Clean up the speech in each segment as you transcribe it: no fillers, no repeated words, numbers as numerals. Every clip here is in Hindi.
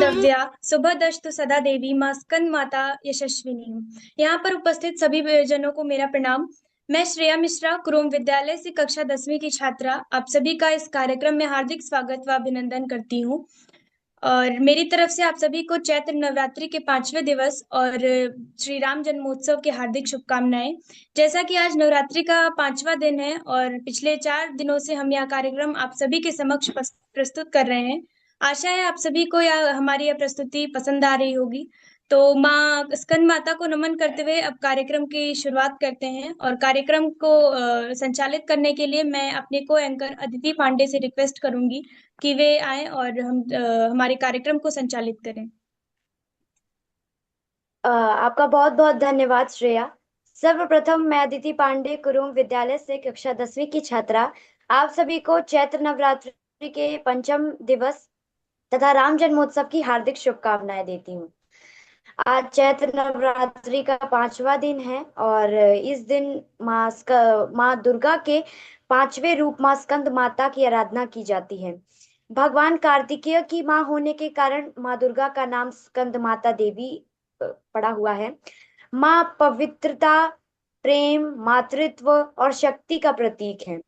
स्तव्या शुभदस्तु सदा देवी माँ स्कंद माता यशस्विनी। यहाँ पर उपस्थित सभी जनों को मेरा प्रणाम। मैं श्रेया मिश्रा, कुरुम विद्यालय से कक्षा 10वीं की छात्रा, आप सभी का इस कार्यक्रम में हार्दिक स्वागत व अभिनंदन करती हूँ। और मेरी तरफ से आप सभी को चैत्र नवरात्रि के 5वें दिवस और श्री राम जन्मोत्सव की हार्दिक शुभकामनाएं। जैसा कि आज नवरात्रि का 5वां दिन है और पिछले 4 दिनों से हम यह कार्यक्रम आप सभी के समक्ष प्रस्तुत कर रहे हैं। आशा है आप सभी को यह हमारी यह प्रस्तुति पसंद आ रही होगी। तो माँ स्कंद माता को नमन करते हुए अब कार्यक्रम की शुरुआत करते हैं और कार्यक्रम को संचालित करने के लिए मैं अपने को एंकर अदिति पांडे से रिक्वेस्ट करूंगी कि वे आए और हम हमारे कार्यक्रम को संचालित करें। आपका बहुत बहुत धन्यवाद श्रेया। सर्वप्रथम मैं अदिति पांडे, कुरुम विद्यालय से कक्षा 10वीं की छात्रा, आप सभी को चैत्र नवरात्रि के पंचम दिवस तथा राम जन्मोत्सव की हार्दिक शुभकामनाएं देती हूँ। आज चैत्र नवरात्रि का 5वां दिन है और इस दिन माँ दुर्गा के 5वें रूप माँ स्कंद माता की आराधना की जाती है। भगवान कार्तिकेय की माँ होने के कारण माँ दुर्गा का नाम स्कंद माता देवी पड़ा हुआ है। माँ पवित्रता, प्रेम, मातृत्व और शक्ति का प्रतीक है।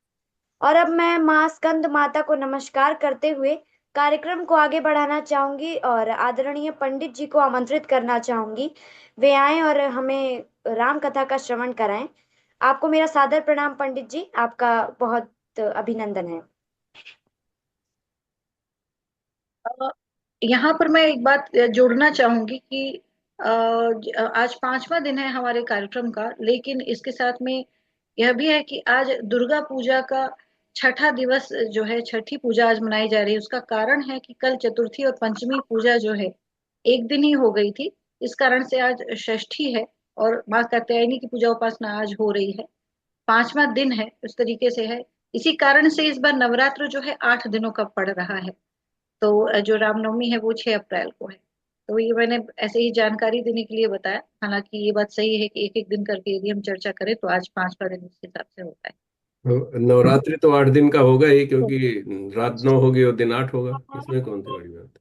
और अब मैं माँ स्कंद माता को नमस्कार करते हुए कार्यक्रम को आगे बढ़ाना चाहूंगी और आदरणीय पंडित जी को आमंत्रित करना चाहूंगी, वे आए और हमें राम कथा का श्रवण कराएं। आपको मेरा सादर प्रणाम पंडित जी, आपका बहुत अभिनंदन है। यहाँ पर मैं एक बात जोड़ना चाहूंगी कि आज 5वां दिन है हमारे कार्यक्रम का, लेकिन इसके साथ में यह भी है कि आज दुर्गा पूजा का छठा दिवस जो है, छठी पूजा आज मनाई जा रही है। उसका कारण है कि कल चतुर्थी और पंचमी पूजा जो है एक दिन ही हो गई थी, इस कारण से आज षष्ठी है और माँ कात्यायनी की पूजा उपासना आज हो रही है। 5वां दिन है, उस तरीके से है। इसी कारण से इस बार नवरात्र जो है 8 दिनों का पड़ रहा है। तो जो रामनवमी है वो 6 अप्रैल को है। तो ये मैंने ऐसे ही जानकारी देने के लिए बताया। हालांकि ये बात सही है कि एक एक दिन करके यदि हम चर्चा करें तो आज 5वां दिन उस हिसाब से होता है। तो नवरात्रि तो 8 दिन का होगा ही, क्योंकि रात 9 होगी और दिन 8 होगा। इसमें कौन सी बड़ी बात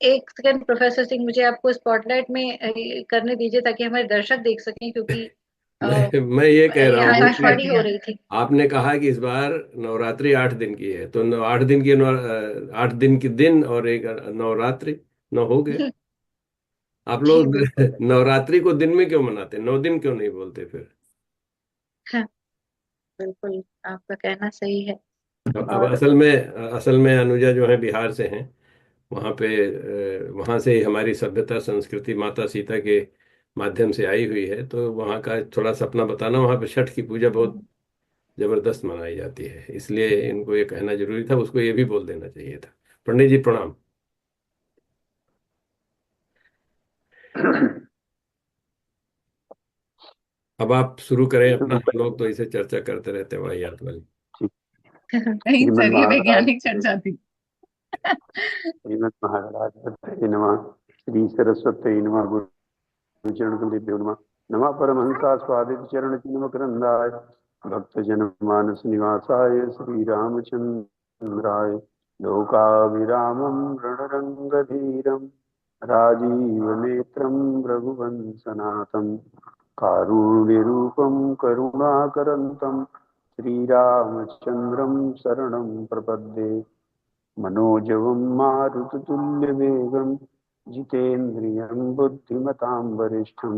एक सेकंड प्रोफेसर सिंह, मुझे आपको स्पॉटलाइट में करने दीजिए ताकि हमारे दर्शक देख सकें, क्योंकि है। मैं ये कह रहा ये हूँ आकाशवाणी हो कि रही थी। आपने कहा कि इस बार नवरात्रि 8 दिन की है, तो 8 दिन की दिन और एक नवरात्रि 9 हो गए। आप जी लोग बिल्कुल। नवरात्रि को दिन में क्यों मनाते, 9 दिन क्यों नहीं बोलते फिर? हाँ, बिल्कुल आपका कहना सही है। अब और असल में अनुजा जो है बिहार से हैं। वहाँ पे वहाँ से ही हमारी सभ्यता संस्कृति माता सीता के माध्यम से आई हुई है, तो वहाँ का थोड़ा सपना बताना। वहाँ पे छठ की पूजा बहुत जबरदस्त मनाई जाती है, इसलिए इनको ये कहना जरूरी था, उसको ये भी बोल देना चाहिए था। पंडित जी प्रणाम। अब आप शुरू करें अपना, हम लोग तो इसे चर्चा करते रहते हैं वाहियात वाली। नहीं श्रीमद् सर, ये महाराज वैज्ञानिक चर्चा थी। श्रीमद् महाराज नमः। श्री सरस्वती नमः। गुरुचरण कमलेभ्यो नमः। नमः परमहंसा स्वादित चरण चिन्ह मकरंदाय भक्त जन मानस निवासाय श्री रामचंद्राय लोकाभिरामं रणरंगधीरं राजीव नेत्रं रघुवंशनाथं कारुण्यरूपं करुणाकरन्तं श्रीरामचन्द्रं शरणं प्रपद्ये। मनोजवं मारुततुल्यवेगं जितेन्द्रियं बुद्धिमतां वरिष्ठं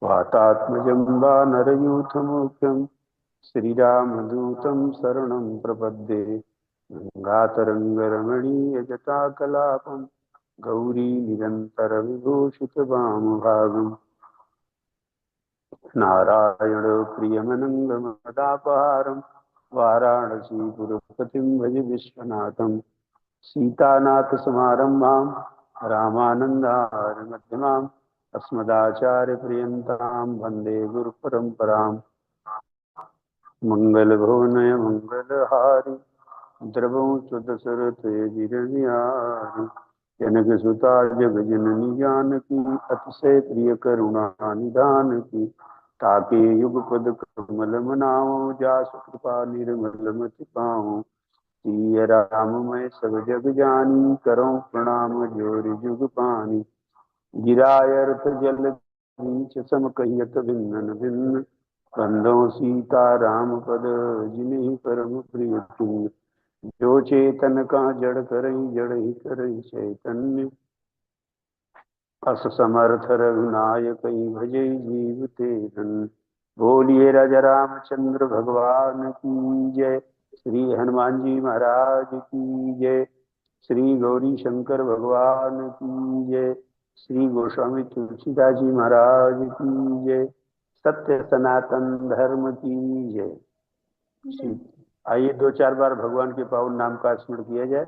वातात्मजं वानरयूथमुख्यं श्रीरामदूतं शरणं प्रपद्ये। गङ्गातरङ्गरमणीयजटाकलापं गौरीनिरन्तरविभूषितवामभागम् नारायण प्रियमनङ्गमदापहारं वाराणसीपुरपतिं भज विश्वनाथं सीतानाथसमारम्भां रामानन्दारमध्यमाम् अस्मदाचार्यपर्यन्तां वन्दे गुरुपरम्पराम्। मङ्गलभुवनय मङ्गलहारि द्रवं सुदशरथयजिरनियारि जनकसुता जगजननी जानकी अतिशय प्रिय करुणा निधान की ताके युगपद कमल मनाओ जासु कृपा निर्मल मति पाओ। सिय राम मैं सब जग जानी, करो प्रणाम जोरि जुग पानी। गिरायर्थ जल नीच सम कहियत भिन्न भिन्न, बंधो सीता राम पद जिन्हि परम प्रिय तुम। जो चेतन का जड़ करई, जड़ ही करई चैतन्य। अस समर्थ रघुनायक भजई जीव ते धन्य। बोलिए राजा रामचंद्र भगवान की जय। श्री हनुमान जी महाराज की जय। श्री गौरी शंकर भगवान की जय। श्री गोस्वामी तुलसीदास जी महाराज की जय। सत्य सनातन धर्म की जय। आइए दो चार बार भगवान के पावन नाम का स्मरण किया जाए,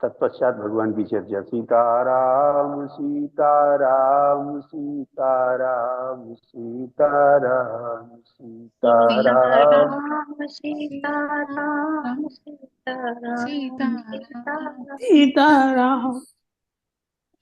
तत्पश्चात भगवान की चर्चा। सीताराम सीताराम सीताराम सीताराम सीताराम। सीताराम सीताराम सीताराम सीताराम सीताराम। सीताराम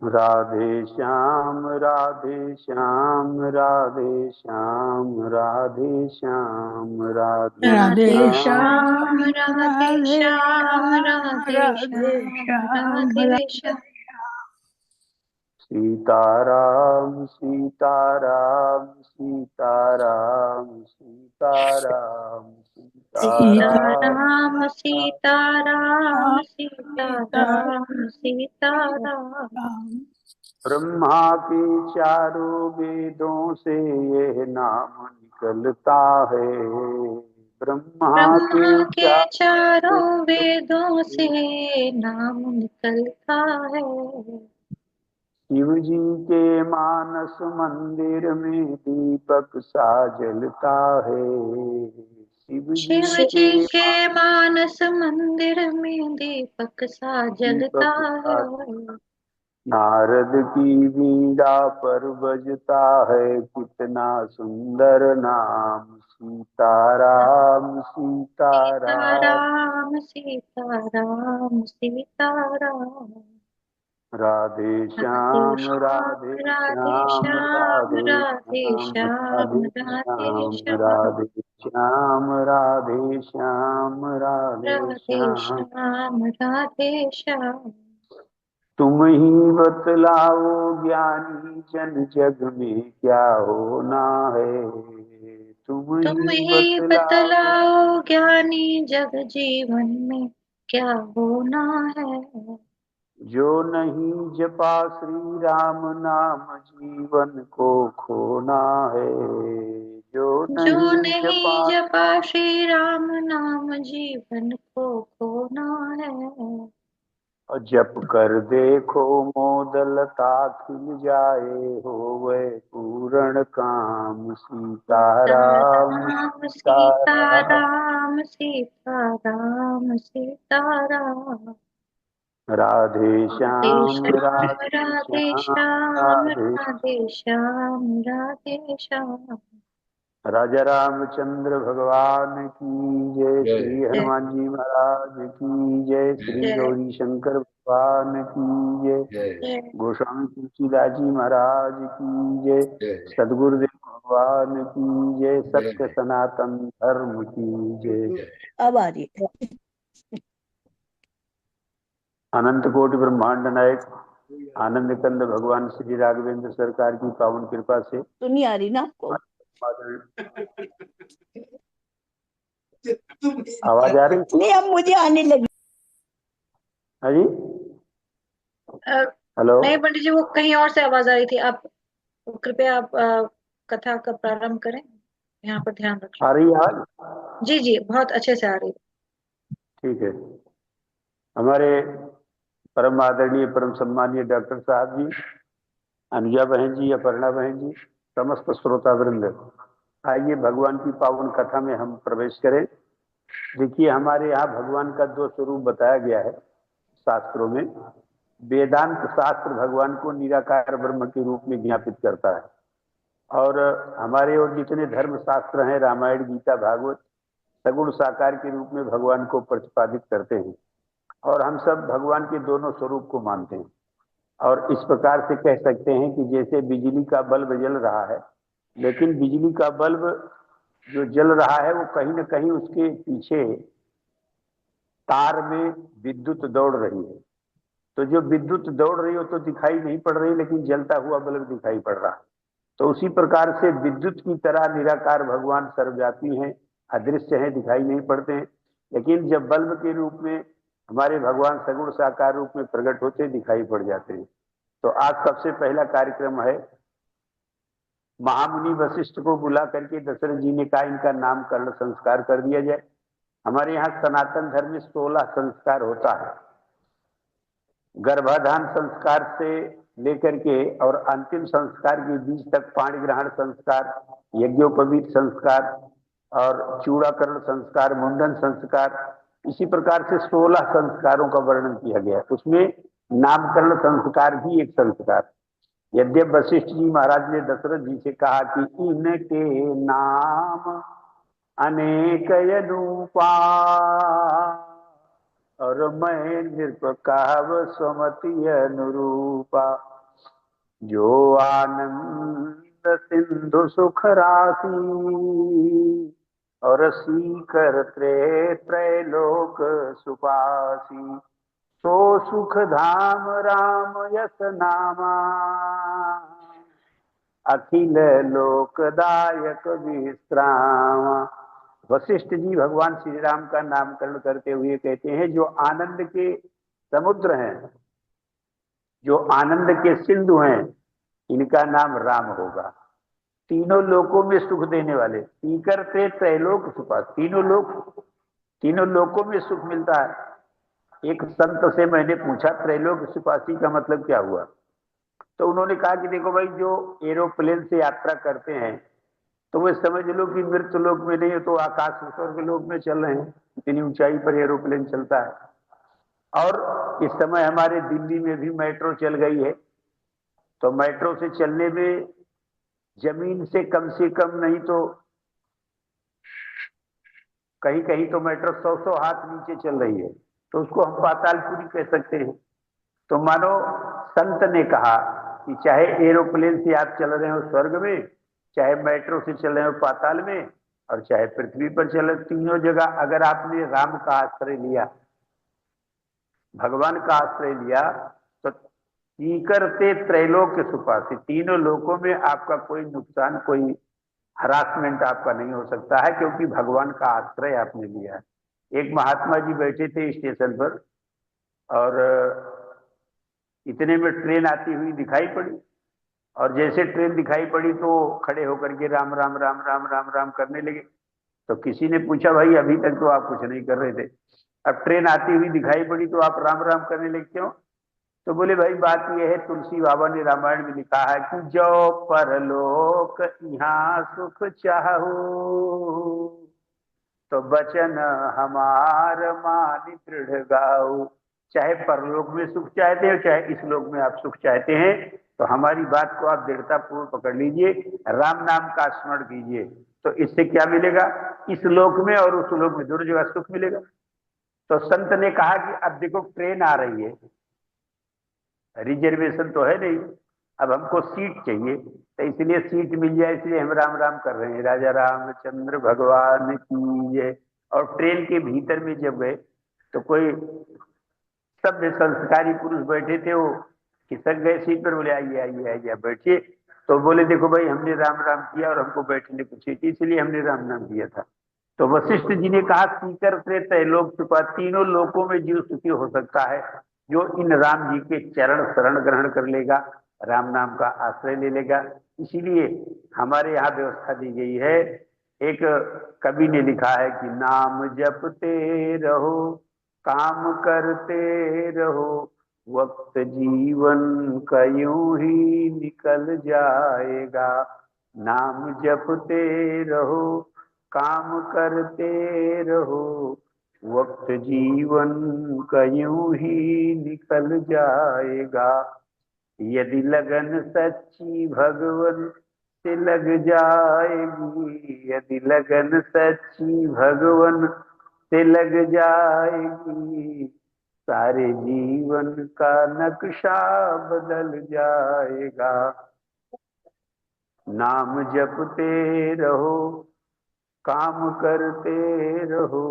राधे श्याम राधे श्याम राधे श्याम राधे श्याम राधे राधे राधे श्याम। श्याम श्याम राधे राधे श्याम राम राधे राधे श्याम श्याम राधे राधे श्याम। सीताराम सीताराम सीताराम सीताराम सीताराम। सीताराम सीताराम सीताराम सीताराम सीताराम। ब्रह्मा के चारों वेदों से यह नाम निकलता है। ब्रह्मा के ब्रह्मा के चारों वेदों से चारों। नाम निकलता है। शिव जी के मानस मंदिर में दीपक सा जलता है। शिव जी शिव के जी के मानस मंदिर में दीपक सा जलता दीपक सा। है। नारद की वीणा पर बजता है कितना सुंदर नाम, सीताराम सीताराम। सीताराम सीताराम सीताराम। राधे राधे श्याम राधे श्याम राधे श्याम श्याम राधे राधे श्याम श्याम राधे राधे श्याम श्याम। राधे श्याम राधे श्याम राधे राधे श्याम। श्याम राधे श्याम। तुम ही बतलाओ ज्ञानी जन जग में क्या होना है। तुम तुम ही ही बतलाओ। बतलाओ ज्ञानी जग जीवन में क्या होना है। जो नहीं जपा श्री राम नाम जीवन को खोना है। जो जो नहीं नहीं जपा। जपा श्री राम नाम जीवन को खोना है। और जप कर देखो मोदलता खिल जाए, हो वह पूर्ण काम, सीताराम सीताराम सीताराम। सीताराम सीताराम सीताराम। राधे राधे श्याम श्याम राधे राधे श्याम श्याम राधे। राधे श्याम राधे श्याम। राजा रामचंद्र भगवान की जय। श्री जय हनुमान जी महाराज की जय। श्री जय गौरी शंकर भगवान की जय। जय गोस्वामी तुलसीदास जी महाराज की जय। सदगुरुदेव भगवान की जय। सत्य सनातन धर्म की जय। अब आ रही है। अनंत कोटि ब्रह्मांड नायक आनंद कंद भगवान श्री राघवेंद्र सरकार की पावन कृपा से तो नहीं आ रही ना आपको? आवाज आ रही? नहीं, अब मुझे आने लगी। हाँ जी। अ, हेलो। नहीं पंडित जी, वो कहीं और से आवाज आ रही थी। आप कृपया आप कथा का प्रारंभ करें, यहाँ पर ध्यान रखें। आ रही है आज? जी जी, बहुत अच्छे से आ रही ठीक है। हमारे परम आदरणीय परम सम्मानीय डॉक्टर साहब जी, अनुजा बहन जी, अपर्णा बहन जी, समस्त श्रोता वृंद, आइए भगवान की पावन कथा में हम प्रवेश करें। देखिए, हमारे यहाँ भगवान का दो स्वरूप बताया गया है शास्त्रों में। वेदांत शास्त्र भगवान को निराकार ब्रह्म के रूप में ज्ञापित करता है, और हमारे और जितने धर्म शास्त्र हैं, रामायण गीता भागवत, सगुण साकार के रूप में भगवान को प्रतिपादित करते हैं। और हम सब भगवान के दोनों स्वरूप को मानते हैं। और इस प्रकार से कह सकते हैं कि जैसे बिजली का बल्ब जल रहा है, लेकिन बिजली का बल्ब जो जल रहा है वो कहीं ना कहीं उसके पीछे तार में विद्युत दौड़ रही है, तो जो विद्युत दौड़ रही हो तो दिखाई नहीं पड़ रही, लेकिन जलता हुआ बल्ब दिखाई पड़ रहा। तो उसी प्रकार से विद्युत की तरह निराकार भगवान सर्वव्यापी हैं, अदृश्य हैं, दिखाई नहीं पड़ते हैं, लेकिन जब बल्ब के रूप में हमारे भगवान सगुण साकार रूप में प्रकट होते दिखाई पड़ जाते हैं। तो आज सबसे पहला कार्यक्रम है, महामुनि वशिष्ठ को बुला करके दशरथ जी ने कहा इनका नामकरण संस्कार कर दिया जाए। हमारे यहाँ सनातन धर्म में 16 संस्कार होता है, गर्भाधान संस्कार से लेकर के और अंतिम संस्कार के बीच तक पाणी ग्रहण संस्कार, यज्ञोपवीत संस्कार और चूड़ाकरण संस्कार, मुंडन संस्कार, इसी प्रकार से 16 संस्कारों का वर्णन किया गया। उसमें नामकरण संस्कार भी एक संस्कार। यद्यप वशिष्ठ जी महाराज ने दशरथ जी से कहा कि इनके नाम अनेक अनुपा और मैं निर्प्रकाव स्वमति अनुरूपा, जो आनंद सिंधु सुख राशि और सीकर त्रैलोक सुपासी, सो सुख धाम राम यस नामा, अखिल लोकदायक विश्राम। वशिष्ठ जी भगवान श्री राम का नामकरण करते हुए कहते हैं, जो आनंद के समुद्र हैं, जो आनंद के सिंधु हैं, इनका नाम राम होगा। तीनों लोकों में सुख देने वाले, सीकर से त्रैलोक सुपा, तीनों लोकों में सुख मिलता है। एक संत से मैंने पूछा त्रैलोक सुपासी का मतलब क्या हुआ, तो उन्होंने कहा कि देखो भाई, जो एरोप्लेन से यात्रा करते हैं तो वे समझ लो कि मृत्यु लोक में नहीं है तो आकाश स्वर्ग लोक में चल रहे हैं, इतनी ऊंचाई पर एरोप्लेन चलता है। और इस समय हमारे दिल्ली में भी मेट्रो चल गई है, तो मेट्रो से चलने में जमीन से कम नहीं तो कहीं कहीं तो मेट्रो 100 हाथ नीचे चल रही है, तो उसको हम पातालपुरी कह सकते हैं। तो मानो संत ने कहा कि चाहे एरोप्लेन से आप चल रहे हो स्वर्ग में, चाहे मेट्रो से चल रहे हो पाताल में, और चाहे पृथ्वी पर चल रहे, तीनों जगह अगर आपने राम का आश्रय लिया, भगवान का आश्रय लिया, तो सीकर से त्रैलोक सुपासी, तीनों लोकों में आपका कोई नुकसान, कोई हरासमेंट आपका नहीं हो सकता है, क्योंकि भगवान का आश्रय आपने लिया है। एक महात्मा जी बैठे थे स्टेशन पर और इतने में ट्रेन आती हुई दिखाई पड़ी, और जैसे ट्रेन दिखाई पड़ी तो खड़े होकर के राम राम राम राम राम राम करने लगे। तो किसी ने पूछा, भाई अभी तक तो आप कुछ नहीं कर रहे थे, अब ट्रेन आती हुई दिखाई पड़ी तो आप राम राम करने लगे, क्यों? तो बोले भाई बात यह है, तुलसी बाबा ने रामायण में लिखा है कि जो परलोक यहाँ सुख चाहू, तो वचन हमार मानि दृढ़ गाऊ। चाहे परलोक में सुख चाहते हो, चाहे इस लोक में आप सुख चाहते हैं, तो हमारी बात को आप दृढ़ता पूर्वक पकड़ लीजिए, राम नाम का स्मरण कीजिए, तो इससे क्या मिलेगा? इस लोक में और उस लोक में दोनों जगह सुख मिलेगा। तो संत ने कहा कि अब देखो ट्रेन आ रही है, रिजर्वेशन तो है नहीं, अब हमको सीट चाहिए, तो इसलिए सीट मिल जाए इसलिए हम राम राम कर रहे हैं, राजा रामचंद्र भगवान की जय। और ट्रेन के भीतर में जब गए तो कोई सभ्य संस्कारी पुरुष बैठे थे, वो खिसक गए सीट पर, बोले आइए आइए आइए बैठिए। तो बोले देखो भाई, हमने राम राम किया और हमको बैठने को सीट, इसलिए हमने राम नाम किया था। तो वशिष्ठ जी ने कहा, सीकर से त्रैलोक सुपा, तीनों लोकों में जीव सुखी हो सकता है जो इन राम जी के चरण शरण ग्रहण कर लेगा, राम नाम का आश्रय ले लेगा। इसीलिए हमारे यहाँ व्यवस्था दी गई है। एक कवि ने लिखा है कि नाम जपते रहो, काम करते रहो, वक्त जीवन का यूं ही निकल जाएगा। नाम जपते रहो, काम करते रहो, वक्त जीवन का यूं ही निकल जाएगा। यदि लगन सच्ची भगवन से लग जाएगी, यदि लगन सच्ची भगवन से लग जाएगी, सारे जीवन का नक्शा बदल जाएगा। नाम जपते रहो, काम करते रहो,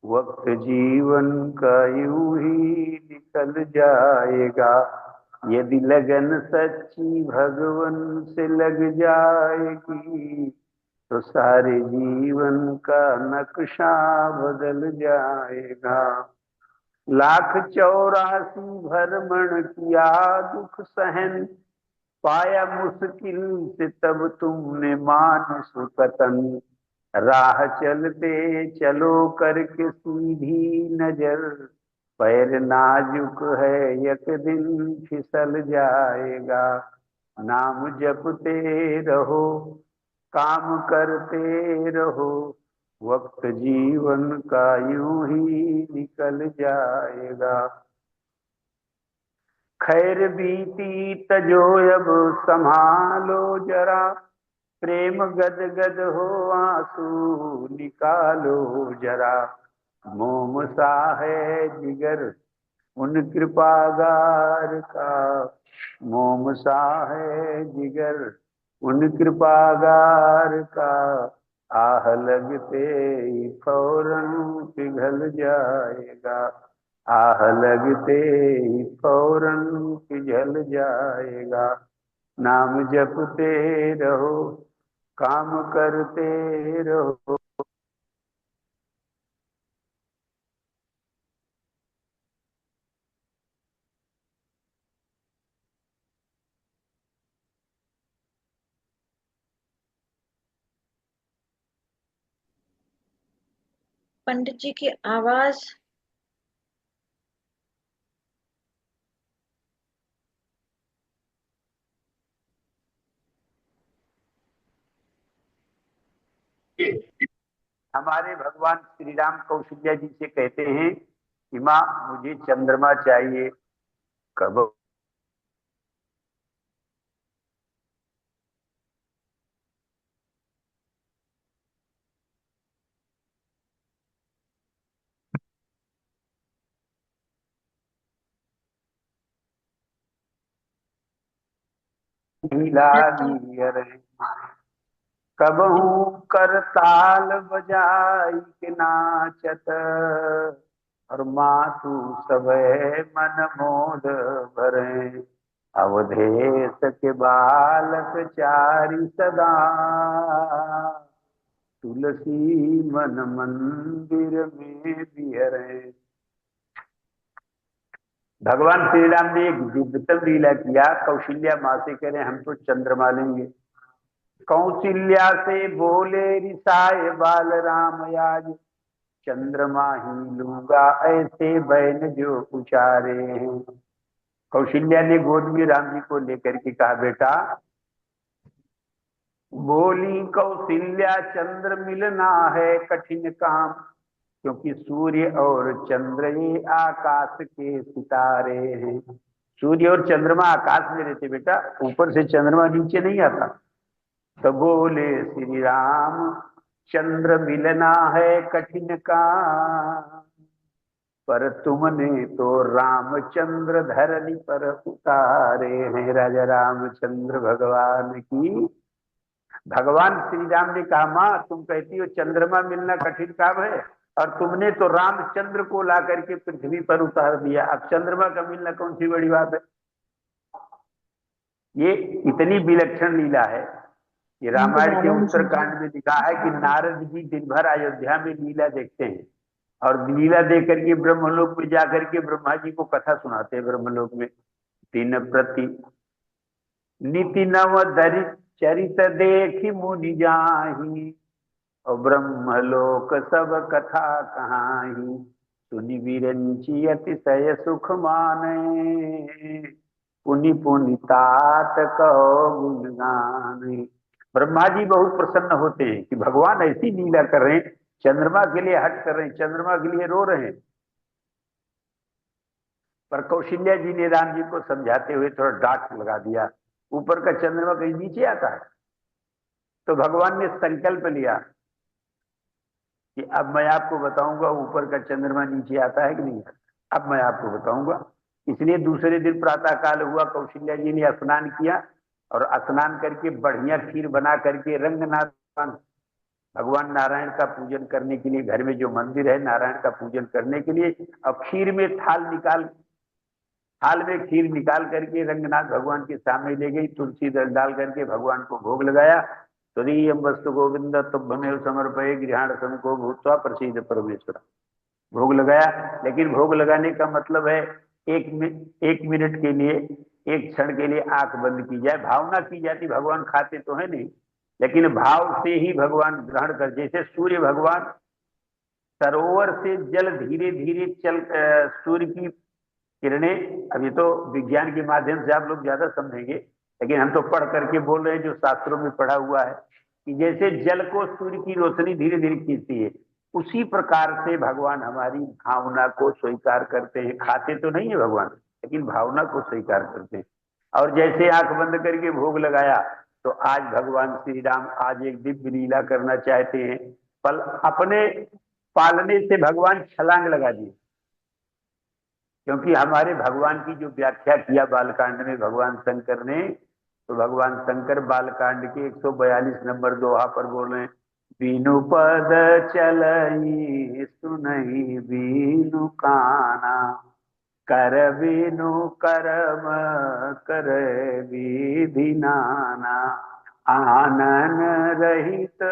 वक्त जीवन का यूं ही निकल जाएगा, यदि लगन सच्ची भगवन से लग जाएगी तो सारे जीवन का नक्शा बदल जाएगा। लाख 84 भ्रमण किया दुख सहन, पाया मुश्किल से तब तुमने मान सुकतन। राह चलते चलो करके सीधी नजर, पैर नाजुक है एक दिन फिसल जाएगा। नाम जपते रहो काम करते रहो, वक्त जीवन का यूं ही निकल जाएगा। खैर बीती तजो अब संभालो जरा, प्रेम गद गद हो आंसू निकालो जरा। मोम सा है जिगर उन कृपागार का, मोम सा है जिगर उन कृपागार का। आह लगते ही फौरन पिघल जाएगा, आह लगते ही फौरन पिघल जाएगा। नाम जपते रहो काम करते रहो। पंडित जी की आवाज हमारे भगवान श्री राम कौशल्या जी से कहते हैं कि माँ मुझे चंद्रमा चाहिए। कब लागियर कबहू कर ताल बजाई के नाचत, और मातु सब मन मोद भरे। अवधेश के बालक चारि सदा, तुलसी मन मंदिर में बिहरे। भगवान श्री राम ने एक दिव्यतम लीला किया। कौशल्या माँ से कह रहे हम तो चंद्रमा लेंगे। कौशल्या से बोले रिसाए बाल राम आज, चंद्रमा ही लूंगा ऐसे बैन जो उचारे हैं। कौशल्या ने गोद में राम जी को लेकर के कहा बेटा, बोली कौशल्या चंद्र मिलना है कठिन काम, क्योंकि सूर्य और चंद्र ये आकाश के सितारे हैं। सूर्य और चंद्रमा आकाश में रहते बेटा, ऊपर से चंद्रमा नीचे नहीं आता। तो बोले श्री राम चंद्र मिलना है कठिन काम, पर तुमने तो रामचंद्र धरनी पर उतारे हैं। राजा रामचंद्र भगवान की। भगवान श्री राम ने कहा माँ तुम कहती हो चंद्रमा मिलना कठिन काम है, और तुमने तो रामचंद्र को ला करके पृथ्वी पर उतार दिया। अब चंद्रमा का मिलना कौन सी बड़ी बात है। ये इतनी विलक्षण लीला है। ये रामायण के उत्तरकांड में लिखा है कि नारद जी दिन भर अयोध्या में लीला देखते हैं, और लीला देख करके ब्रह्मलोक में जाकर के ब्रह्मा जी को कथा सुनाते हैं। ब्रह्मलोक में दिन प्रति नीति नव दरित चरित देखी मुनि जाही, और ब्रह्मलोक सब कथा कहाही। सुनि विरंची अतिशय सुख माने, पुनि पुनि तात कहो गुण गाने। ब्रह्मा जी बहुत प्रसन्न होते हैं कि भगवान ऐसी लीला कर रहे हैं, चंद्रमा के लिए हट कर रहे हैं, चंद्रमा के लिए रो रहे हैं। पर कौशल्या जी ने राम जी को समझाते हुए थोड़ा डांट लगा दिया, ऊपर का चंद्रमा कहीं नीचे आता है। तो भगवान ने संकल्प लिया कि अब मैं आपको बताऊंगा ऊपर का चंद्रमा नीचे आता है कि नहीं आता। अब मैं आपको बताऊंगा। इसलिए दूसरे दिन प्रातः काल हुआ, कौशल्या जी ने स्नान किया, और स्नान करके बढ़िया खीर बना करके रंगनाथ भगवान नारायण का पूजन करने के लिए घर में जो मंदिर है नारायण का पूजन करने के लिए, अब खीर में थाल में खीर निकाल करके रंगनाथ भगवान के सामने ले गई, तुलसी दल डाल करके भगवान को भोग लगाया। तदीयं वस्तु गोविंद तुभ्यमेव समर्पये गृहाण समको भूत्वा प्रसीद परमेश्वर। भोग लगाया, लेकिन भोग लगाने का मतलब है एक मिनट के लिए, एक क्षण के लिए आंख बंद की जाए, भावना की जाती, भगवान खाते तो है नहीं, लेकिन भाव से ही भगवान ग्रहण कर। जैसे सूर्य भगवान सरोवर से जल धीरे धीरे चल, सूर्य की किरणें, अभी तो विज्ञान के माध्यम से आप लोग ज्यादा समझेंगे, लेकिन हम तो पढ़ करके बोल रहे हैं जो शास्त्रों में पढ़ा हुआ है कि जैसे जल को सूर्य की रोशनी धीरे धीरे खींचती है, उसी प्रकार से भगवान हमारी भावना को स्वीकार करते हैं। खाते तो नहीं है भगवान, लेकिन भावना को स्वीकार करते हैं। और जैसे आंख बंद करके भोग लगाया, तो आज भगवान श्री राम आज एक दिव्य लीला करना चाहते हैं। पल अपने पालने से भगवान छलांग लगा दिए, क्योंकि हमारे भगवान की जो व्याख्या किया बालकांड में भगवान शंकर ने, तो भगवान शंकर बालकांड के 142 नंबर दोहा पर बोल रहे हैं, बीनु पद चलई सुनई बीनु काना, कर बीनु कर्म कर विधि नाना, आनन रहित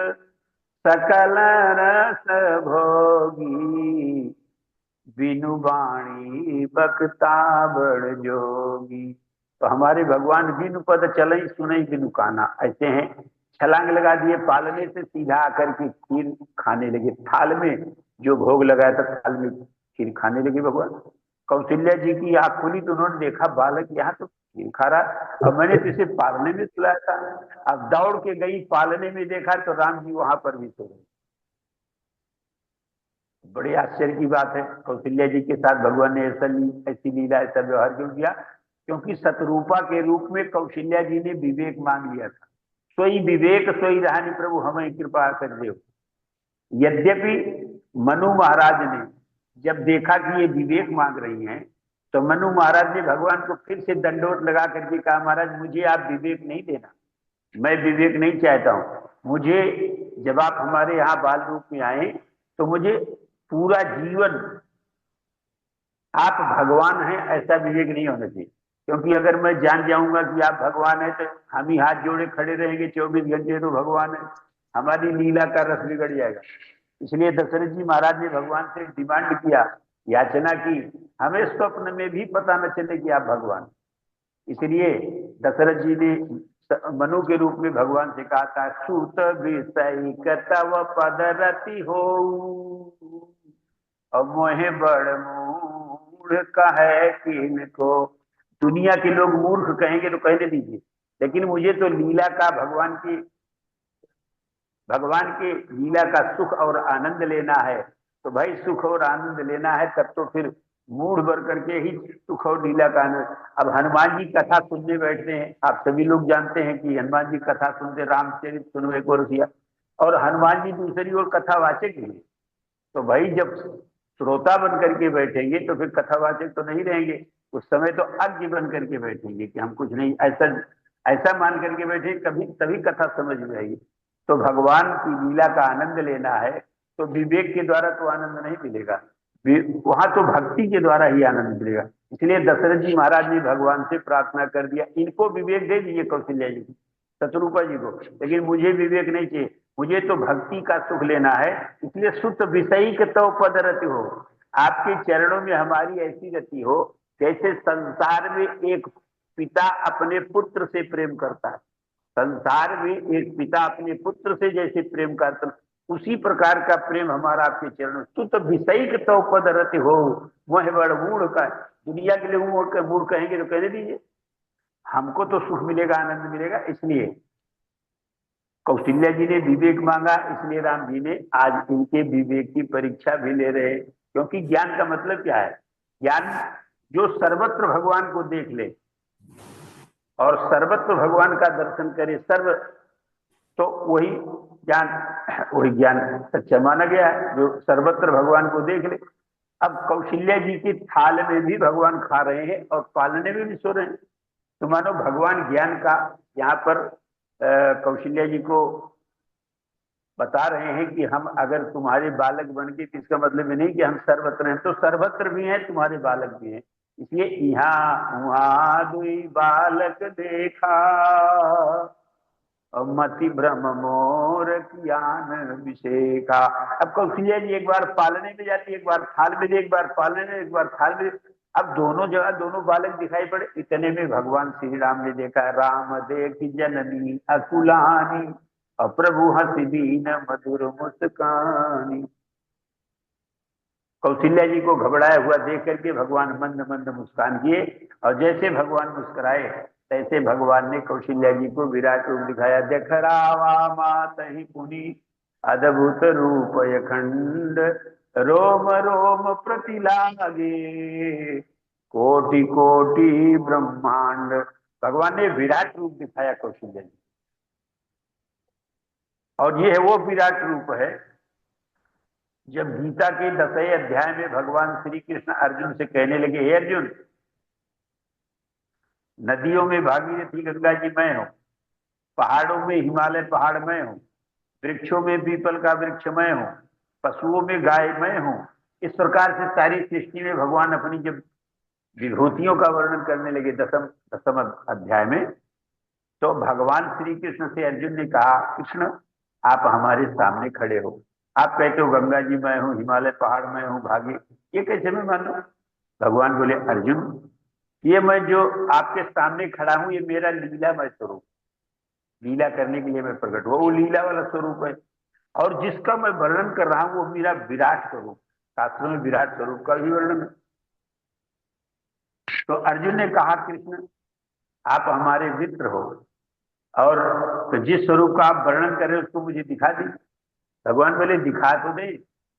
सकल रस भोगी, बिनु वाणी बक्ता बड़ जोगी। तो हमारे भगवान बिनु पद चलई सुनई बिनु काना ऐसे हैं, छलांग लगा दिए पालने से, सीधा आकर के खीर खाने लगे। थाल में जो भोग लगाया था थाल में खीर खाने लगे भगवान। कौशल्या जी की आंख खुली तो उन्होंने देखा बालक यहाँ तो खीर खा रहा, और मैंने तो इसे पालने में सुलाया था। अब दौड़ के गई पालने में, देखा तो राम जी वहां पर भी सो रहे। बड़े आश्चर्य की बात है, कौशल्या जी के साथ भगवान ने ऐसी लीला, ऐसा व्यवहार क्यों किया? क्योंकि शतरूपा के रूप में कौशल्या जी ने विवेक मांग लिया था। सोई विवेक सोई रानी प्रभु हमें कृपा कर दे। यद्यपि मनु महाराज ने जब देखा कि ये विवेक मांग रही हैं, तो मनु महाराज ने भगवान को फिर से दंडोत लगा करके कहा, महाराज मुझे आप विवेक नहीं देना, मैं विवेक नहीं चाहता हूँ। मुझे जब आप हमारे यहाँ बाल रूप में आए तो मुझे पूरा जीवन आप भगवान हैं ऐसा विवेक नहीं होना चाहिए। क्योंकि अगर मैं जान जाऊंगा कि आप भगवान है, तो हम ही हाथ जोड़े खड़े रहेंगे 24 घंटे, तो भगवान है, हमारी लीला का रस बिगड़ जाएगा। इसलिए दशरथ जी महाराज ने भगवान से डिमांड किया, याचना की, हमें स्वप्न में भी पता न चले कि आप भगवान। इसलिए दशरथ जी ने मनु के रूप में भगवान से कहा था, सूत विषय कतव पद रति हो, और मोहे बड़ मूढ़ कहे किनको। दुनिया के लोग मूर्ख कहेंगे तो कहने दीजिए, लेकिन मुझे तो लीला का भगवान के लीला का सुख और आनंद लेना है। तो भाई सुख और आनंद लेना है तब तो फिर मूढ़ भर करके ही सुख और लीला का आनंद। अब हनुमान जी कथा सुनने बैठते हैं, आप सभी लोग जानते हैं कि हनुमान जी कथा सुनते, रामचरित सुनवे को रसिया, और हनुमान जी दूसरी ओर कथावाचक ही है। तो भाई जब श्रोता बन करके बैठेंगे तो फिर कथावाचक तो नहीं रहेंगे, उस समय तो अज्ञ बन करके बैठेंगे कि हम कुछ नहीं, ऐसा मान करके बैठे, कभी तभी कथा समझ में आएगी। तो भगवान की लीला का आनंद लेना है तो विवेक के द्वारा तो आनंद नहीं मिलेगा, वहां तो भक्ति के द्वारा ही आनंद मिलेगा। इसलिए दशरथ जी महाराज ने भगवान से प्रार्थना कर दिया, इनको विवेक दे दीजिए कौशल्या जी को, शत्रुपा जी को, लेकिन मुझे विवेक नहीं चाहिए, मुझे तो भक्ति का सुख लेना है। इसलिए सुत विषयी के तो पद रति हो, आपके चरणों में हमारी ऐसी रति हो जैसे संसार में एक पिता अपने पुत्र से प्रेम करता है, संसार में एक पिता अपने पुत्र से जैसे प्रेम करता, उसी प्रकार का प्रेम हमारा आपके चरणों। सुत विषयी के तो पद रति हो, वह बड़ मूढ़ का। दुनिया के लिए मूढ़ कहेंगे तो कहने दीजिए, हमको तो सुख मिलेगा, आनंद मिलेगा। इसलिए कौशल्या जी ने विवेक मांगा, इसलिए राम जी ने आज इनके विवेक की परीक्षा भी ले रहे। क्योंकि ज्ञान का मतलब क्या है? ज्ञान जो सर्वत्र भगवान को देख ले और सर्वत्र भगवान का दर्शन करे, सर्व, तो वही ज्ञान सच्चा माना गया है, जो सर्वत्र भगवान को देख ले। अब कौशल्या जी की थाल में भी भगवान खा रहे हैं और पालने में भी सो रहे हैं, तो मानो भगवान ज्ञान का यहाँ पर कौशल्या जी को बता रहे हैं कि हम अगर तुम्हारे बालक बन के, तो इसका मतलब ये नहीं कि हम सर्वत्र हैं, तो सर्वत्र भी हैं, तुम्हारे बालक भी हैं। इसलिए यहाँ वहाँ दुई बालक देखा, और मति भ्रम मोर ज्ञान विषेका। अब कौशल्या जी एक बार पालने में जाती है, एक बार थाल में, एक बार पालने में, एक बार थाल में। अब दोनों जगह दोनों बालक दिखाई पड़े। इतने में भगवान श्री राम ने देखा, राम देख जननी अकुलानी, और प्रभु हंस दीन मधुर मुस्कानी। कौशल्या जी को घबराया हुआ देख करके भगवान मंद मंद मुस्कान किए, और जैसे भगवान मुस्कुराए तैसे भगवान ने कौशल्या जी को विराट रूप दिखाया। देख रावा मात ही पुनि अद्भुत रूप अखंड, रोम रोम प्रति लागे कोटि कोटि ब्रह्मांड। भगवान ने विराट रूप दिखाया कौशल्या जी, और ये है वो विराट रूप है जब गीता के 10वें अध्याय में भगवान श्री कृष्ण अर्जुन से कहने लगे, हे अर्जुन, नदियों में भागीरथी गंगा जी मैं हूं, पहाड़ों में हिमालय पहाड़ मैं हूं, वृक्षों में पीपल का वृक्ष मैं हूं, पशुओं में गाय मैं हूं। इस प्रकार से सारी सृष्टि में भगवान अपनी जब विभूतियों का वर्णन करने लगे दसम अध्याय में, तो भगवान श्री कृष्ण से अर्जुन ने कहा, कृष्ण आप हमारे सामने खड़े हो, आप कहते हो गंगा जी मैं हूं, हिमालय पहाड़ मैं हूं, भागे, ये कैसे मैं मानूं? भगवान बोले, अर्जुन ये मैं जो आपके सामने खड़ा हूं, ये मेरा लीलामय स्वरूप, लीला करने के लिए मैं प्रकट हुआ, वो लीला वाला स्वरूप है। और जिसका मैं वर्णन कर रहा हूं वो मेरा विराट स्वरूप, शास्त्रों में विराट स्वरूप का भी वर्णन है। तो अर्जुन ने कहा, कृष्ण आप हमारे मित्र हो, और तो जिस स्वरूप का आप वर्णन कर रहे हो उसको मुझे दिखा दी। भगवान बोले, दिखा तो दे,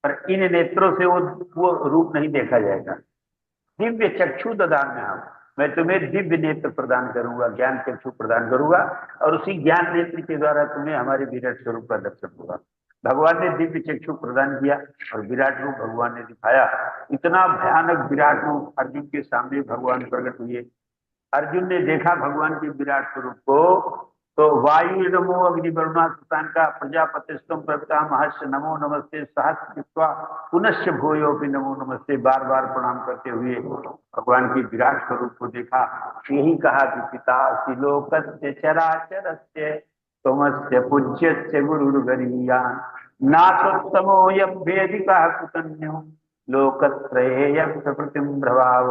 पर इन नेत्रों से वो रूप नहीं देखा जाएगा। दिव्य चक्षु ददाम्यहम्, मैं तुम्हें दिव्य नेत्र प्रदान करूंगा, ज्ञान चक्षु प्रदान करूंगा, और उसी ज्ञान नेत्र के द्वारा तुम्हें हमारे विराट स्वरूप का दर्शन होगा। भगवान ने दिव्य चक्षु प्रदान किया और विराट रूप भगवान ने दिखाया। इतना भयानक विराट रूप अर्जुन के सामने भगवान प्रकट हुए। अर्जुन ने देखा भगवान के विराट स्वरूप को, तो वायु नमो अग्निवरुणा सुतान का प्रजापतिस्तम प्रवता महर्षि नमो नमस्ते सहस्र पुनश्च भूयोपि नमो नमस्ते, बार बार प्रणाम करते हुए भगवान के विराट स्वरूप को देखा। यही कहा कि पिता लोकस्य चराचरस्य त्वमस्य पूज्यस्य गुरुर्गरीयान् नासत्समोऽयभेदिकः कुतन्यो लोकत्रये प्रकृतिं प्रभाव।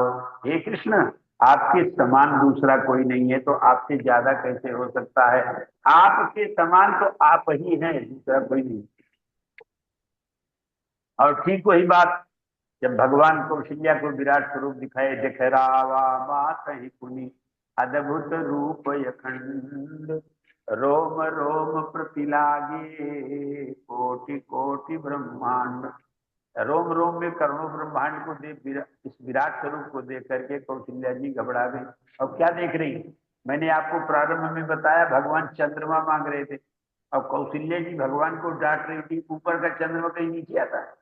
हे कृष्ण, आपके समान दूसरा कोई नहीं है, तो आपसे ज्यादा कैसे हो सकता है? आपके समान तो आप ही हैं, दूसरा कोई नहीं। और ठीक वही बात जब भगवान कौशल्या को विराट स्वरूप दिखाए, देख रावा मात ही पुनि अद्भुत रूप अखंड, रोम रोम प्रतिलागे कोटि कोटि ब्रह्मांड। रोम रोम में करोड़ों ब्रह्मांड को देख, इस विराट स्वरूप को देख करके कौशल्या जी घबरा गई। और क्या देख रही? मैंने आपको प्रारंभ में बताया, भगवान चंद्रमा मांग रहे थे, और कौशल्या जी भगवान को डांट रही थी, ऊपर का चंद्रमा कहीं नीचे आता है।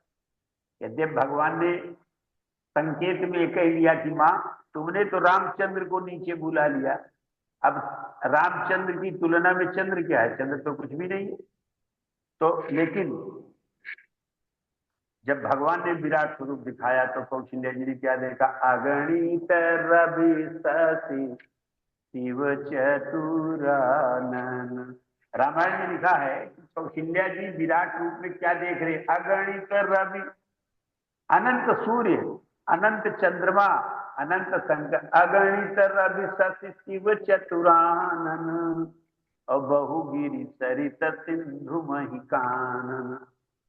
यद्यप भगवान ने संकेत में कह लिया कि माँ तुमने तो रामचंद्र को नीचे बुला लिया, अब रामचंद्र की तुलना में चंद्र क्या है? चंद्र तो कुछ भी नहीं है। तो लेकिन जब भगवान ने विराट स्वरूप दिखाया तो कौशल्या जी ने क्या देखा? अगणित रवि शशि शिव चतुरानन। रामायण में लिखा है कि कौशल्या जी विराट रूप में क्या देख रहे? अगणित रवि, अनंत सूर्य, अनंत चंद्रमा, अनंत शंकर, अगणित रवि शशि शिव चतुरानन, और बहुगिरि सरित सिंधु महिकानन।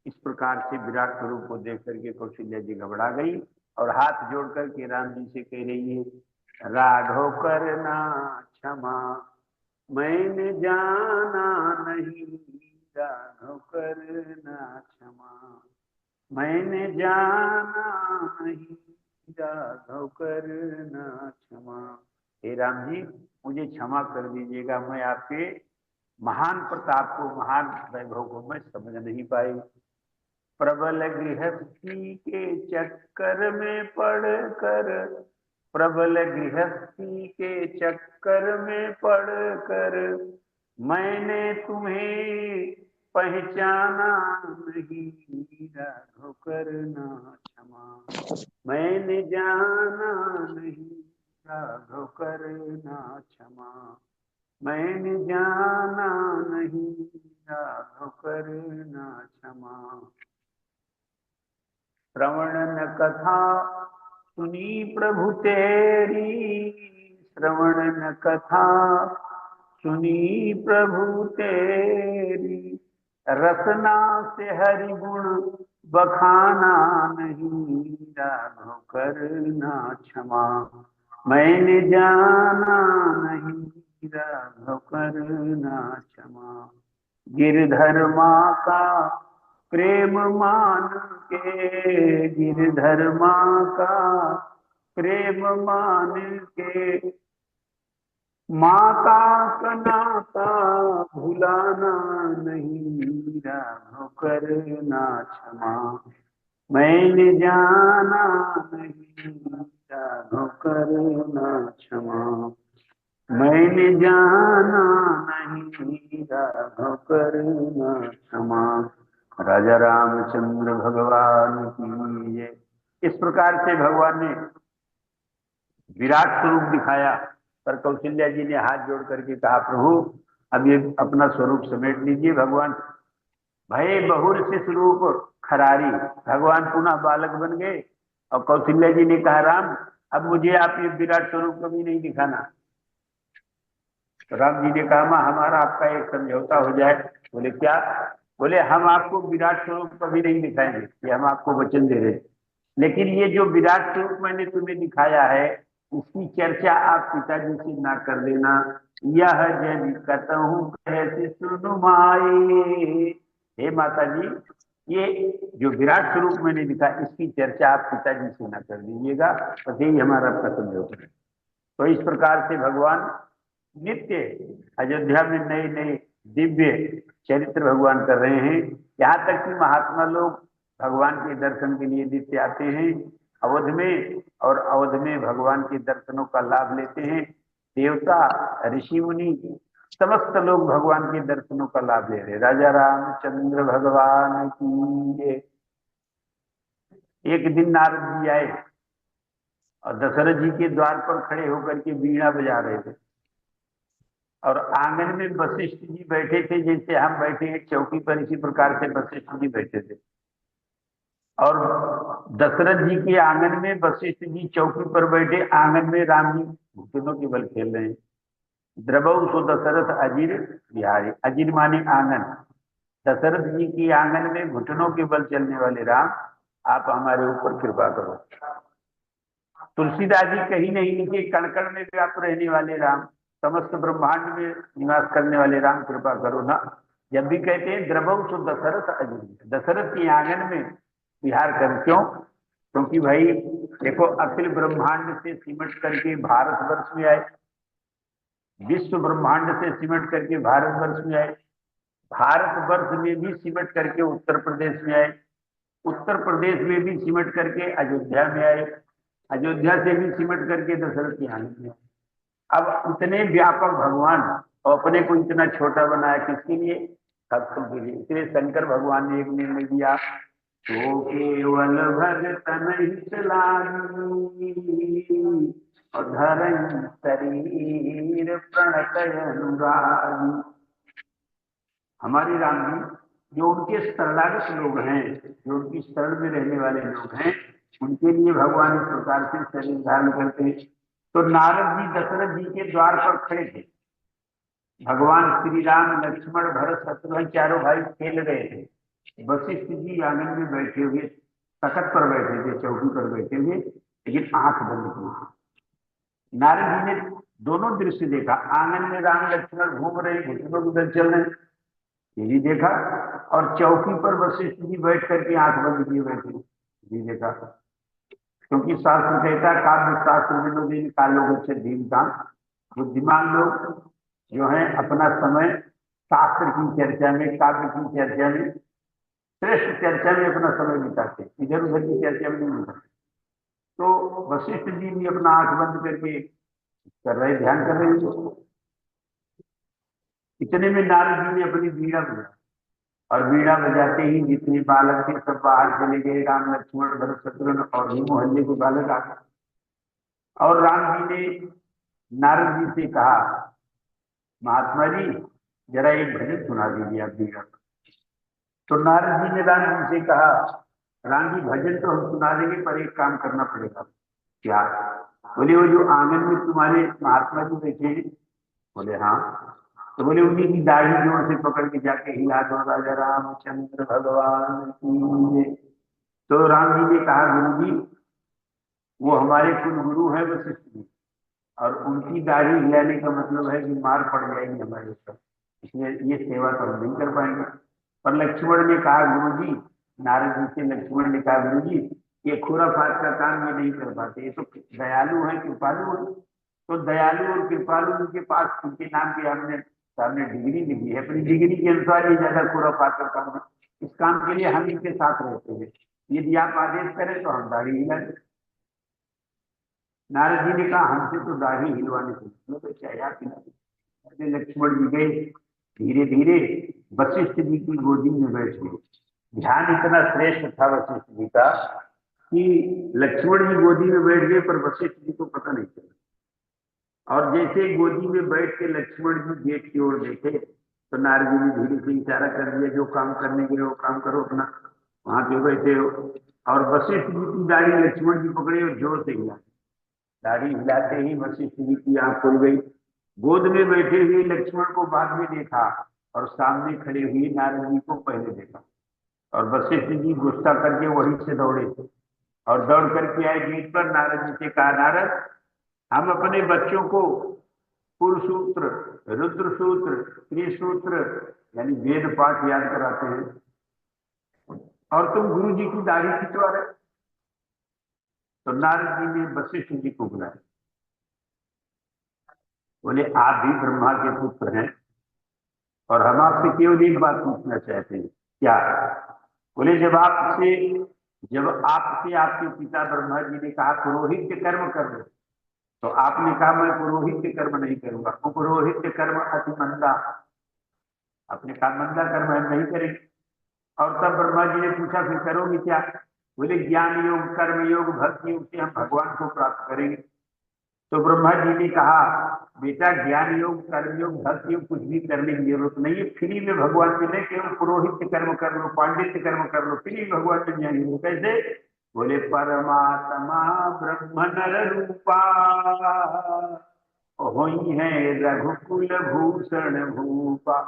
इस प्रकार से विराट स्वरूप को देख करके कौशल्या जी घबरा गई और हाथ जोड़ करके राम जी से कह रही है, राघव करना क्षमा, मैंने जाना नहीं, राघव करना क्षमा, मैंने जाना नहीं, राघव करना क्षमा। हे राम जी, मुझे क्षमा कर दीजिएगा, मैं आपके महान प्रताप को, महान वैभव को मैं समझ नहीं पाई। प्रबल गृहस्थी के चक्कर में पड़कर, प्रबल गृहस्थी के चक्कर में पड़कर मैंने तुम्हें पहचाना नहीं राघव करना क्षमा, मैंने जाना नहीं राघव करना क्षमा, मैंने जाना नहीं राघव करना क्षमा। श्रवण न कथा सुनी प्रभु तेरी, श्रवण न कथा सुनी प्रभु तेरी, रसना से हरि गुण बखाना नहीं राघव करना क्षमा, मैंने जाना नहीं राघव करना क्षमा। गिरधर माँ का प्रेम मान के, गिरधर माँ का प्रेम मान के, माता का नाता भुलाना नहीं राघव करना क्षमा, मैंने जाना नहीं राघव करना क्षमा, मैंने जाना नहीं राघव करना क्षमा। राजा रामचंद्र भगवान की जय। इस प्रकार से भगवान ने विराट स्वरूप दिखाया, पर कौशल्या जी ने हाथ जोड़ करके कहा, प्रभु अब ये अपना स्वरूप समेट लीजिए। भगवान भय बहुर से स्वरूप खरारी, भगवान पुनः बालक बन गए। और कौशल्या जी ने कहा, राम अब मुझे आप ये विराट स्वरूप कभी नहीं दिखाना। तो राम जी ने कहा, माँ हमारा आपका एक समझौता हो जाए। बोले क्या? बोले हम आपको विराट स्वरूप कभी नहीं दिखाएंगे, ये हम आपको वचन दे रहे, लेकिन ये जो विराट स्वरूप मैंने तुम्हें दिखाया है इसकी चर्चा आप पिताजी से ना कर देना। यह जन कतहु कैसे सुनु माए, हे माता जी ये जो विराट स्वरूप मैंने दिखा इसकी चर्चा आप पिताजी से ना कर दीजिएगा, बस यही हमारा आपका समझौता है। तो इस प्रकार से भगवान नित्य अयोध्या में नए नए दिव्य चरित्र भगवान कर रहे हैं। यहाँ तक कि महात्मा लोग भगवान के दर्शन के लिए नित्य आते हैं अवध में, और अवध में भगवान के दर्शनों का लाभ लेते हैं। देवता ऋषि मुनि समस्त लोग भगवान के दर्शनों का लाभ ले रहे। राजा रामचंद्र भगवान की। एक दिन नारद जी आए और दशरथ जी के द्वार पर खड़े होकर के वीणा बजा रहे थे, और आंगन में वशिष्ठ जी बैठे थे, जैसे हम बैठे हैं चौकी पर, इसी प्रकार से वशिष्ठ जी बैठे थे। और दशरथ जी के आंगन में वशिष्ठ जी चौकी पर बैठे, आंगन में राम जी घुटनों के बल खेल रहे हैं। द्रवऊ सो दशरथ अजीर बिहारी, अजीर माने आंगन। दशरथ जी के आंगन में घुटनों के बल चलने वाले राम, आप हमारे ऊपर कृपा करो। तुलसीदास जी कहीं नहीं लिखे, कण कण में व्याप्त रहने वाले राम, समस्त ब्रह्मांड में निवास करने वाले राम, कृपा करो ना। जब भी कहते हैं द्रवऊ सो दशरथ अजीर, दशरथ के आंगन में विहार कर, क्यों? क्योंकि भाई देखो अखिल ब्रह्मांड से सिमट करके भारतवर्ष में आए, विश्व ब्रह्मांड से सिमट करके भारतवर्ष में आए, भारतवर्ष में भी सिमट करके उत्तर प्रदेश में आए, उत्तर प्रदेश में भी सिमट करके अयोध्या में आए, अयोध्या से भी सिमट करके दशरथ के आंगन में। अब इतने व्यापक भगवान और अपने को इतना छोटा बनाया किसके लिए? भक्तों के लिए। इसलिए शंकर भगवान ने एक निर्णय दिया, तो केवल भगतन हित लागी, और धरई शरीर प्रणतय अनुरागी। हमारे राम जी जो उनके शरणागत लोग हैं, जो उनकी शरण में रहने वाले लोग हैं, उनके लिए भगवान इस प्रकार से शरीर धारण करते। तो नारद जी दशरथ जी के द्वार पर खड़े थे, भगवान श्री राम लक्ष्मण भरत शत्रुघ्न चारों भाई खेल रहे थे। वशिष्ठ जी आंगन में बैठे हुए, तखत पर बैठे थे, चौकी पर बैठे हुए, लेकिन आंख बंद की थी। नारद जी ने दोनों दृश्य देखा, आंगन में राम लक्ष्मण घूम रहे, घुटनों की तरफ चल रहे, ये भी देखा, और चौकी पर वशिष्ठ जी बैठ करके आंख बंद किए बैठे, ये देखा। क्योंकि शास्त्र कहता है, काव्य शास्त्र विनोदी कालों से धीमकाम, बुद्धिमान लोग जो है अपना समय शास्त्र की चर्चा में, काव्य की चर्चा में, श्रेष्ठ चर्चा में अपना समय बिताते, इधर उधर की चर्चा में नहीं बिताते। तो वशिष्ठ जी भी अपना आंख बंद करके कर रहे, ध्यान कर रहे हैं। इतने में नारद जी ने अपनी वीणा बजाई और बीड़ा बजाते ही जितने बालक थे सब बाहर चले गए। राम लक्ष्मण भरत शत्रुघ्न और भी मोहल्ले के बालक आ गए। और राम जी ने नारद जी से कहा, महात्मा जी जरा एक भजन सुना दीजिए आप बीड़ा पर। तो नारद जी ने राम जी से कहा, राम जी भजन तो हम सुना देंगे पर एक काम करना पड़ेगा। क्या? बोले वो जो आंगन में तुम्हारे महात्मा जी बैठे हैं। बोले हाँ। तो बोले उन्हीं की दाढ़ी जोर से पकड़ के जाके हिला दो, राजा रामचंद्र भगवान की जय। तो राम जी ने कहा, गुरु जी वो हमारे कुल गुरु है वशिष्ठ जी, और उनकी दाढ़ी हिलाने का मतलब है कि मार पड़ जाएगी हमारे ऊपर, इसलिए ये सेवा तो हम नहीं कर पाएंगे। पर लक्ष्मण ने कहा, गुरु जी, नारद जी से लक्ष्मण ने कहा, गुरु जी ये खुराफात का काम ये नहीं कर पाते, ये तो दयालु है, कृपालु है। तो दयालु और कृपालु के पास उनके नाम के हमने सामने डिग्री लिखी है, अपनी डिग्री के अनुसार ये ज्यादा खुराफात का काम है। इस काम के लिए हम इनके साथ रहते हैं, यदि आप आदेश करें तो हम दाढ़ी हिला दें। नारद जी ने कहा, हमसे तो दाढ़ी हिलवाने से क्या आप हिला। लक्ष्मण जी गए, धीरे धीरे वशिष्ठ जी की गोदी में बैठ गए। ध्यान इतना श्रेष्ठ था वशिष्ठ जी का कि लक्ष्मण जी गोदी में बैठ गए पर वशिष्ठ जी को पता नहीं चला। और जैसे गोदी में बैठ के लक्ष्मण जी गेट की ओर देखे तो नारद जी ने धीरे से इशारा कर दिया, जो काम करने के लिए वो काम करो अपना, वहां क्यों बैठे हो। और वशिष्ठ जी की दाढ़ी लक्ष्मण जी पकड़े और जोर से हिला। दाढ़ी हिलाते ही वशिष्ठ जी की आंख खुल गई। गोद में बैठे हुए लक्ष्मण को बाद में देखा और सामने खड़े हुए नारद जी को पहले देखा। और वशिष्ठ जी गुस्सा करके वहीं से दौड़े और दौड़ करके आए गेट पर। नारद जी से कहा, नारद हम अपने बच्चों को पुरुषसूत्र, रुद्रसूत्र, त्रिसूत्र यानी वेद पाठ याद कराते हैं और तुम गुरु जी की दाढ़ी खिंचवा रहे। तो नारद जी ने वशिष्ठ जी को बुलाया। बोले, आप भी ब्रह्मा के पुत्र हैं और हम आपसे केवल एक बात पूछना चाहते हैं। क्या? बोले, जब आपसे आपके पिता ब्रह्मा जी ने कहा पुरोहित के कर्म कर लो, तो आपने कहा मैं पुरोहित के कर्म नहीं करूंगा, पुरोहित के कर्म अति मंदा। आपने कहा मंदा कर्म हम नहीं करेंगे। और तब ब्रह्मा जी ने पूछा, फिर करोगे क्या? बोले, ज्ञान योग, कर्म योग, भक्ति योग से हम भगवान को प्राप्त करेंगे। तो ब्रह्मा जी ने कहा, बेटा ज्ञान योग, कर्म योग, भक्ति योग कुछ भी करने की जरूरत नहीं है, फ्री में भगवान मिले, केवल पुरोहित कर्म कर लो, पांडित्य कर्म कर लो, फ्री में भगवान मिल जाएंगे। कैसे? बोले, परमात्मा ब्रह्म नर रूपा होई है रघुकुल भूषण भूपा।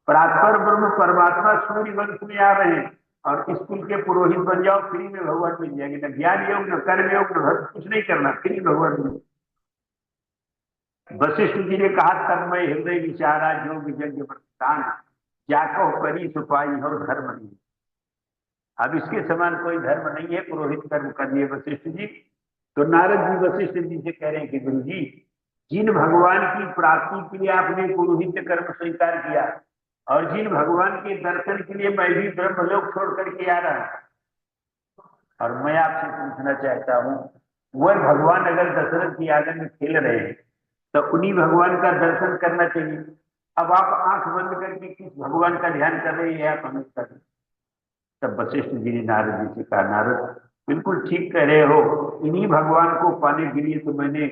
परात्पर ब्रह्म परमात्मा सूर्य वंश में आ रहे हैं और इस कुल के पुरोहित बन जाओ, फ्री में भगवान मिल जाएंगे। न ज्ञान योग, न कर्म योग, न भक्ति, कुछ नहीं करना, फ्री भगवान मिल। वशिष्ठ जी ने कहा, तब मैं हृदय विचारा योग यज्ञ प्रतिष्ठान जाको करी सुपाई और धर्म नहीं। अब इसके समान कोई धर्म नहीं है पुरोहित कर्म करनी है वशिष्ठ जी। तो नारद जी वशिष्ठ जी से कह रहे हैं कि गुरु जी, जिन भगवान की प्राप्ति के लिए आपने पुरोहित कर्म स्वीकार किया और जिन भगवान के दर्शन के लिए मैं भी ब्रह्मलोक छोड़ करके आ रहा हूं, और मैं आपसे पूछना चाहता हूं, वह भगवान अगर दशरथ की आंगन में खेल रहे हैं तो उन्हीं भगवान का दर्शन करना चाहिए। अब आप आंख बंद करके किस भगवान का ध्यान कर रहे हैं, आप हमें कर। तब वशिष्ठ जी ने नारद जी से कहा, नारद बिल्कुल ठीक कह रहे हो, इन्हीं भगवान को पाने के लिए तो मैंने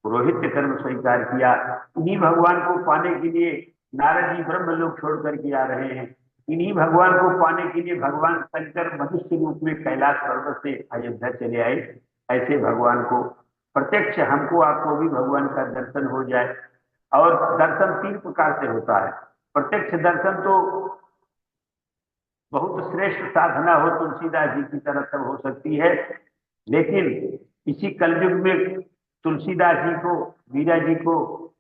पुरोहित कर्म स्वीकार किया। इन्हीं भगवान को पाने के लिए नारद जी ब्रह्मलोक छोड़ करके आ रहे हैं। इन्हीं भगवान को पाने के लिए भगवान शंकर मनुष्य रूप में कैलाश पर्वत से अयोध्या चले आए। ऐसे भगवान को प्रत्यक्ष हमको आपको भी भगवान का दर्शन हो जाए। और दर्शन 3 प्रकार से होता है। प्रत्यक्ष दर्शन तो बहुत श्रेष्ठ साधना हो, तुलसीदास जी की तरह सब हो सकती है, लेकिन इसी कलयुग में तुलसीदास जी को, मीरा जी को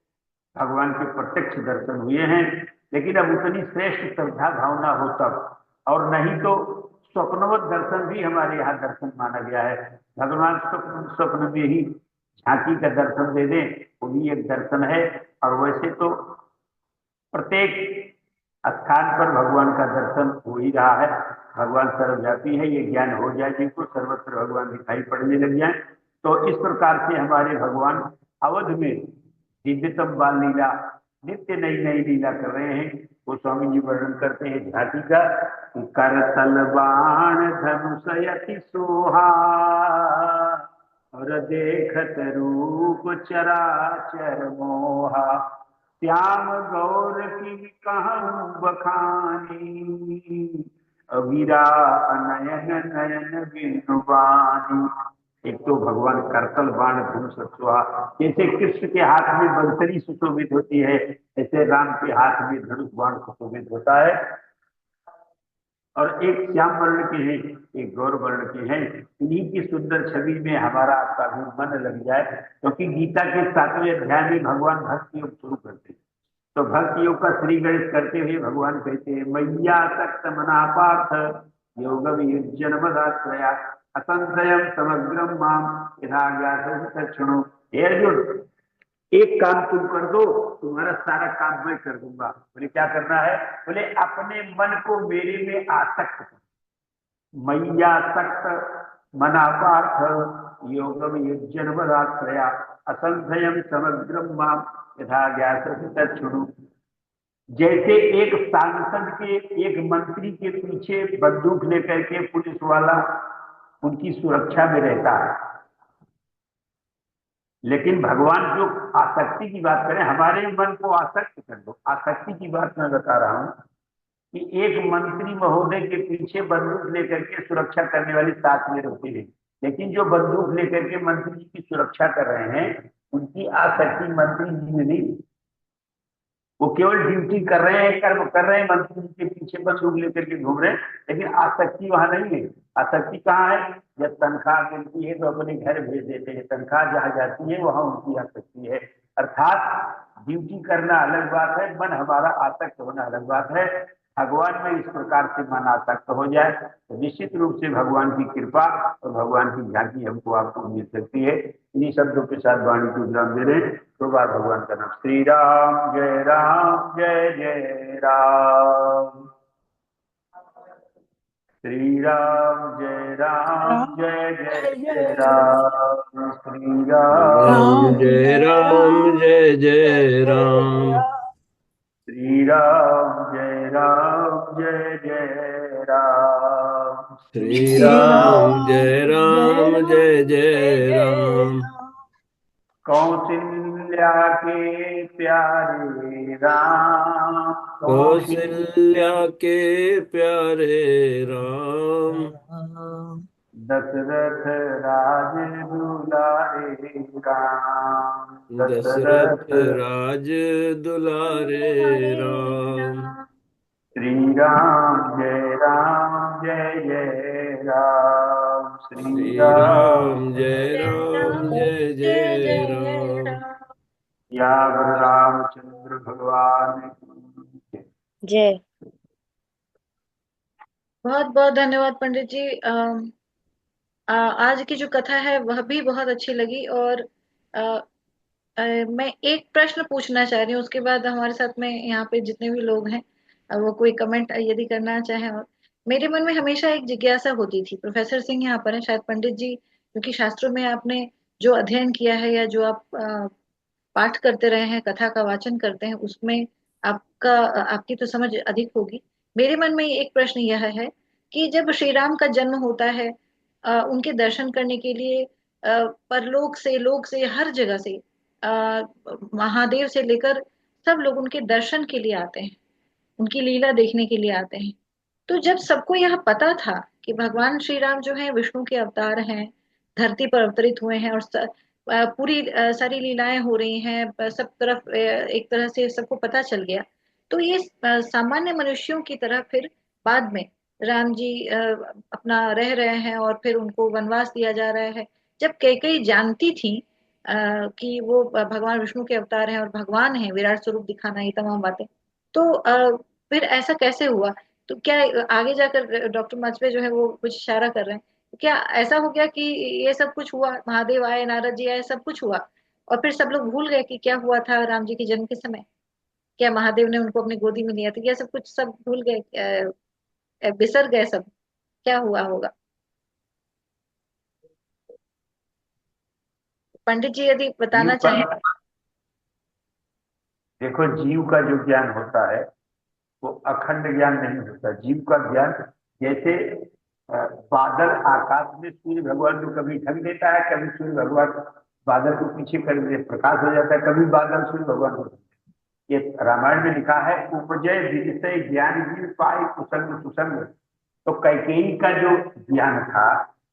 भगवान के प्रत्यक्ष दर्शन हुए हैं। लेकिन अब उतनी श्रेष्ठ श्रद्धा भावना हो तब, और नहीं तो स्वप्नवत दर्शन भी हमारे यहाँ दर्शन माना गया है। भगवान स्वप्न में ही झांकी का दर्शन दे दें, वो भी एक दर्शन है। और वैसे तो प्रत्येक स्थान पर भगवान का दर्शन हो ही रहा है। भगवान सर्वव्यापी है, ये ज्ञान हो जाए जिनको, सर्वत्र भगवान दिखाई पड़ने लग जाए। तो इस प्रकार से हमारे भगवान अवध में दिव्यतम बाल लीला, नित्य नई नई लीला कर रहे हैं। गोस्वामी जी वर्णन करते हैं झांकी का कि करतल बाण धनुष यति सोहा और देखत रूप चराचर मोहा श्याम गौर की कहूँ बखानी अवीरा नयन नयन बिनुबानी। एक तो भगवान करतल बाण धनुष सोहा, जैसे कृष्ण के हाथ में बंसरी सुशोभित होती है ऐसे राम के हाथ में धनुष बाण सुशोभित होता है। और एक श्याम वर्ण के हैं, एक गौर वर्ण के हैं। इन्हीं की सुंदर छवि में हमारा आपका भी मन लग जाए, क्योंकि गीता के 7वें अध्याय में भगवान भक्ति योग शुरू करते हैं। तो भक्ति योग का श्री गणेश करते हुए भगवान कहते हैं मैया तक्त मना पार्थ योग वियुज्यन मदाश्रया असंशयम समग्रम माम यथा ज्ञात तच्छृणु। हे अर्जुन, एक काम तुम कर दो, तुम्हारा सारा काम मैं कर दूंगा। बोले क्या करना है? बोले अपने मन को मेरे में आसक्त करो। मैया सक्त मना पार्थ योगम युज्यन वदाश्रया असंशयम समग्रम माम यथा ज्ञात तच्छृणु। जैसे एक सांसद के, एक मंत्री के पीछे बंदूक लेकर के पुलिस वाला उनकी सुरक्षा में रहता है, लेकिन भगवान जो आसक्ति की बात करें, हमारे मन को आसक्त कर दो। आसक्ति की बात मैं बता रहा हूं कि एक मंत्री महोदय के पीछे बंदूक लेकर के सुरक्षा करने वाली साथ में रहती है, लेकिन जो बंदूक लेकर के मंत्री जी की सुरक्षा कर रहे हैं उनकी आसक्ति मंत्री जी में नहीं। वो केवल ड्यूटी कर रहे हैं, कर्म कर रहे हैं, मंत्री जी के पीछे बंदूक लेकर के घूम रहे हैं, लेकिन आसक्ति वहां नहीं है। आसक्ति कहाँ है? जब तनख्वाह मिलती है तो अपने घर भेज देते हैं, तनख्वाह जहां जाती है वहां उनकी आसक्ति है। अर्थात ड्यूटी करना अलग बात है, मन हमारा आसक्त होना अलग बात है। भगवान में इस प्रकार से मन आसक्त हो जाए तो निश्चित रूप से भगवान की कृपा और भगवान की झांकी हमको आपको मिल सकती है। इन्हीं शब्दों के साथ वाणी को विराम दे रहे हैं। तो बार भगवान का नाम। श्री राम जय जय राम। श्री राम जय जय राम। श्री राम जय राम जय जय राम। श्री राम जय जय राम। श्री राम जय जय राम। कौशल्या के प्यारे राम, कौशल्या के प्यारे राम। दशरथ राज दुलारे राम। दशरथ राज दुलारे राम। श्री राम जय जय राम। श्री राम जय जय राम। या रामचंद्र भगवान की जय। बहुत बहुत धन्यवाद पंडित जी। आज की जो कथा है वह भी बहुत अच्छी लगी। और मैं एक प्रश्न पूछना चाह रही हूँ, उसके बाद हमारे साथ में यहाँ पे जितने भी लोग हैं वो कोई कमेंट यदि करना चाहें। और मेरे मन में हमेशा एक जिज्ञासा होती थी, प्रोफेसर सिंह यहाँ पर हैं, शायद पंडित जी क्योंकि शास्त्रों में आपने जो अध्ययन किया है या जो आप पाठ करते रहे हैं, कथा का वाचन करते हैं, उसमें आपकी तो समझ अधिक होगी। मेरे मन में एक प्रश्न यह है कि जब श्री राम का जन्म होता है, उनके दर्शन करने के लिए परलोक से, लोक से, हर जगह से, महादेव से लेकर सब लोग उनके दर्शन के लिए आते हैं, उनकी लीला देखने के लिए आते हैं। तो जब सबको यह पता था कि भगवान श्री राम जो है विष्णु के अवतार हैं, धरती पर अवतरित हुए हैं और पूरी सारी लीलाएं हो रही हैं, सब तरफ एक तरह से सबको पता चल गया, तो ये सामान्य मनुष्यों की तरह फिर बाद में राम जी अपना रह रहे हैं और फिर उनको वनवास दिया जा रहा है। जब कैकेयी जानती थी कि वो भगवान विष्णु के अवतार हैं और भगवान हैं, विराट स्वरूप दिखाना, ये तमाम बातें, तो फिर ऐसा कैसे हुआ? तो क्या आगे जाकर डॉक्टर माचवे जो है वो कुछ इशारा कर रहे हैं, क्या ऐसा हो गया कि ये सब कुछ हुआ, महादेव आए, नारद जी आए, सब कुछ हुआ और फिर सब लोग भूल गए कि क्या हुआ था राम जी के जन्म के समय? क्या महादेव ने उनको अपनी गोदी में लिया था? यह सब कुछ सब भूल गए, बिसर गए सब? क्या हुआ होगा? पंडित जी यदि बताना चाहें। देखो, जीव का जो ज्ञान होता है वो अखंड ज्ञान नहीं होता। जीव का ज्ञान जैसे बादल आकाश में सूर्य भगवान को कभी ढक देता है, कभी सूर्य भगवान बादल को पीछे कर दे, प्रकाश हो जाता है, कभी बादल सूर्य भगवान को। ये रामायण में लिखा है, उपजय विषय ज्ञान जीव पाए कुसंग सुसंग। तो कैकेयी का जो ज्ञान था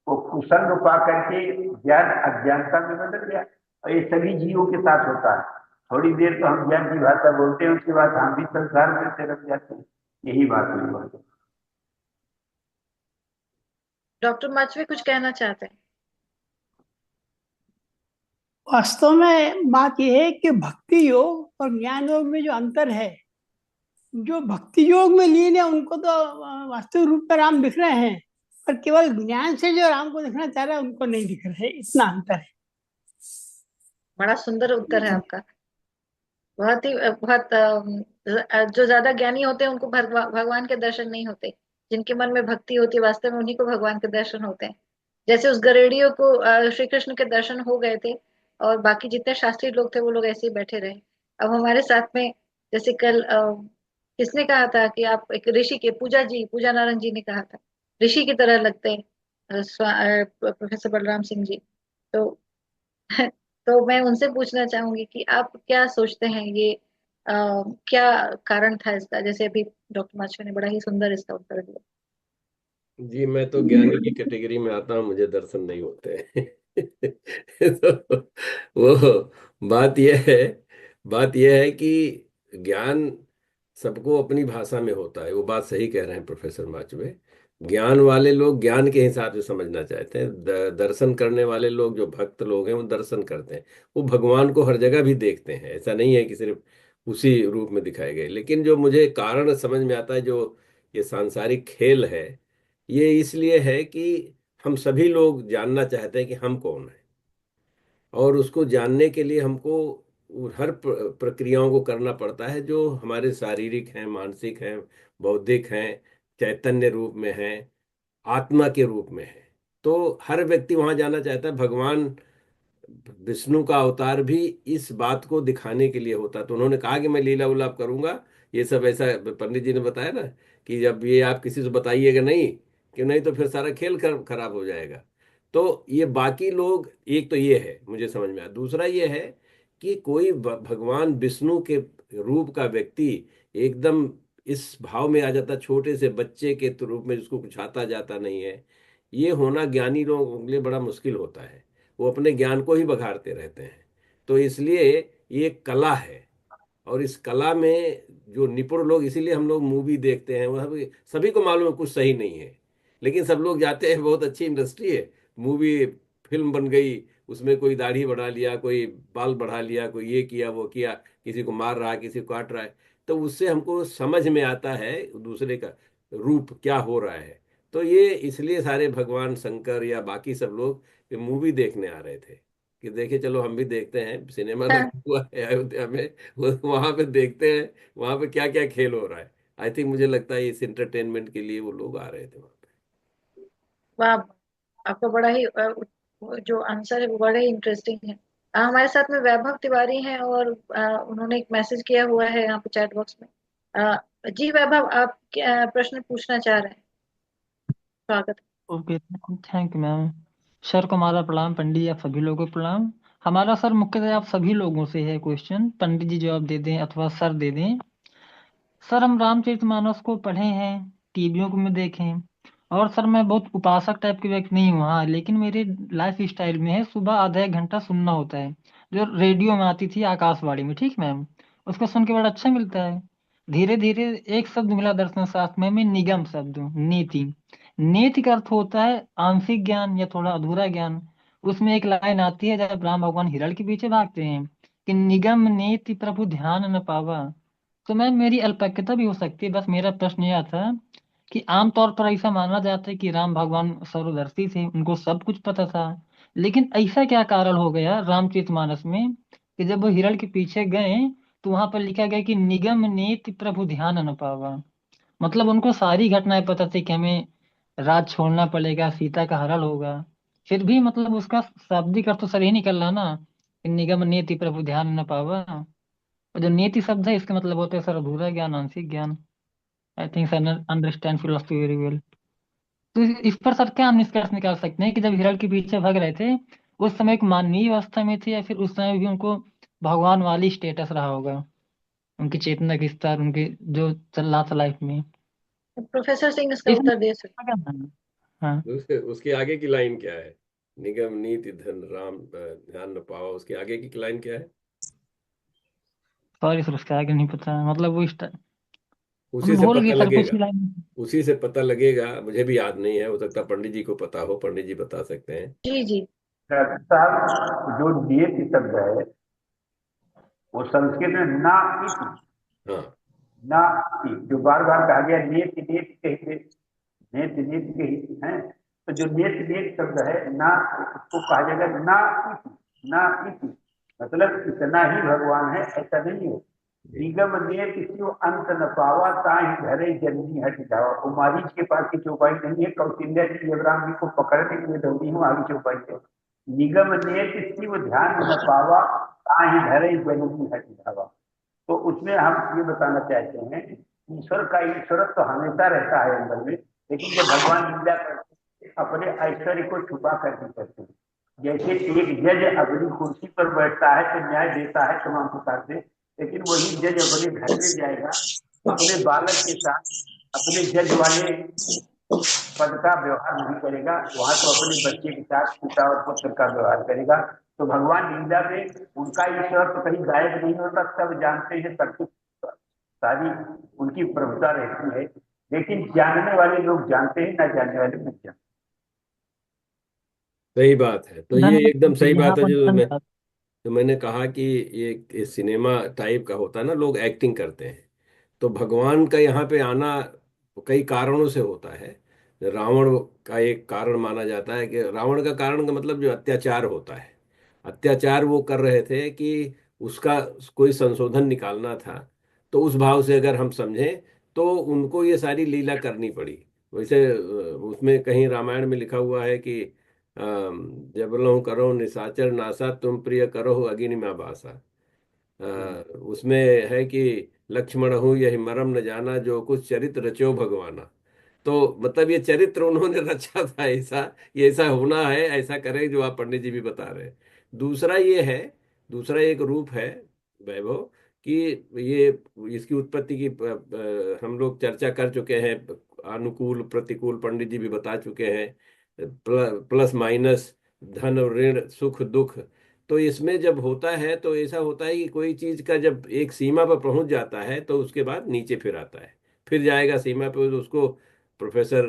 वो कुसंग पा करके ज्ञान अज्ञानता में बदल गया। और ये सभी जीवों के साथ होता है। थोड़ी देर तो हम ज्ञान की भाषा बोलते हैं, उसके बाद हम भी संसार में से रख जाते हैं। यही बात हुई बात। डॉक्टर माचवे कुछ कहना चाहते हैं? वास्तव में बात यह है कि भक्ति योग और ज्ञान योग में जो अंतर है, जो भक्ति योग में लीन है उनको तो वास्तविक रूप में राम दिख रहे हैं, पर केवल ज्ञान से जो राम को दिखना चाह रहे हैं उनको नहीं दिख रहे, इतना अंतर है। बड़ा सुंदर उत्तर है आपका। बहुत ही जो ज्यादा ज्ञानी होते हैं उनको भगवान के दर्शन नहीं होते। जिनके मन में भक्ति होती है वास्तव में उन्हीं को भगवान के दर्शन होते हैं। जैसे उस गरेडियों को श्री कृष्ण के दर्शन हो गए थे और बाकी जितने शास्त्री लोग थे वो लोग ऐसे ही बैठे रहे। अब हमारे साथ में जैसे कल किसने कहा था कि आप एक ऋषि के पूजा नारायण जी ने कहा था ऋषि की तरह लगते हैं प्रोफेसर बलराम सिंह जी। तो तो मैं उनसे पूछना चाहूंगी कि आप क्या सोचते हैं ये क्या कारण था इसका? जैसे अभी डॉक्टर माचवे ने बड़ा ही सुंदर इसका उत्तर दिया। जी, मैं तो ज्ञानी की कैटेगरी में आता हूँ, मुझे दर्शन नहीं होते तो वो बात यह है कि ज्ञान सबको अपनी भाषा में होता है। वो बात सही कह रहे हैं प्रोफेसर माचवे। ज्ञान वाले लोग ज्ञान के हिसाब से समझना चाहते हैं, दर्शन करने वाले लोग जो भक्त लोग हैं वो दर्शन करते हैं। वो भगवान को हर जगह भी देखते हैं, ऐसा नहीं है कि सिर्फ उसी रूप में दिखाए गए। लेकिन जो मुझे कारण समझ में आता है, जो ये सांसारिक खेल है, ये इसलिए है कि हम सभी लोग जानना चाहते हैं कि हम कौन है, और उसको जानने के लिए हमको हर प्रक्रियाओं को करना पड़ता है, जो हमारे शारीरिक हैं, मानसिक हैं, बौद्धिक हैं, चैतन्य रूप में हैं, आत्मा के रूप में है। तो हर व्यक्ति वहां जाना चाहता है। भगवान विष्णु का अवतार भी इस बात को दिखाने के लिए होता। तो उन्होंने कहा कि मैं लीला उलाप करूंगा, ये सब ऐसा पंडित जी ने बताया ना कि जब ये आप किसी से बताइएगा नहीं, कि नहीं तो फिर सारा खेल खराब हो जाएगा। तो ये बाकी लोग, एक तो ये है मुझे समझ में आया। दूसरा ये है कि कोई भगवान विष्णु के रूप का व्यक्ति एकदम इस भाव में आ जाता, छोटे से बच्चे के रूप में, जिसको कुछ आता जाता नहीं है, ये होना ज्ञानी लोगों के लिए बड़ा मुश्किल होता है। वो अपने ज्ञान को ही बघाड़ते रहते हैं। तो इसलिए ये एक कला है, और इस कला में जो निपुण लोग, इसीलिए हम लोग मूवी देखते हैं, वह सभी को मालूम है कुछ सही नहीं है, लेकिन सब लोग जाते हैं। बहुत अच्छी इंडस्ट्री है, मूवी फिल्म बन गई, उसमें कोई दाढ़ी बढ़ा लिया, कोई बाल बढ़ा लिया, कोई ये किया वो किया, किसी को मार रहा है, किसी को काट रहा है, तो उससे हमको समझ में आता है दूसरे का रूप क्या हो रहा है। तो ये इसलिए सारे भगवान शंकर या बाकी सब लोग ये मूवी देखने आ रहे थे, कि देखे चलो हम भी देखते हैं, सिनेमा हाँ, लगा हुआ है अयोध्या में, वहां पे देखते हैं वहां पे क्या क्या खेल हो रहा है। आई थिंक, मुझे लगता है इस इंटरटेनमेंट के लिए वो लोग आ रहे थे वहां पे। वाह, आपका बड़ा ही जो आंसर है वो बड़ा ही इंटरेस्टिंग है। हमारे साथ में वैभव तिवारी हैं और उन्होंने एक मैसेज किया हुआ है यहाँ पे चैट बॉक्स में। जी वैभव, आप क्या प्रश्न पूछना चाह रहे हैं? स्वागत है। Okay, thank you ma'am. Sir को हमारा प्रणाम, पंडित जी आप सभी लोगों को प्रणाम। हमारा सर मुख्यतः आप सभी लोगों से है क्वेश्चन, पंडित जी जवाब दे दें अथवा सर दे दें। सर हम रामचरितमानस को पढ़े हैं, टीवियों को में देखे हैं, और सर मैं बहुत उपासक टाइप के व्यक्ति नहीं हूँ, हाँ, लेकिन मेरे लाइफ स्टाइल में है सुबह आधा एक घंटा सुनना होता है, जो रेडियो में आती थी आकाशवाणी में, ठीक मैम, उसको सुन के बड़ा अच्छा मिलता है। धीरे धीरे एक शब्द मिला दर्शन शास्त्र में निगम शब्द, नीति। नीति का अर्थ होता है आंशिक ज्ञान या थोड़ा अधूरा ज्ञान। उसमें एक लाइन आती है जब राम भगवान हिरण के पीछे भागते हैं कि निगम नीति प्रभु ध्यान न पावा। तो मैम मेरी अल्पज्ञता भी हो सकती है, बस मेरा प्रश्न यह था कि आमतौर पर ऐसा माना जाता है कि राम भगवान सर्वदर्शी थे, उनको सब कुछ पता था, लेकिन ऐसा क्या कारण हो गया रामचरितमानस में कि जब वो हिरण के पीछे गए तो वहां पर लिखा गया कि निगम नीति प्रभु ध्यान न पावा। मतलब उनको सारी घटनाएं पता थी कि हमें राज छोड़ना पड़ेगा, सीता का हरण होगा, फिर भी मतलब उसका शाब्दिक अर्थ तो सही निकल रहा ना कि निगम नीति प्रभु ध्यान न पावा। और जो नीति शब्द है इसका मतलब होता है सर अधूरा ज्ञान, आंशिक ज्ञान। I think sir understand philosophy very well. तो इस पर सर क्या हम निष्कर्ष निकाल सकते हैं कि जब हिरण के पीछे भाग रहे थे उस समय एक मानवीय अवस्था में थे, या फिर उस समय भी उनको भगवान वाली स्टेटस रहा होगा, उनकी चेतना की स्तर, उनके जो चल रहा था लाइफ में? प्रोफेसर सिंह इसका इसमें उत्तर दे सकते क्या मानना है? हाँ उसके आगे की लाइन क्या है? निगम नीति धन राम ध्यान न पावा, उसके आगे की लाइन क्या है? सॉरी सर, उसके आगे नहीं पता, मतलब वो उसी हम से भूल गए पता सर कुछ लगेगा। ही लाइन। उसी से पता लगेगा, मुझे भी याद नहीं है, हो सकता पंडित जी को पता हो, पंडित जी बता सकते हैं। जी जी। साहब, जो नियति शब्द है वो संस्कृत में ना इति, हाँ ना इति, जो बार बार कहा गया नियति नियति कहते, नियति नियति कही है, तो जो नियति नियति शब्द है ना, उसको कहा जाएगा ना इति, ना इति, मतलब इतना ही भगवान है ऐसा नहीं है। निगम नियति किसी अंत न पावा ताहि धरे जननी हट जावा। वो मारीच के पास की चौपाई नहीं है, कौटिल्य जी यमराम जी को पकड़ने के लिए दौड़ी हूँ आगे चौपाई है। निगम नियति शिव ध्यान न पावा ताहि धरे जननी हट जावा। तो उसमें हम ये बताना चाहते हैं ईश्वर का ईश्वरत्व तो हमेशा रहता है अंदर में, लेकिन जब भगवान लीला करते हैं अपने ऐश्वर्य को छुपा करके करते हैं। जैसे एक जज अपनी कुर्सी पर बैठता है तो न्याय देता है तमाम प्रकार से, लेकिन वही जज अपने घर में जाएगा अपने बालक के साथ अपने जज वाले पद का व्यवहार नहीं करेगा, वहां तो अपने बच्चे के साथ पिता और पुत्र का व्यवहार करेगा। तो भगवान लीला में उनका ईश्वर तो कहीं गायब नहीं होता, सब जानते हैं, सब कुछ सारी उनकी प्रभुता रहती है, लेकिन जानने वाले लोग जानते हैं, ना जानने वाले नहीं जानते। सही बात है। तो ये एकदम धन्यवाद सही यहाँ बात है। पर धन्यवाद। जो मैंने कहा कि ये सिनेमा टाइप का होता है ना, लोग एक्टिंग करते हैं, तो भगवान का यहाँ पे आना कई कारणों से होता है। रावण का एक कारण माना जाता है कि रावण का कारण का मतलब जो अत्याचार होता है, अत्याचार वो कर रहे थे कि उसका कोई संशोधन निकालना था। तो उस भाव से अगर हम समझें तो उनको ये सारी लीला करनी पड़ी। वैसे उसमें कहीं रामायण में लिखा हुआ है कि जबलहु करो निशाचर नासा तुम प्रिय करो अगिनि में बासा। अ, उसमें है कि लक्ष्मण हूँ यही मरम न जाना जो कुछ चरित्र रचो भगवाना। तो मतलब ये चरित्र उन्होंने रचा था ऐसा, ये ऐसा होना है, ऐसा करें जो आप पंडित जी भी बता रहे हैं। दूसरा ये है, दूसरा एक रूप है वैभव कि ये इसकी उत्पत्ति की हम लोग चर्चा कर चुके हैं, अनुकूल प्रतिकूल पंडित जी भी बता चुके हैं, प्लस माइनस, धन और ऋण, सुख दुख। तो इसमें जब होता है तो ऐसा होता है कि कोई चीज का जब एक सीमा पर पहुंच जाता है तो उसके बाद नीचे फिर आता है, फिर जाएगा सीमा पे, तो उसको प्रोफेसर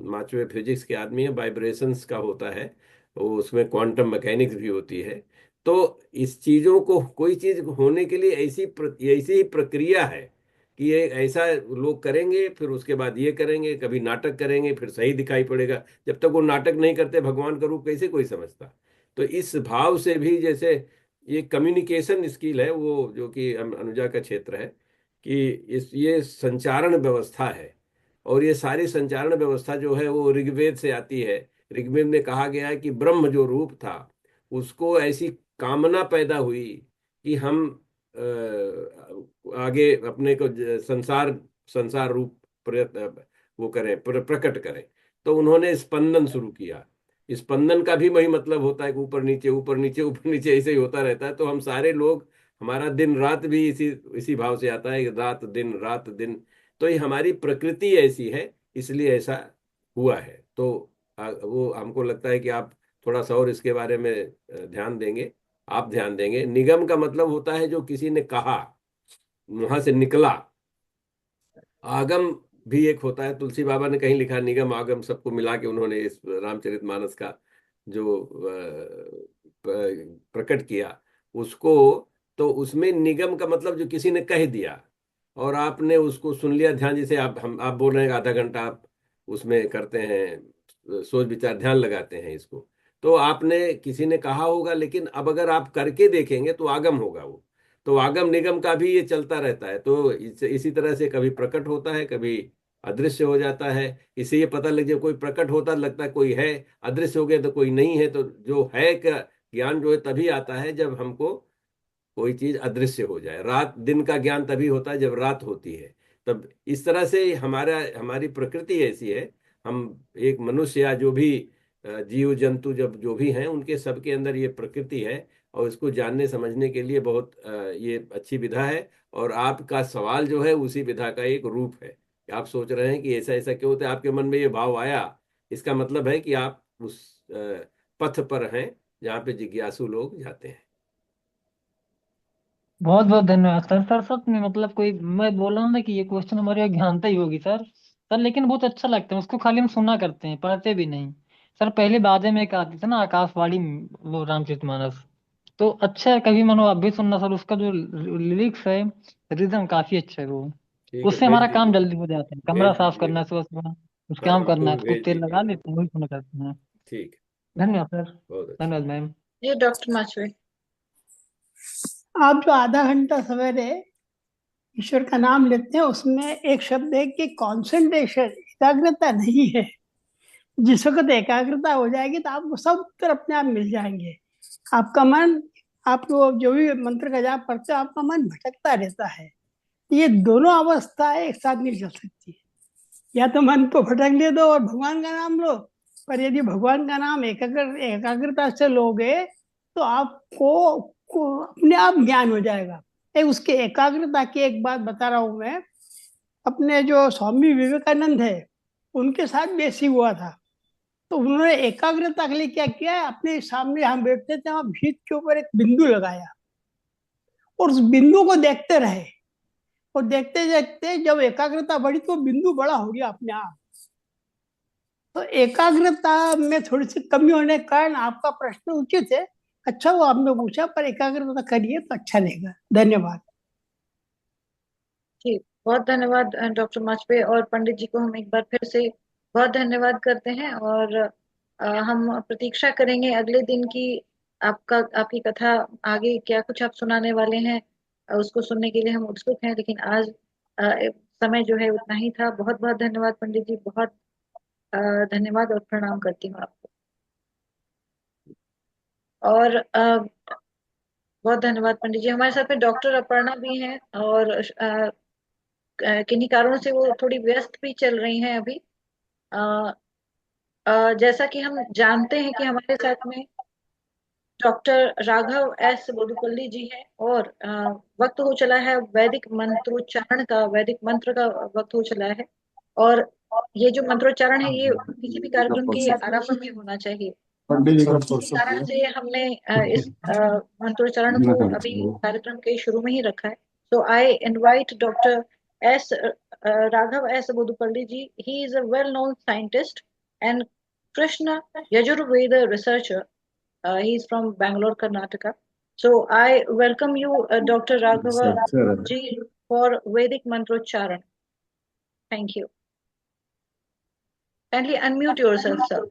माचवे फिजिक्स के आदमी है, वाइब्रेशंस का होता है वो, उसमें क्वांटम मैकेनिक्स भी होती है। तो इस चीजों को, कोई चीज होने के लिए ऐसी ही प्रक्रिया है कि ये ऐसा लोग करेंगे, फिर उसके बाद ये करेंगे, कभी नाटक करेंगे, फिर सही दिखाई पड़ेगा। जब तक वो नाटक नहीं करते भगवान का रूप कैसे कोई समझता? तो इस भाव से भी, जैसे ये कम्युनिकेशन स्किल है वो, जो कि अनुजा का क्षेत्र है, कि ये संचारण व्यवस्था है। और ये सारी संचारण व्यवस्था जो है वो ऋग्वेद से आती है। ऋग्वेद में कहा गया है कि ब्रह्म जो रूप था उसको ऐसी कामना पैदा हुई कि हम आगे अपने को संसार संसार रूप वो करें, प्रकट करें। तो उन्होंने स्पंदन शुरू किया। स्पंदन का भी वही मतलब होता है कि ऊपर नीचे ऊपर नीचे ऊपर नीचे ऐसे ही होता रहता है। तो हम सारे लोग, हमारा दिन रात भी इसी इसी भाव से आता है, रात दिन रात दिन। तो ये हमारी प्रकृति ऐसी है, इसलिए ऐसा हुआ है। तो वो हमको लगता है कि आप थोड़ा सा और इसके बारे में ध्यान देंगे। आप ध्यान देंगे, निगम का मतलब होता है जो किसी ने कहा, वहां से निकला। आगम भी एक होता है, तुलसी बाबा ने कहीं लिखा निगम आगम सबको मिला के उन्होंने इस रामचरितमानस का जो प्रकट किया उसको। तो उसमें निगम का मतलब जो किसी ने कह दिया और आपने उसको सुन लिया ध्यान, जैसे आप बोल रहे हैं आधा घंटा आप उसमें करते हैं, सोच विचार ध्यान लगाते हैं इसको। तो आपने किसी ने कहा होगा, लेकिन अब अगर आप करके देखेंगे तो आगम होगा वो। तो आगम निगम का भी ये चलता रहता है। तो इसी तरह से कभी प्रकट होता है, कभी अदृश्य हो जाता है। इससे ये पता लग जाए, कोई प्रकट होता लगता है कोई है, अदृश्य हो गया तो कोई नहीं है। तो जो है का ज्ञान जो है तभी आता है जब हमको कोई चीज अदृश्य हो जाए। रात दिन का ज्ञान तभी होता है जब रात होती है। तब इस तरह से हमारी प्रकृति ऐसी है। हम एक मनुष्य या जो भी जीव जंतु जब जो भी हैं उनके सबके अंदर ये प्रकृति है, और इसको जानने समझने के लिए बहुत ये अच्छी विधा है। और आपका सवाल जो है उसी विधा का एक रूप है कि आप सोच रहे हैं कि ऐसा ऐसा क्यों होता है, आपके मन में ये भाव आया, इसका मतलब है कि आप उस पथ पर हैं जहाँ पे जिज्ञासु लोग जाते हैं। बहुत बहुत धन्यवाद सर। सर सच में मतलब कोई मैं बोल रहा हूँ ना कि ये क्वेश्चन हमारे यहाँ ज्ञानता ही होगी सर। सर लेकिन बहुत अच्छा लगता है, उसको खाली हम सुना करते हैं, पढ़ते भी नहीं। सर पहले बाजे में एक आती थी ना आकाशवाणी, वो रामचरितमानस, तो अच्छा है, कभी मनो आप भी सुनना सर। उसका जो लिरिक्स है, रिदम काफी अच्छा है वो। ठीक है, उससे भेज हमारा काम दीजिए। जल्दी हो जाता है, कमरा भेज साफ दीजिए। करना है सुबह सुबह, कुछ हाँ काम करना बिल्कुल, है तो कुछ भेज तेल लगा दीजिएगा। लेते हैं, वही सुना करते हैं। ठीक है, धन्यवाद सर। बहुत अच्छा। धन्यवाद मैम। ये डॉक्टर माचवे। आप जो आधा घंटा सवेरे ईश्वर का नाम लेते हैं उसमें एक शब्द है कि कंसंट्रेशन, एकाग्रता नहीं है। जिस वक्त एकाग्रता हो जाएगी तो आपको सब उत्तर अपने आप मिल जाएंगे। आपका मन, आप जो भी मंत्र का जाप करते हो आपका मन भटकता रहता है। ये दोनों अवस्थाएं एक साथ नहीं चल सकती। या तो मन को भटकने दो और भगवान का नाम लो, पर यदि भगवान का नाम एकाग्रता से लोगे तो आपको अपने आप ज्ञान हो जाएगा। एक उसके एकाग्रता की एक बात बता रहा हूं मैं। अपने जो स्वामी विवेकानंद है उनके साथ भी ऐसी हुआ था। तो उन्होंने एकाग्रता के लिए क्या किया, अपने सामने हम बैठते थे वहां भीत के ऊपर एक बिंदु लगाया और उस बिंदु को देखते रहे। और देखते देखते जब एकाग्रता बढ़ी तो बिंदु बड़ा हो गया अपने आप। तो एकाग्रता में थोड़ी सी कमी होने के कारण आपका प्रश्न उचित है, अच्छा वो आपने पूछा, पर एकाग्रता करिए तो अच्छा रहेगा। धन्यवाद। जी, बहुत धन्यवाद डॉक्टर माचवे। और पंडित जी को हम एक बार फिर से बहुत धन्यवाद करते हैं, और हम प्रतीक्षा करेंगे अगले दिन की आपकी कथा आगे क्या कुछ आप सुनाने वाले हैं, उसको सुनने के लिए हम उत्सुक हैं। लेकिन आज समय जो है उतना ही था। बहुत बहुत धन्यवाद पंडित जी, बहुत धन्यवाद और प्रणाम करती हूँ आपको। और बहुत धन्यवाद पंडित जी। हमारे साथ में डॉक्टर अपर्णा भी हैं, और किन्हीं कारणों से वो थोड़ी व्यस्त भी चल रही हैं अभी। अ, जैसा कि हम जानते हैं कि हमारे साथ में डॉक्टर राघव एस बोदुपल्ली जी हैं, और वक्त हो चला है वैदिक मंत्रोच्चारण का, वैदिक मंत्र का वक्त हो चला है। और ये जो मंत्रोच्चारण है ये किसी भी कार्यक्रम के आरंभ में होना चाहिए। इसी कारण से हमने इस मंत्रोच्चारण को अभी कार्यक्रम के शुरू में ही रखा है। So I invite Dr. S. Raghav S. Bodupalli ji. He is a well-known scientist and Krishna Yajurveda researcher. He is from Bangalore, Karnataka. So I welcome you, Dr. Raghava ji, for Vedic Mantrocharan. Thank you. Kindly unmute yourself, sir.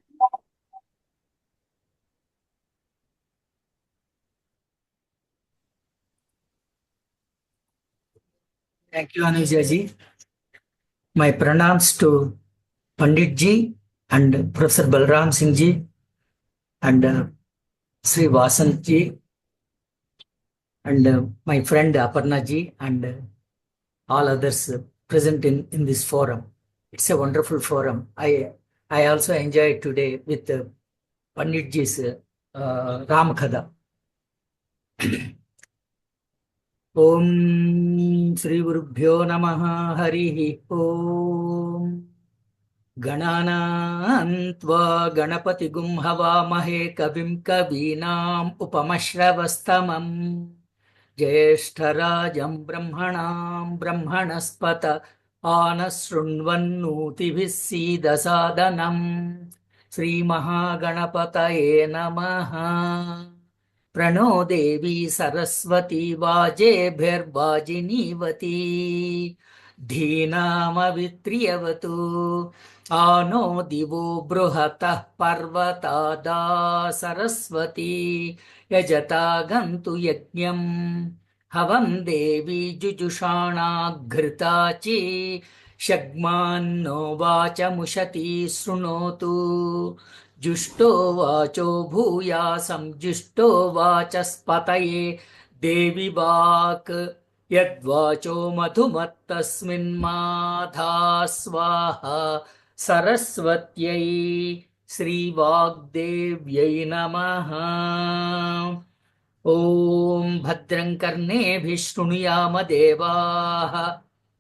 Thank you, Anuja ji. My pranams to Pandit ji and Professor Balram Singh ji and Sri Vasant ji and my friend Aparna ji and all others present in this forum. It's a wonderful forum. I also enjoyed today with Pandit ji's Ram Katha. ओम श्री गुरुभ्यो नमः हरि ओम गणानान्त्वा गणपतिगुं हवामहे कविं कवीनाम् उपमश्रवस्तमम् ज्येष्ठराजं ब्रह्मणां ब्रह्मणस्पत आनशृण्वन्नोतिभिः सीदसादनम् श्रीमहागणपतये नमः। प्रणो देवी सरस्वती वाजेभिर्वाजिनीवती धीनामवित्रियवतु आनो दिवो बृहतः पर्वतादा सरस्वती यजता गन्तु यज्ञम् हवं देवी जुजुषाणाघृताची शग्मान्नो वाचमुशती शृणोतु जुष्टो वाचो भूयासं जुष्टो वाचस्पतये देवी वाक् यद्वाचो मधुमत्तस्मिन्माधा स्वाहा सरस्वत्यै श्रीवाग्देव्यै नमः। ॐ भद्रं कर्णेभिः शृणुयाम देवाः,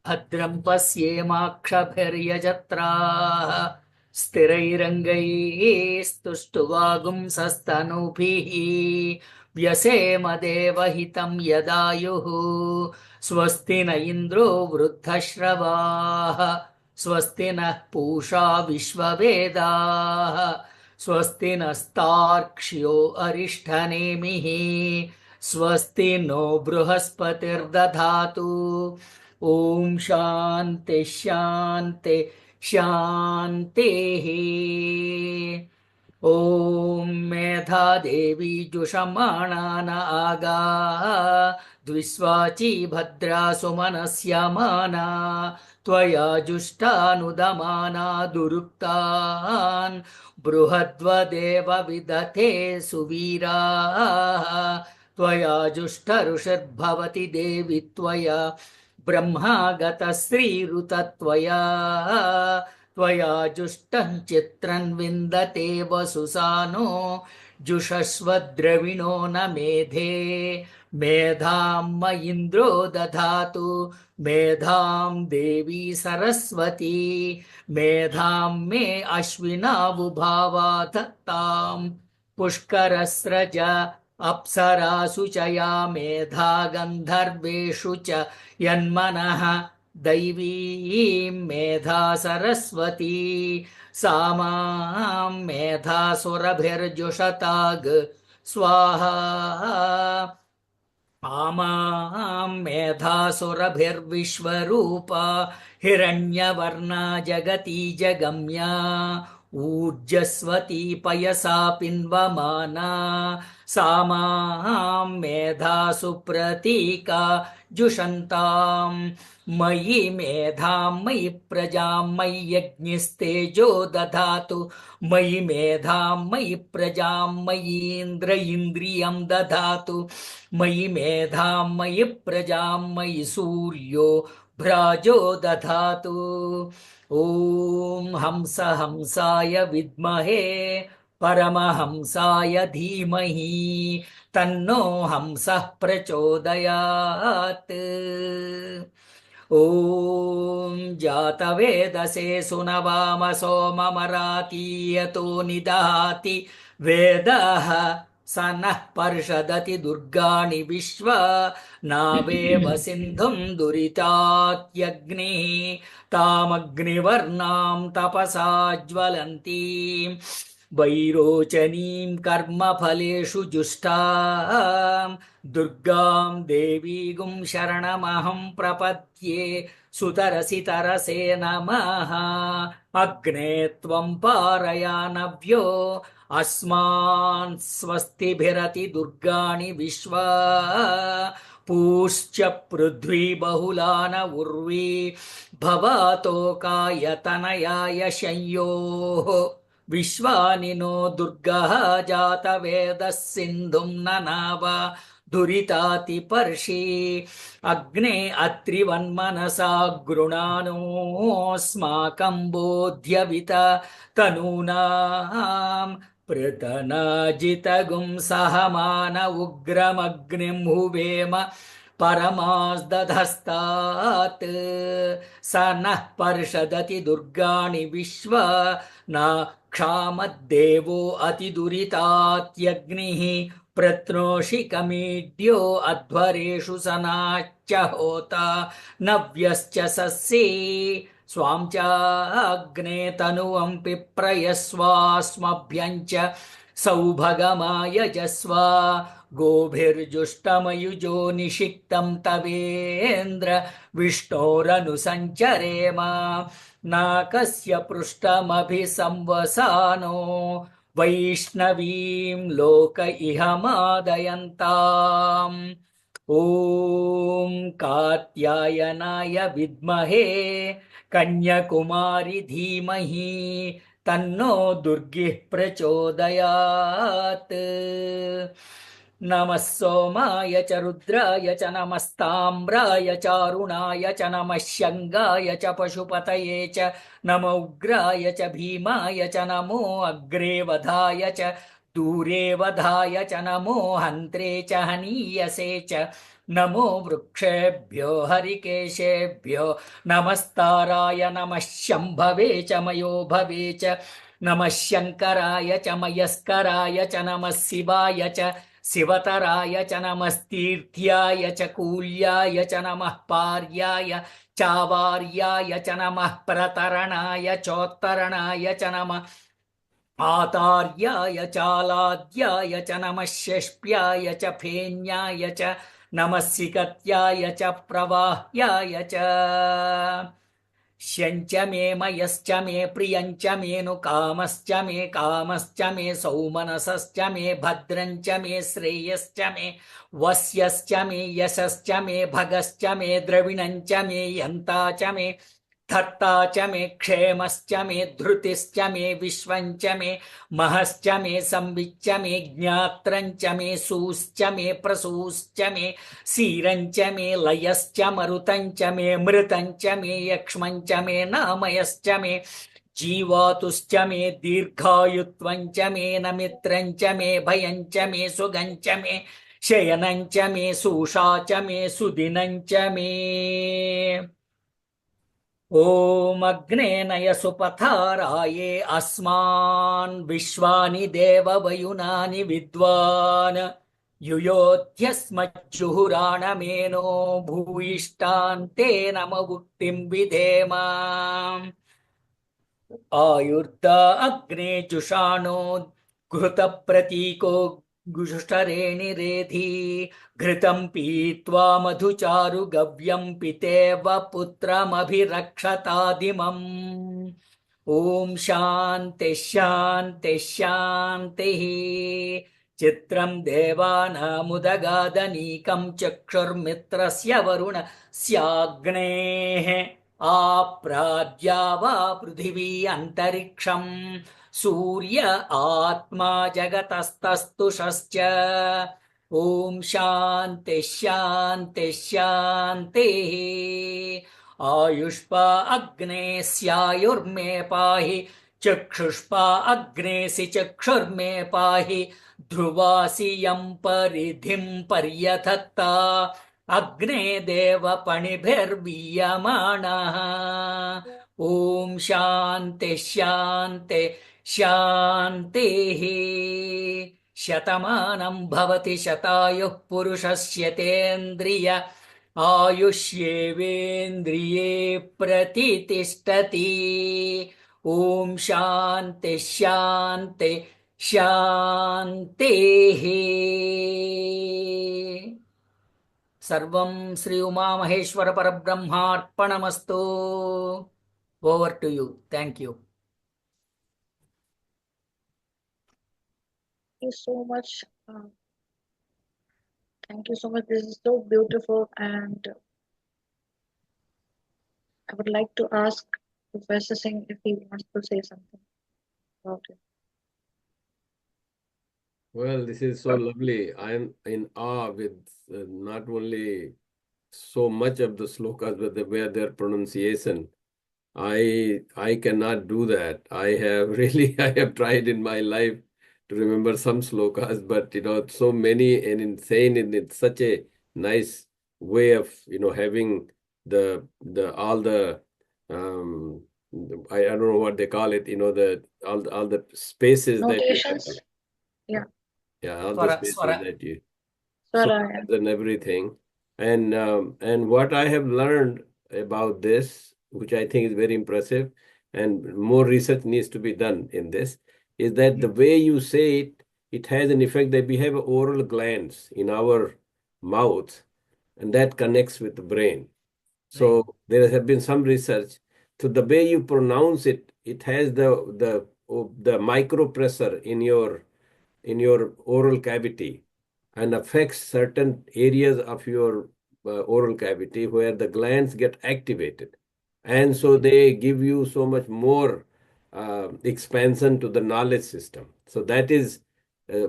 भद्रं पश्येमाक्षभिर्यजत्राः, स्थिरैरङ्गैस्तुष्टुवागुंसस्तनूभिः, व्यसेम देवहितं यदायुः। स्वस्ति न इन्द्रो वृद्धश्रवाः, स्वस्ति नः पूषा विश्ववेदाः, स्वस्ति नस्तार्क्ष्यो अरिष्ठनेमिः, स्वस्ति नो बृहस्पतिर्दधातु। ॐ शान्ति शान्ति शान्तिः। ॐ मेधा देवी जुषमाणा न आगा, द्विस्वाची भद्रा सुमनस्यमाना, त्वया जुष्टानुदमाना दुरुक्तान् बृहद्वदेव विदते सुवीराः। त्वया जुष्टऋषिर्भवति देवि त्वया ब्रह्मागतः श्रीरुतत्वया, त्वया जुष्टं चित्रं विन्दते वसुसानो, जुषस्व द्रविणो न मेधे। मेधां म इन्द्रो दधातु, मेधां देवी सरस्वती, मेधां मे अश्विनावुभावा दत्तां पुष्करस्रज अप्सरासु च या मेधा गन्धर्वेषु च यन्मनः। दैवीं मेधा सरस्वती सामां मेधासुरभिर्जुषताग स्वाहा। आमां मेधासुरभिर्विश्वरूपा हिरण्यवर्णा जगती जगम्या, ऊर्जस्वती पयसा पिन्वमाना, सामां मेधासु प्रतीका जुषन्तां। मयि मेधां मयि प्रजां मयि यज्ञस्तेजो दधातु, मयि मेधां मयि प्रजां मयीन्द्र इन्द्रियं दधातु, मयि मेधां मयि प्रजां मयि सूर्यो भ्राजो दधातु। ॐ हंस हंसाय विद्महे परमहंसाय धीमहि, तन्नो हंसः प्रचोदयात्। ॐ जातवेदसे सुनवाम सोममरातीयतो निदहाति वेदः, स नः पर्षदति दुर्गाणि विश्वा, नावेव सिन्धुं दुरितात्यग्निः, तामग्निवर्णां तपसा ज्वलन्तीं, वैरोचनीं कर्मफलेषु जुष्टां, दुर्गां देवीगुं शरणमहं प्रपद्ये। सुतरसि तरसे नमः, अग्ने त्वं पारयानव्यो अस्मान् स्वस्तिभिरति दुर्गाणि विश्वा, पूश्च पृथ्वी बहुला न उर्वी, भवातोकायतनयाय शंयोः, विश्वानि नो दुर्गः जातवेदः सिन्धुं ननाव दुरितातिपर्षि, अग्ने अत्रिवन्मनसा गृणानोऽस्माकं बोध्यवित तनूनां, पृतनाजितगुं सहमान उग्रमग्निं हुवेम परमास्दधस्तात्, स नः पर्षदति दुर्गाणि विश्वा, न क्षामद्देवो अतिदुरितात्यग्निः, प्रत्नोषिकमीड्यो अध्वरेषु सनाच्च होता, नव्यश्च सस्ये स्वां चाग्ने तनुवं पिप्रयस्वास्मभ्यं च सौभगमायजस्व, गोभिर्जुष्टमयुजो निषिक्तं तवेन्द्र विष्णोरनुसञ्चरेम, नाकस्य पृष्ठमभिसंवसानो, वैष्णवीं लोक इह मादयन्ताम्। ॐ कात्यायनाय विद्महे कन्याकुमारी धीमहि, तन्नो दुर्गिः प्रचोदयात्। नमः सोमाय च रुद्राय च नमस्ताम्राय चारुणाय च नमः शङ्गाय च पशुपतये च नमो उग्राय च भीमाय च नमो अग्रे वधाय च दूरे वधाय च नमो हन्त्रे च हनीयसे च नमो वृक्षेभ्यो हरिकेशेभ्यो नमस्ताराय नमः शम्भवे च मयो भवे च नमः शङ्कराय च मयस्कराय च नमः शिवाय च शिवतराय च नमस्तीर्थ्याय च कूल्याय च नमः पार्याय चावार्याय च नमः प्रतरणाय चोत्तरणाय च नमः आतार्याय चालाद्याय च नमः षष्ट्याय च फेन्याय च नमः सिकत्याय च प्रवाह्याय च शञ्च मे मयश्च मे प्रियञ्च मे नु कामश्च मे सौमनसश्च मे भद्रञ्च मे श्रेयश्च मे वस्यश्च मे यशश्च मे भगश्च मे द्रविणञ्च मे यन्ता च मे धर्ता च मे क्षेमश्च मे धृतिश्च मे विश्वञ्च मे महश्च मे संविच्च मे ज्ञात्रञ्च मे सूश्च मे प्रसूश्च मे क्षीरञ्च मे लयश्च मरुतञ्च मे मृतञ्च मे यक्ष्मञ्च मे नामयश्च मे जीवातुश्च मे दीर्घायुत्वञ्च मे नमित्रञ्च मे भयञ्च मे सुगञ्च मे शयनञ्च मे सूषा च मे सुदिनञ्च मे ॐ अग्ने नय सुपथाराये अस्मान् विश्वानि देववयुनानि विद्वान् युयोध्यस्मज्जुहुराणमेनो भूयिष्ठान्ते नमवुक्तिं विधेम आयुर्दा अग्ने जुषाणो घृतप्रतीको गुष्ठरेणिरेधि घृतं पीत्वा मधुचारु गव्यं पितेव पुत्रमभिरक्षतादिमम् ॐ शान्ति शान्ति शान्तिः चित्रं देवानामुदगादनीकं चक्षुर्मित्रस्य वरुणस्याग्नेः आप्राद्या वा पृथिवी अन्तरिक्षं सूर्य आत्मा जगतस्तस्तुषश्च ॐ शान्ति शान्ति शान्तिः आयुष्पा अग्ने स्यायुर्मे पाहि चक्षुष्पा अग्नेसि चक्षुर्मे पाहि ध्रुवासि यं परिधिं पर्यधत्ता अग्ने देवपणिभिर्वीयमाणः ॐ शान्ति शान्ति शान्तिः शतमानं भवति शतायुः पुरुषस्यतेन्द्रिय आयुष्येवेन्द्रिये प्रतितिष्ठति ॐ शान्ति शान्ति शान्तिः सर्वं श्री उमामहेश्वर परब्रह्मार्पणमस्तु over to you thank you you so much. Thank you so much. This is so beautiful, and I would like to ask Professor Singh if he wants to say something about it. Well, this is so lovely. I am in awe with not only so much of the slokas, but the way their pronunciation. I cannot do that. I have tried in my life to remember some slokas, but so many and insane, and it's such a nice way of having all the I don't know what they call it, all the spaces Notations. that Yeah. all the spaces that you Swara, and everything. And what I have learned about this, which I think is very impressive, and more research needs to be done in this, is that the way you say it, it has an effect that we have oral glands in our mouth, and that connects with the brain. So there has been some research. So the way you pronounce it, it has the micropressor in your oral cavity, and affects certain areas of your oral cavity where the glands get activated. And so they give you so much more expansion to the knowledge system. So that is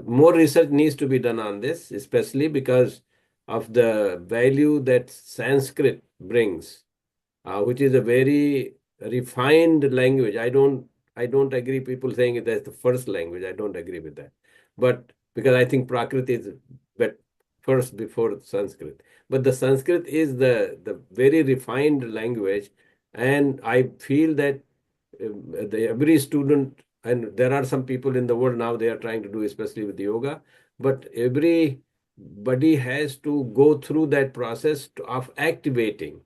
more research needs to be done on this, especially because of the value that Sanskrit brings, which is a very refined language. I don't agree people saying it as the first language. I don't agree with that. But because I think Prakrit is first before Sanskrit. But the Sanskrit is the very refined language, and I feel that every student, and there are some people in the world now they are trying to do, especially with yoga, but everybody has to go through that process of activating.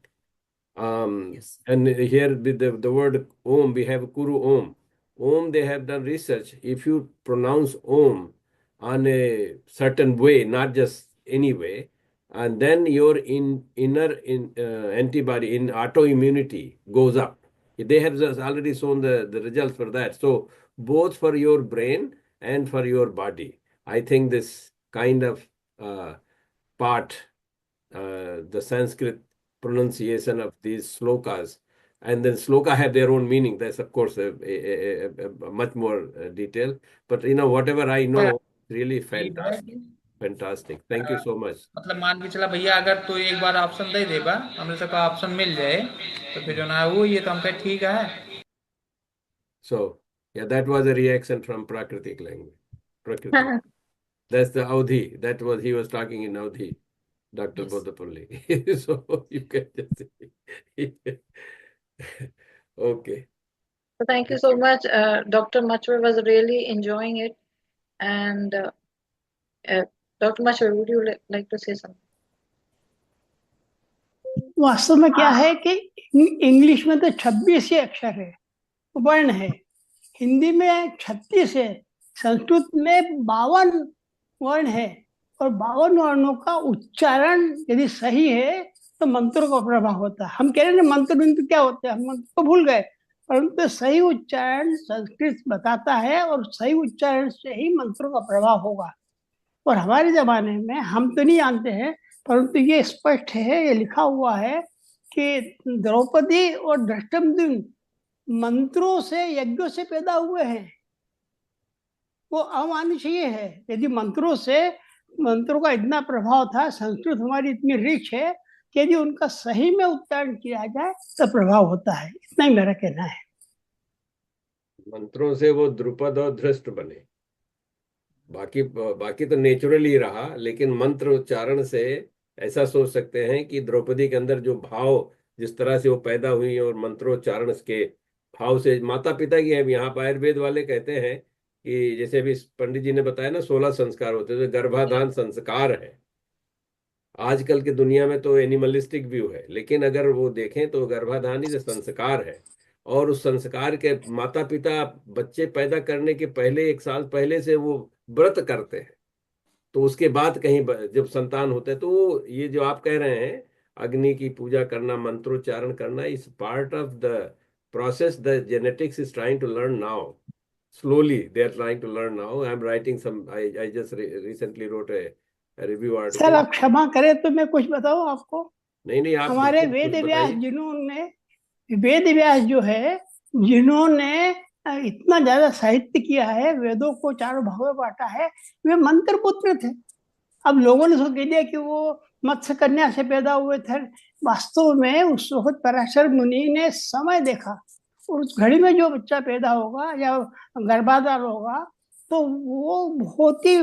Yes. And here with the word Om, we have Kuru Om. Om, they have done research. If you pronounce Om on a certain way, not just any way, and then your inner antibody in autoimmunity goes up. They have just already shown the results for that. So both for your brain and for your body, I think this kind of part, the Sanskrit pronunciation of these slokas, and then sloka have their own meaning. That's of course a much more detail. But whatever I know, really fantastic. Fantastic. Thank you so much. मतलब मान के चला भैया अगर तो एक बार ऑप्शन दे देबा हमने सबका ऑप्शन मिल जाए तो फिर जो ना वो ये तो हम कहे ठीक है. So yeah, that was a reaction from Prakritic language. Prakriti. That's the Audhi. That was, he was talking in Audhi, Dr. Yes. Bodapalli. So you can just say. Okay. So thank you so much. Dr. Machwar was really enjoying it. And Dr. Machwar, would you like to say something? वास्तव में क्या है कि इंग्लिश में तो 26 ही अक्षर है, वर्ण है, हिंदी में 36 है, संस्कृत में 52 वर्ण है, और 52 वर्णों का उच्चारण यदि सही है तो मंत्रों का प्रभाव होता है. हम कह रहे हैं मंत्र क्या होते हैं, हम मंत्र को भूल गए, परंतु सही उच्चारण संस्कृत बताता है और सही उच्चारण से ही मंत्रों का प्रभाव होगा. और हमारे जमाने में हम तो नहीं जानते हैं, परंतु ये स्पष्ट है, ये लिखा हुआ है कि द्रौपदी और दृष्टद्युम्न मंत्रों से, यज्ञों से पैदा हुए हैं. वो अमानुषीय है. यदि मंत्रों का इतना प्रभाव था, संस्कृत हमारी इतनी रिच है कि यदि उनका सही में उच्चारण किया जाए तो प्रभाव होता है. इतना ही मेरा कहना है. मंत्रों से वो द्रुपद और धृष्ट बने, बाकी तो नेचुरली रहा, लेकिन मंत्र उच्चारण से ऐसा सोच सकते हैं कि द्रौपदी के अंदर जो भाव, जिस तरह से वो पैदा हुई और मंत्रोच्चारण के भाव से माता पिता की है. यहाँ पर आयुर्वेद वाले कहते हैं कि जैसे अभी पंडित जी ने बताया ना 16 संस्कार होते हैं, तो गर्भाधान संस्कार है. आजकल के दुनिया में तो एनिमलिस्टिक व्यू है, लेकिन अगर वो देखें तो गर्भाधान ही जो संस्कार है, और उस संस्कार के माता पिता बच्चे पैदा करने के पहले 1 साल पहले से वो व्रत करते हैं, तो उसके बाद कहीं जब संतान होता है तो ये जो आप कह रहे हैं अग्नि की पूजा करना, मंत्रोच्चारण करना, is part of the process the genetics is trying to learn now. Slowly they are trying to learn now. I'm writing some, I just recently wrote a review article. Sir आप क्षमा करें तो मैं कुछ बताऊं आपको. नहीं आप हमारे वेद व्यास जो है, जिन्होंने इतना ज्यादा साहित्य किया है, वेदों को 4 भागों में बांटा है, वे मंत्र पुत्र थे. अब लोगों ने सोच दिया कि वो मत्स्य कन्या से पैदा हुए थे. वास्तव में उस वक्त पराशर मुनि ने समय देखा, और उस घड़ी में जो बच्चा पैदा होगा या गर्भाधान होगा तो वो बहुत ही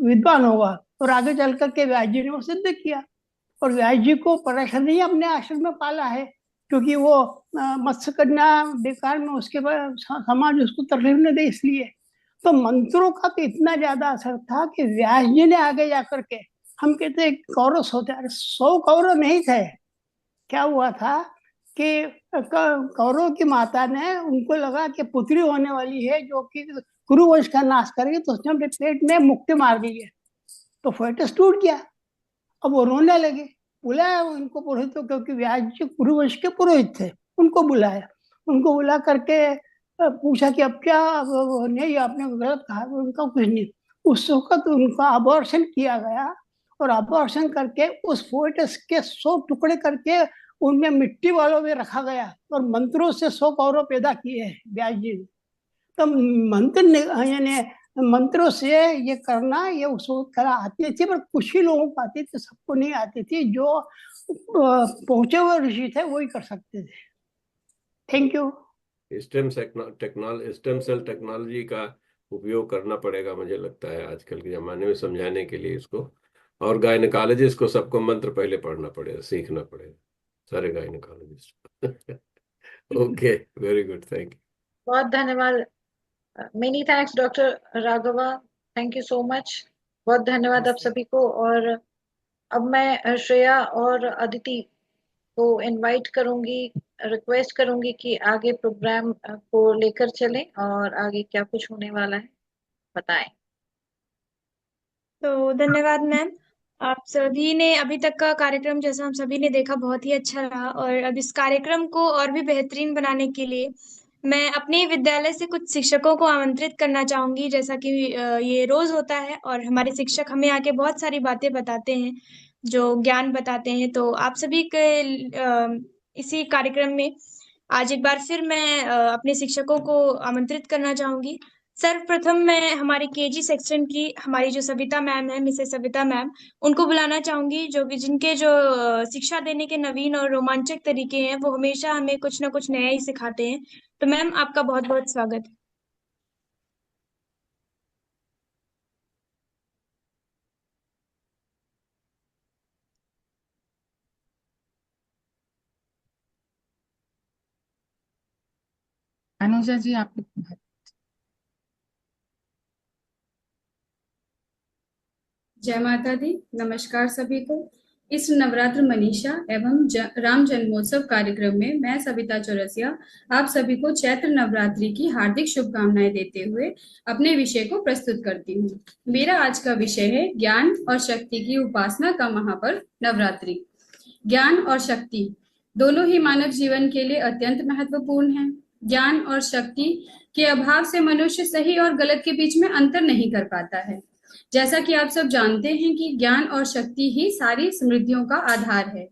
विद्वान होगा. और आगे चल करके व्यास जी ने वो सिद्ध किया. और व्यास जी को पराशर ने अपने आश्रम में पाला है, क्योंकि वो मत्स्य कन्या बेकार में उसके बाद समाज उसको तरलीफ न दे, इसलिए. तो मंत्रों का तो इतना ज्यादा असर था कि व्यास जी ने आगे जाकर के, हम कहते हैं कौरव होते, 100 कौरव नहीं थे. क्या हुआ था कि कौरव की माता ने, उनको लगा कि पुत्री होने वाली है जो कि कुरुवंश का नाश करेगी, तो उसने अपने पेट में मुक्ति मार दी है. तो फेटस टूट गया. अब वो रोने लगे. बुलाया उनको पुरोहितों, क्योंकि व्यास जी कुरुवंश के पुरोहित थे, उनको बुलाया. उनको बुला करके पूछा कि अब क्या, नहीं आपने गलत कहा. उनका कुछ नहीं. उस वक्त उनका अबॉर्शन किया गया, और अबॉर्शन करके उस फेटस के 100 टुकड़े करके उनमें मिट्टी वालों में रखा गया, और मंत्रों से 100 कौरव पैदा किए हैं व्यास जी ने. तो मंत्र यानी मंत्रों से ये करना, ये उसको कला आती थी, पर कुछ ही लोगों को आती थी, सबको नहीं आती थी। जो पहुंचे हुए ऋषि थे वही कर सकते थे। Thank you. Stem cell technology का उपयोग करना पड़ेगा, मुझे लगता है आजकल के ज़माने में समझाने के लिए इसको। और गायनेकोलॉजिस्ट को सबको मंत्र पहले पढ़ना पड़ेगा, सीखना पड़ेगा, सारे gynaecologist. Okay, very good, thank you. बहुत धन्यवाद। Many thanks doctor Raghava, thank you so much. बहुत धन्यवाद आप सभी को। और अब मैं श्रेया और अदिति को इनवाइट करूंगी, रिक्वेस्ट करूंगी कि आगे प्रोग्राम को लेकर चलें और आगे क्या कुछ होने वाला है बताएं। तो धन्यवाद मैम। आप सभी ने अभी तक का कार्यक्रम जैसा हम सभी ने देखा बहुत ही अच्छा रहा, और अब इस कार्यक्रम को और भी बेहतरीन बनाने के लिए मैं अपने विद्यालय से कुछ शिक्षकों को आमंत्रित करना चाहूंगी, जैसा कि ये रोज होता है और हमारे शिक्षक हमें आके बहुत सारी बातें बताते हैं, जो ज्ञान बताते हैं। तो आप सभी के इसी कार्यक्रम में आज एक बार फिर मैं अपने शिक्षकों को आमंत्रित करना चाहूंगी। सर्वप्रथम मैं हमारी केजी सेक्शन की हमारी जो सविता मैम है, मिसेस सविता मैम, उनको बुलाना चाहूंगी, जो कि जिनके जो शिक्षा देने के नवीन और रोमांचक तरीके हैं, वो हमेशा हमें कुछ ना कुछ नया ही सिखाते हैं। तो मैम, आपका बहुत बहुत स्वागत है। अनुजा जी, आप। जय माता दी। नमस्कार सभी को। इस नवरात्र मनीषा एवं राम जन्मोत्सव कार्यक्रम में मैं सविता चौरसिया आप सभी को चैत्र नवरात्रि की हार्दिक शुभकामनाएं देते हुए अपने विषय को प्रस्तुत करती हूँ। मेरा आज का विषय है ज्ञान और शक्ति की उपासना का महापर्व नवरात्रि। ज्ञान और शक्ति दोनों ही मानव जीवन के लिए अत्यंत महत्वपूर्ण है। ज्ञान और शक्ति के अभाव से मनुष्य सही और गलत के बीच में अंतर नहीं कर पाता है। जैसा कि आप सब जानते हैं कि ज्ञान और शक्ति ही सारी समृद्धियों का आधार है।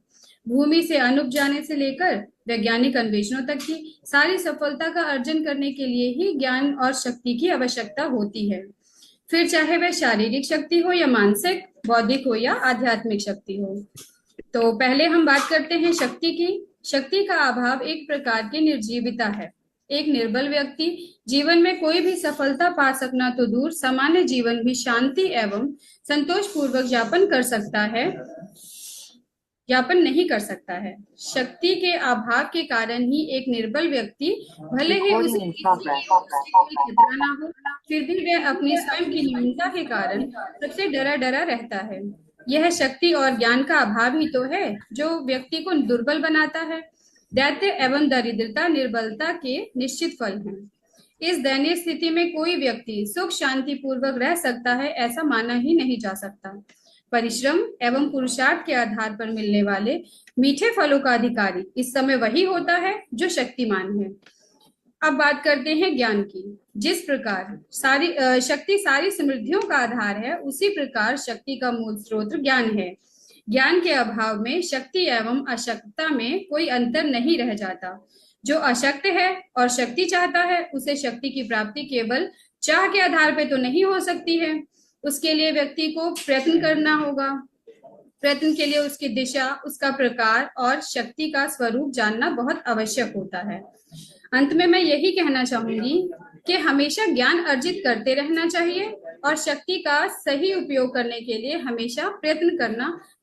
भूमि से अनुप जाने से लेकर वैज्ञानिक अन्वेषणों तक की सारी सफलता का अर्जन करने के लिए ही ज्ञान और शक्ति की आवश्यकता होती है। फिर चाहे वह शारीरिक शक्ति हो या मानसिक, बौद्धिक हो या आध्यात्मिक शक्ति हो। तो पहले हम बात करते हैं शक्ति की। शक्ति का अभाव एक प्रकार की निर्जीविता है। एक निर्बल व्यक्ति जीवन में कोई भी सफलता पा सकना तो दूर, सामान्य जीवन भी शांति एवं संतोष पूर्वक यापन नहीं कर सकता है। शक्ति के अभाव के कारण ही एक निर्बल व्यक्ति भले ही उसे खतरा ना हो, फिर भी वह अपनी स्वयं की न्यूनता के कारण सबसे डरा डरा रहता है। यह शक्ति और ज्ञान का अभाव ही तो है जो व्यक्ति को दुर्बल बनाता है। दैत्य एवं दरिद्रता निर्बलता के निश्चित फल हैं। इस दयनीय स्थिति में कोई व्यक्ति सुख शांति पूर्वक रह सकता है, ऐसा माना ही नहीं जा सकता। परिश्रम एवं पुरुषार्थ के आधार पर मिलने वाले मीठे फलों का अधिकारी इस समय वही होता है जो शक्तिमान है। अब बात करते हैं ज्ञान की। जिस प्रकार शक्ति सारी समृद्धियों का आधार है, उसी प्रकार शक्ति का मूल स्रोत ज्ञान है। ज्ञान के अभाव में शक्ति एवं अशक्तता में कोई अंतर नहीं रह जाता। जो अशक्त है और शक्ति चाहता है, उसे शक्ति की प्राप्ति केवल चाह के आधार पर तो नहीं हो सकती है। उसके लिए व्यक्ति को प्रयत्न करना होगा। प्रयत्न के लिए उसकी दिशा, उसका प्रकार और शक्ति का स्वरूप जानना बहुत आवश्यक होता है। अंत में मैं यही कहना चाहूंगी कि हमेशा ज्ञान अर्जित करते रहना चाहिए और शक्ति का सही उपयोग करने के लिए हमेशा प्रयत्न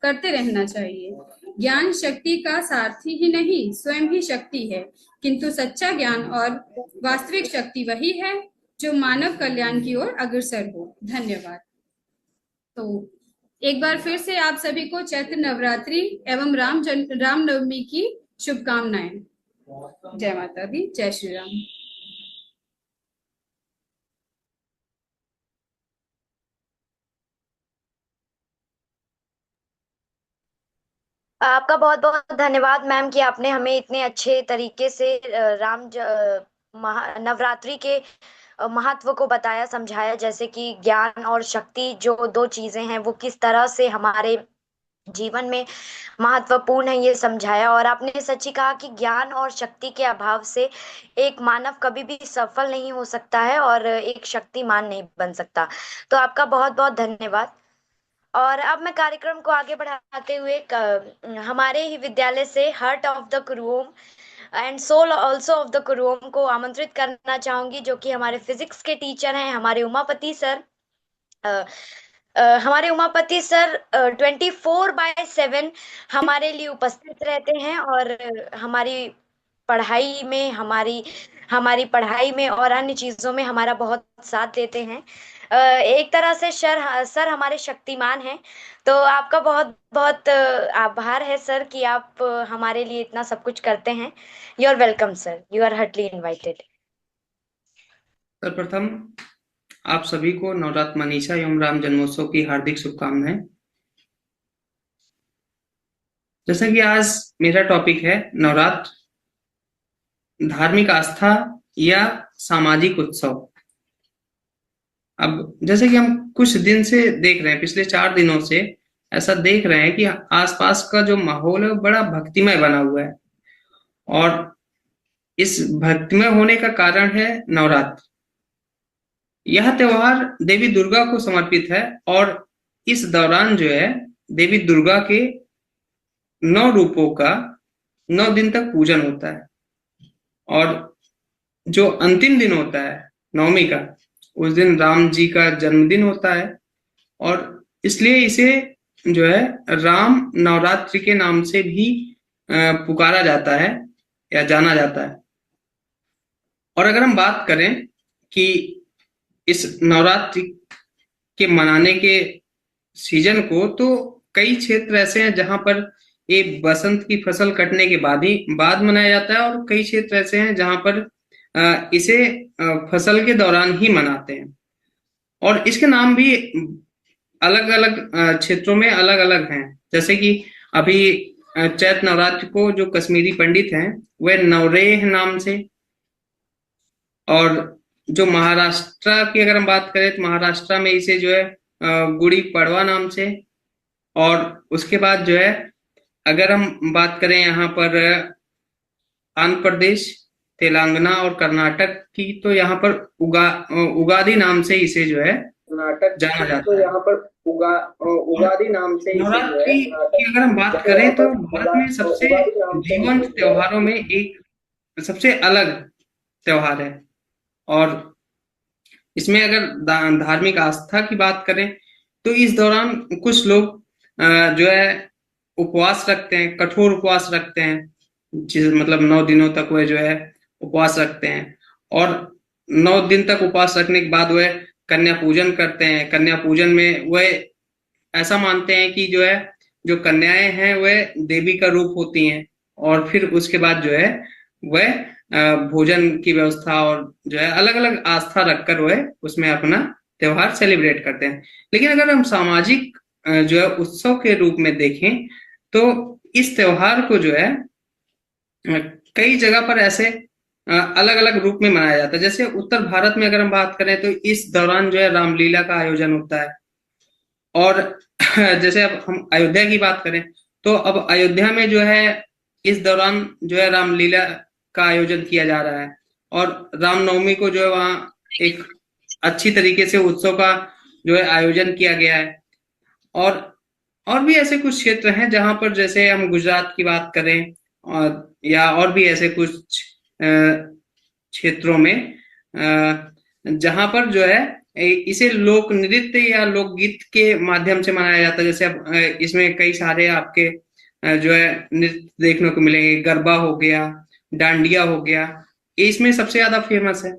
करते रहना चाहिए। ज्ञान शक्ति का सारथी ही नहीं, स्वयं ही शक्ति है, किंतु सच्चा ज्ञान और वास्तविक शक्ति वही है जो मानव कल्याण की ओर अग्रसर हो। धन्यवाद। तो एक बार फिर से आप सभी को चैत्र नवरात्रि एवं रामनवमी की शुभकामनाएं। जय माता दी, जय श्री राम। आपका बहुत बहुत धन्यवाद मैम कि आपने हमें इतने अच्छे तरीके से नवरात्रि के महत्व को बताया, समझाया, जैसे कि ज्ञान और शक्ति जो दो चीजें हैं वो किस तरह से हमारे जीवन में महत्वपूर्ण है ये समझाया। और आपने सच ही कहा कि ज्ञान और शक्ति के अभाव से एक मानव कभी भी सफल नहीं हो सकता है और एक शक्तिमान नहीं बन सकता। तो आपका बहुत बहुत धन्यवाद। और अब मैं कार्यक्रम को आगे बढ़ाते हुए हमारे ही विद्यालय से heart of the quorum and soul also of the quorum को आमंत्रित करना चाहूंगी, जो कि हमारे फिजिक्स के टीचर हैं, हमारे उमापति सर। हमारे उमापति सर 24/7 हमारे लिए उपस्थित रहते हैं और हमारी पढ़ाई में हमारी पढ़ाई में और अन्य चीजों में हमारा बहुत साथ देते हैं। एक तरह से सर हमारे शक्तिमान हैं। तो आपका बहुत बहुत आभार है सर कि आप हमारे लिए इतना सब कुछ करते हैं। You are welcome sir, you are heartly invited. सर्वप्रथम आप सभी को नवरात्र मनीषा एवं राम जन्मोत्सव की हार्दिक शुभकामनाएं। जैसा कि आज मेरा टॉपिक है नवरात्र, धार्मिक आस्था या सामाजिक उत्सव। अब जैसे कि हम कुछ दिन से देख रहे हैं, पिछले 4 दिनों से ऐसा देख रहे हैं कि आसपास का जो माहौल है वो बड़ा भक्तिमय बना हुआ है और इस भक्तिमय होने का कारण है नवरात्र। यह त्योहार देवी दुर्गा को समर्पित है और इस दौरान जो है देवी दुर्गा के 9 रूपों का 9 दिन तक पूजन होता है और जो अंतिम दिन होता है नवमी का, उस दिन राम जी का जन्मदिन होता है और इसलिए इसे जो है राम नवरात्रि के नाम से भी पुकारा जाता है या जाना जाता है। और अगर हम बात करें कि इस नवरात्रि के मनाने के सीजन को, तो कई क्षेत्र ऐसे हैं जहां पर ये बसंत की फसल कटने के बाद मनाया जाता है और कई क्षेत्र ऐसे हैं जहां पर इसे फसल के दौरान ही मनाते हैं और इसके नाम भी अलग अलग क्षेत्रों में अलग अलग हैं। जैसे कि अभी चैत नवरात्र को जो कश्मीरी पंडित हैं वह नवरेह नाम से, और जो महाराष्ट्र की अगर हम बात करें तो महाराष्ट्र में इसे जो है गुड़ी पड़वा नाम से, और उसके बाद जो है अगर हम बात करें यहाँ पर आंध्र प्रदेश, तेलंगाना और कर्नाटक की, तो यहाँ पर उगादी नाम से इसे जो है जाना जाता है। यहाँ पर उगादी नाम से नवरात्रि की अगर हम बात करें तो भारत में सबसे जीवंत त्योहारों में एक सबसे अलग त्योहार है और इसमें अगर धार्मिक आस्था की बात करें तो इस दौरान कुछ लोग जो है उपवास रखते हैं, कठोर उपवास रखते हैं, मतलब 9 दिनों तक वह जो है उपवास रखते हैं और 9 दिन तक उपवास रखने के बाद वह कन्या पूजन करते हैं। कन्या पूजन में वह ऐसा मानते हैं कि जो है जो कन्याएं हैं वह देवी का रूप होती हैं और फिर उसके बाद जो है वह भोजन की व्यवस्था और जो है अलग अलग आस्था रखकर वह उसमें अपना त्योहार सेलिब्रेट करते हैं। लेकिन अगर हम सामाजिक जो है उत्सव के रूप में देखें तो इस त्योहार को जो है कई जगह पर ऐसे अलग अलग रूप में मनाया जाता है। जैसे उत्तर भारत में अगर हम बात करें तो इस दौरान जो है रामलीला का आयोजन होता है और जैसे अब हम अयोध्या की बात करें तो अब अयोध्या में जो है इस दौरान जो है रामलीला का आयोजन किया जा रहा है और रामनवमी को जो है वहाँ एक अच्छी तरीके से उत्सव का जो है आयोजन किया गया है। और भी ऐसे कुछ क्षेत्र हैं जहां पर जैसे हम गुजरात की बात करें और भी ऐसे कुछ क्षेत्रों में जहां पर जो है इसे लोक नृत्य या लोकगीत के माध्यम से मनाया जाता है। जैसे अब इसमें कई सारे आपके जो है नृत्य देखने को मिलेंगे, गरबा हो गया, डांडिया हो गया, इसमें सबसे ज्यादा फेमस है।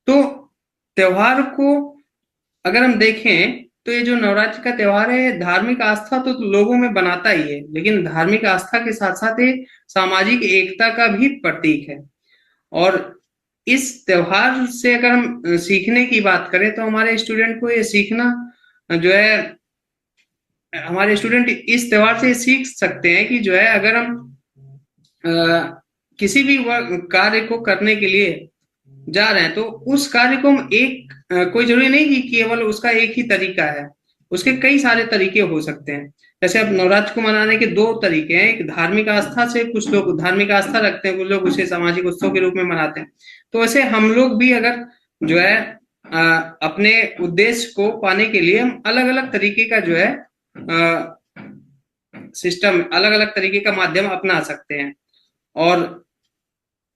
तो त्योहार को अगर हम देखें तो ये जो नवरात्रि का त्योहार है धार्मिक आस्था तो लोगों में बनाता ही है, लेकिन धार्मिक आस्था के साथ साथ ये सामाजिक एकता का भी प्रतीक है। और इस त्योहार से अगर हम सीखने की बात करें तो हमारे स्टूडेंट को ये सीखना जो है, हमारे स्टूडेंट इस त्योहार से सीख सकते हैं कि जो है अगर हम किसी भी कार्य को करने के लिए जा रहे हैं तो उस कार्य को हम कोई जरूरी नहीं कि केवल उसका एक ही तरीका है, उसके कई सारे तरीके हो सकते हैं। जैसे अब नवरात्र को मनाने के दो तरीके हैं, एक धार्मिक आस्था से, कुछ लोग धार्मिक आस्था रखते हैं, कुछ लोग उसे सामाजिक उत्सव के रूप में मनाते हैं। तो वैसे हम लोग भी अगर जो है अपने उद्देश्य को पाने के लिए हम अलग अलग तरीके का जो है सिस्टम, अलग अलग तरीके का माध्यम अपना सकते हैं। और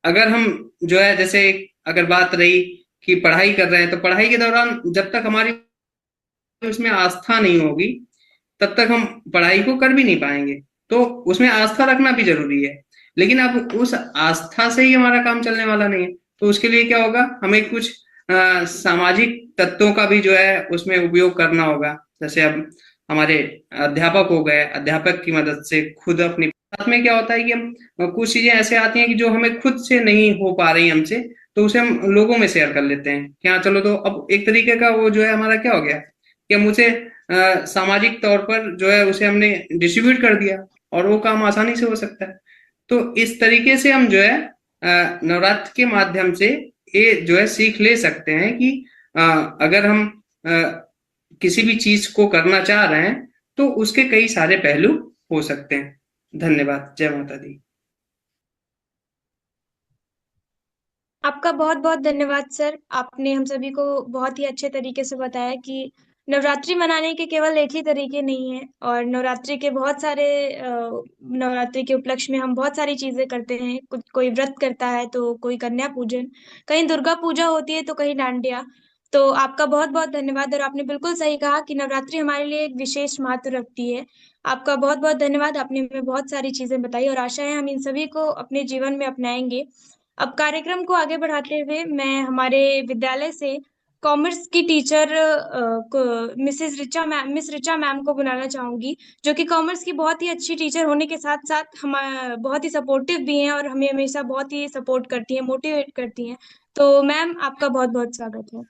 अगर हम जो है, जैसे अगर बात रही कि पढ़ाई कर रहे हैं, तो पढ़ाई के दौरान जब तक हमारी उसमें आस्था नहीं होगी तब तक हम पढ़ाई को कर भी नहीं पाएंगे। तो उसमें आस्था रखना भी जरूरी है, लेकिन अब उस आस्था से ही हमारा काम चलने वाला नहीं है। तो उसके लिए क्या होगा, हमें कुछ सामाजिक तत्वों का भी जो है उसमें उपयोग करना होगा। जैसे अब हमारे अध्यापक हो गए, अध्यापक की मदद से खुद अपनी, साथ में क्या होता है कि हम कुछ चीजें ऐसे आती हैं कि जो हमें खुद से नहीं हो पा रही हमसे, तो उसे हम लोगों में शेयर कर लेते हैं कि हाँ चलो, तो अब एक तरीके का वो जो है हमारा क्या हो गया कि हम उसे सामाजिक तौर पर जो है उसे हमने डिस्ट्रीब्यूट कर दिया और वो काम आसानी से हो सकता है। तो इस तरीके से हम जो है नवरात्र के माध्यम से ये जो है सीख ले सकते हैं कि अगर हम किसी भी चीज को करना चाह रहे हैं तो उसके कई सारे पहलू हो सकते हैं। धन्यवाद। जय माता दी। आपका बहुत बहुत धन्यवाद सर। आपने हम सभी को बहुत ही अच्छे तरीके से बताया कि नवरात्रि मनाने के केवल एक ही तरीके नहीं है, और नवरात्रि के बहुत सारे नवरात्रि के उपलक्ष्य में हम बहुत सारी चीजें करते हैं। कुछ कोई व्रत करता है, तो कोई कन्या पूजन, कहीं दुर्गा पूजा होती है, तो कहीं डांडिया। तो आपका बहुत बहुत धन्यवाद। और आपने बिल्कुल सही कहा कि नवरात्रि हमारे लिए एक विशेष महत्व रखती है। आपका बहुत बहुत धन्यवाद। आपने हमें बहुत सारी चीजें बताई और आशा है हम इन सभी को अपने जीवन में अपनाएंगे। अब कार्यक्रम को आगे बढ़ाते हुए मैं हमारे विद्यालय से कॉमर्स की टीचर मिस रिचा मैम को बुलाना चाहूंगी, जो कि कॉमर्स की बहुत ही अच्छी टीचर होने के साथ साथ हम बहुत ही सपोर्टिव भी हैं और हमें हमेशा बहुत ही सपोर्ट करती हैं, मोटिवेट करती हैं। तो मैम, आपका बहुत बहुत स्वागत है।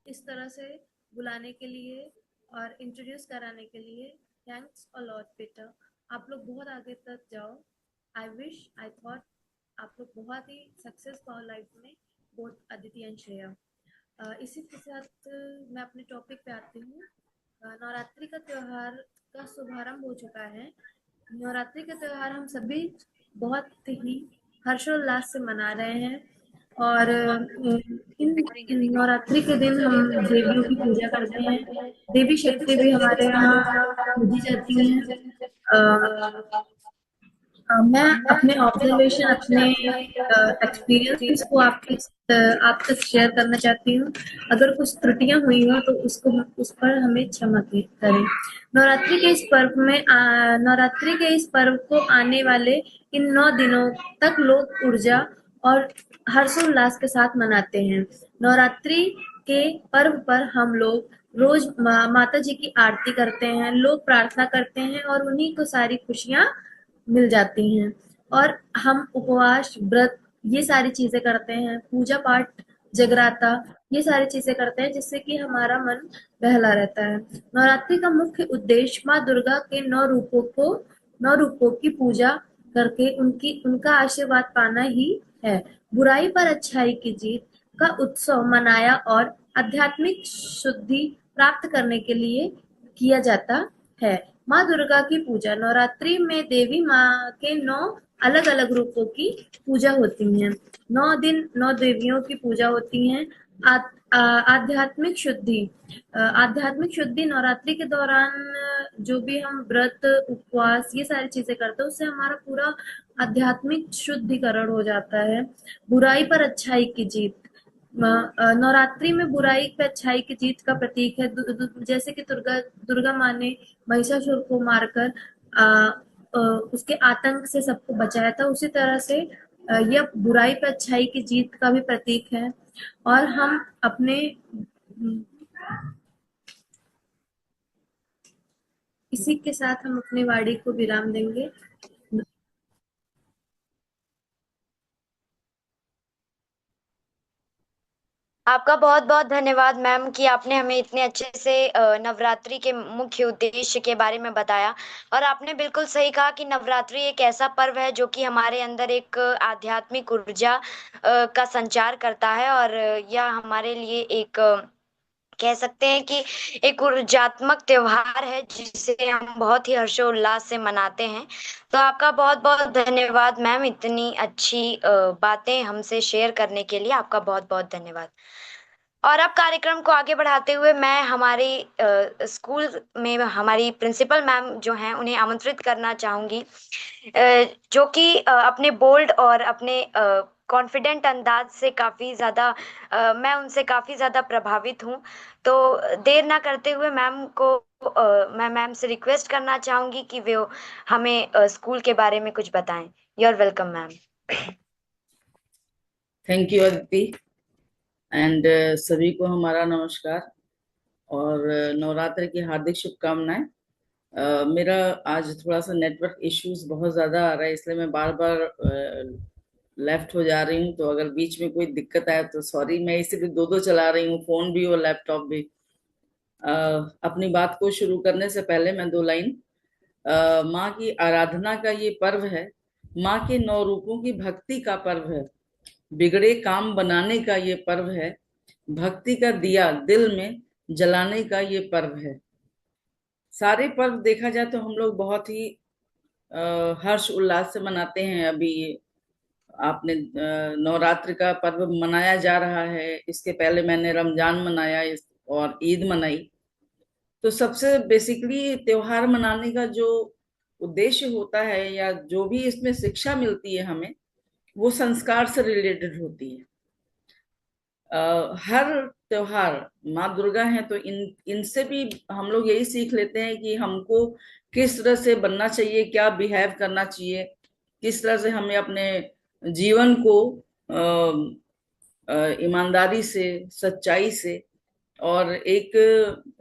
इस तरह से बुलाने के लिए और इंट्रोड्यूस कराने के लिए थैंक्स अ लॉट बेटा। आप लोग बहुत आगे तक जाओ। आई थॉट आप लोग बहुत ही सक्सेस पाओ लाइफ में, बोथ अदिति एंड श्रेया। इसी के साथ मैं अपने टॉपिक पे आती हूँ। नवरात्रि का त्योहार का शुभारंभ हो चुका है। नवरात्रि का त्योहार हम सभी बहुत ही हर्षोल्लास से मना रहे हैं, और इन नवरात्रि के दिन हम देवियों की पूजा करते हैं। देवी शक्ति भी हमारे यहाँ पूजी जाती हैं। मैं अपने ऑब्जर्वेशन, अपने एक्सपीरियंस को आप तक शेयर करना चाहती हूँ। अगर कुछ त्रुटियां हुई हो तो उस पर हमें क्षमा करें। नवरात्रि के इस पर्व को आने वाले इन 9 दिनों तक लोग ऊर्जा और हर्षोल्लास के साथ मनाते हैं। नवरात्रि के पर्व पर हम लोग रोज माता जी की आरती करते हैं, लोग प्रार्थना करते हैं और उन्हीं को सारी खुशियां मिल जाती हैं। और हम उपवास, व्रत, ये सारी चीजें करते हैं, पूजा पाठ, जगराता, ये सारी चीजें करते हैं, जिससे कि हमारा मन बहला रहता है। नवरात्रि का मुख्य उद्देश्य माँ दुर्गा के 9 रूपों की पूजा करके उनका आशीर्वाद पाना ही है। बुराई पर अच्छाई की जीत का उत्सव मनाया और आध्यात्मिक शुद्धि प्राप्त करने के लिए किया जाता है। माँ दुर्गा की पूजा। नवरात्रि में देवी माँ के 9 अलग अलग रूपों की पूजा होती है। 9 दिन 9 देवियों की पूजा होती है। आध्यात्मिक शुद्धि नवरात्रि के दौरान जो भी हम व्रत, उपवास, ये सारी चीजें करते हैं, उससे हमारा पूरा आध्यात्मिक शुद्धिकरण हो जाता है। बुराई पर अच्छाई की जीत। नवरात्रि में बुराई पे अच्छाई की जीत का प्रतीक है। जैसे कि दुर्गा माँ ने महिषासुर को मारकर उसके आतंक से सबको बचाया था, उसी तरह से यह बुराई पे अच्छाई की जीत का भी प्रतीक है। और हम इसी के साथ हम अपनी वाणी को विराम देंगे। आपका बहुत बहुत धन्यवाद मैम कि आपने हमें इतने अच्छे से नवरात्रि के मुख्य उद्देश्य के बारे में बताया। और आपने बिल्कुल सही कहा कि नवरात्रि एक ऐसा पर्व है जो कि हमारे अंदर एक आध्यात्मिक ऊर्जा का संचार करता है, और यह हमारे लिए एक कह सकते हैं कि एक ऊर्जात्मक त्योहार है जिसे हम बहुत ही हर्षोल्लास से मनाते हैं। तो आपका बहुत बहुत धन्यवाद मैम, इतनी अच्छी बातें हमसे शेयर करने के लिए आपका बहुत बहुत धन्यवाद। और अब कार्यक्रम को आगे बढ़ाते हुए मैं हमारी स्कूल में हमारी प्रिंसिपल मैम जो हैं उन्हें आमंत्रित करना चाहूंगी, जो कि अपने बोल्ड और अपने कॉन्फिडेंट अंदाज से काफ़ी ज़्यादा मैं उनसे काफ़ी ज़्यादा प्रभावित हूँ। तो देर ना करते हुए मैम को मैं मैम से रिक्वेस्ट करना चाहूंगी कि वे हमें स्कूल के बारे में कुछ बताएं। You are welcome ma'am. Thank you Aditi and सभी को हमारा नमस्कार और नवरात्र की हार्दिक शुभकामनाएं। मेरा आज थोड़ा सा नेटवर्क इश्यूज बहुत ज़्यादा आ रहा है, इसलिए मैं बार बार लेफ्ट हो जा रही हूँ। तो अगर बीच में कोई दिक्कत आए तो सॉरी। मैं इसीलिए दो चला रही हूँ, फोन भी और लैपटॉप भी। अपनी बात को शुरू करने से पहले मैं 2 लाइन माँ की आराधना का ये पर्व है, माँ के 9 रूपों की भक्ति का पर्व है, बिगड़े काम बनाने का ये पर्व है, भक्ति का दिया दिल में जलाने का ये पर्व है। सारे पर्व देखा जाए तो हम लोग बहुत ही हर्ष उल्लास से मनाते हैं। अभी आपने नवरात्र का पर्व मनाया जा रहा है, इसके पहले मैंने रमजान मनाया और ईद मनाई। तो सबसे बेसिकली त्योहार मनाने का जो उद्देश्य होता है या जो भी इसमें शिक्षा मिलती है हमें, वो संस्कार से रिलेटेड होती है। हर त्योहार माँ दुर्गा है तो इनसे भी हम लोग यही सीख लेते हैं कि हमको किस तरह से बनना चाहिए, क्या बिहेव करना चाहिए, किस तरह से हमें अपने जीवन को ईमानदारी से, सच्चाई से और एक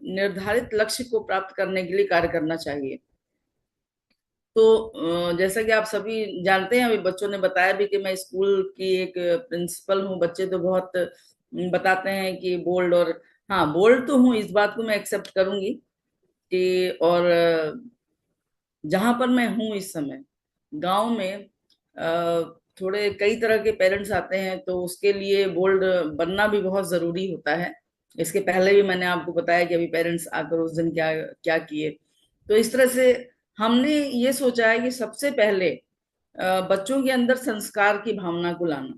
निर्धारित लक्ष्य को प्राप्त करने के लिए कार्य करना चाहिए। तो जैसा कि आप सभी जानते हैं, अभी बच्चों ने बताया भी कि मैं स्कूल की एक प्रिंसिपल हूँ। बच्चे तो बहुत बताते हैं कि बोल्ड, और हाँ बोल्ड तो हूँ, इस बात को मैं एक्सेप्ट करूंगी कि और जहां पर मैं हूँ इस समय गांव में थोड़े कई तरह के पेरेंट्स आते हैं, तो उसके लिए बोल्ड बनना भी बहुत जरूरी होता है। इसके पहले भी मैंने आपको बताया कि अभी पेरेंट्स आकर उस दिन क्या क्या किए। तो इस तरह से हमने ये सोचा है कि सबसे पहले बच्चों के अंदर संस्कार की भावना को लाना।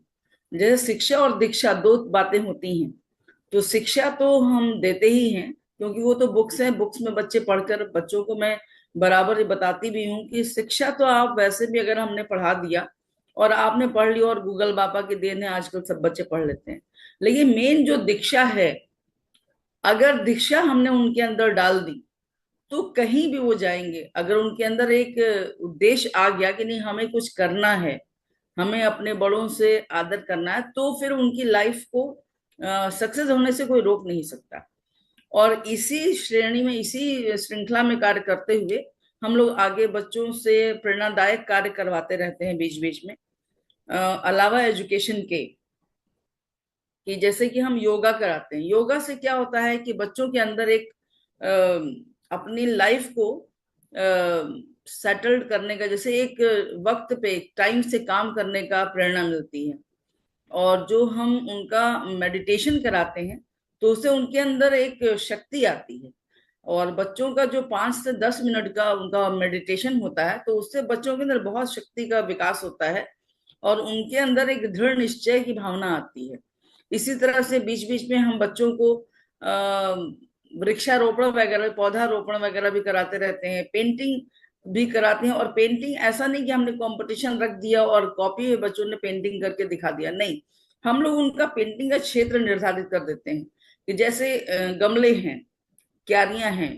जैसे शिक्षा और दीक्षा 2 बातें होती हैं। तो शिक्षा तो हम देते ही हैं क्योंकि वो तो बुक्स हैं, बुक्स में बच्चे पढ़कर, बच्चों को मैं बराबर ये बताती भी हूँ कि शिक्षा तो आप वैसे भी अगर हमने पढ़ा दिया और आपने पढ़ लिया, और गूगल बाबा की देन है, आजकल सब बच्चे पढ़ लेते हैं। लेकिन मेन जो दीक्षा है, अगर दीक्षा हमने उनके अंदर डाल दी तो कहीं भी वो जाएंगे। अगर उनके अंदर एक उद्देश्य आ गया कि नहीं हमें कुछ करना है, हमें अपने बड़ों से आदर करना है, तो फिर उनकी लाइफ को सक्सेस होने से कोई रोक नहीं सकता। और इसी श्रेणी में, इसी श्रृंखला में कार्य करते हुए हम लोग आगे बच्चों से प्रेरणादायक कार्य करवाते रहते हैं बीच बीच में। अलावा एजुकेशन के, कि जैसे कि हम योगा कराते हैं। योगा से क्या होता है कि बच्चों के अंदर एक अपनी लाइफ को सेटल्ड करने का, जैसे एक वक्त पे टाइम से काम करने का प्रेरणा मिलती है। और जो हम उनका मेडिटेशन कराते हैं तो उससे उनके अंदर एक शक्ति आती है। और बच्चों का जो 5 से 10 मिनट का उनका मेडिटेशन होता है, तो उससे बच्चों के अंदर बहुत शक्ति का विकास होता है और उनके अंदर एक दृढ़ निश्चय की भावना आती है। इसी तरह से बीच बीच में हम बच्चों को वृक्षारोपण वगैरह, पौधारोपण वगैरह भी कराते रहते हैं, पेंटिंग भी कराते हैं। और पेंटिंग ऐसा नहीं कि हमने कंपटीशन रख दिया और कॉपी में बच्चों ने पेंटिंग करके दिखा दिया, नहीं। हम लोग उनका पेंटिंग का क्षेत्र निर्धारित कर देते हैं कि जैसे गमले हैं, क्यारियां हैं,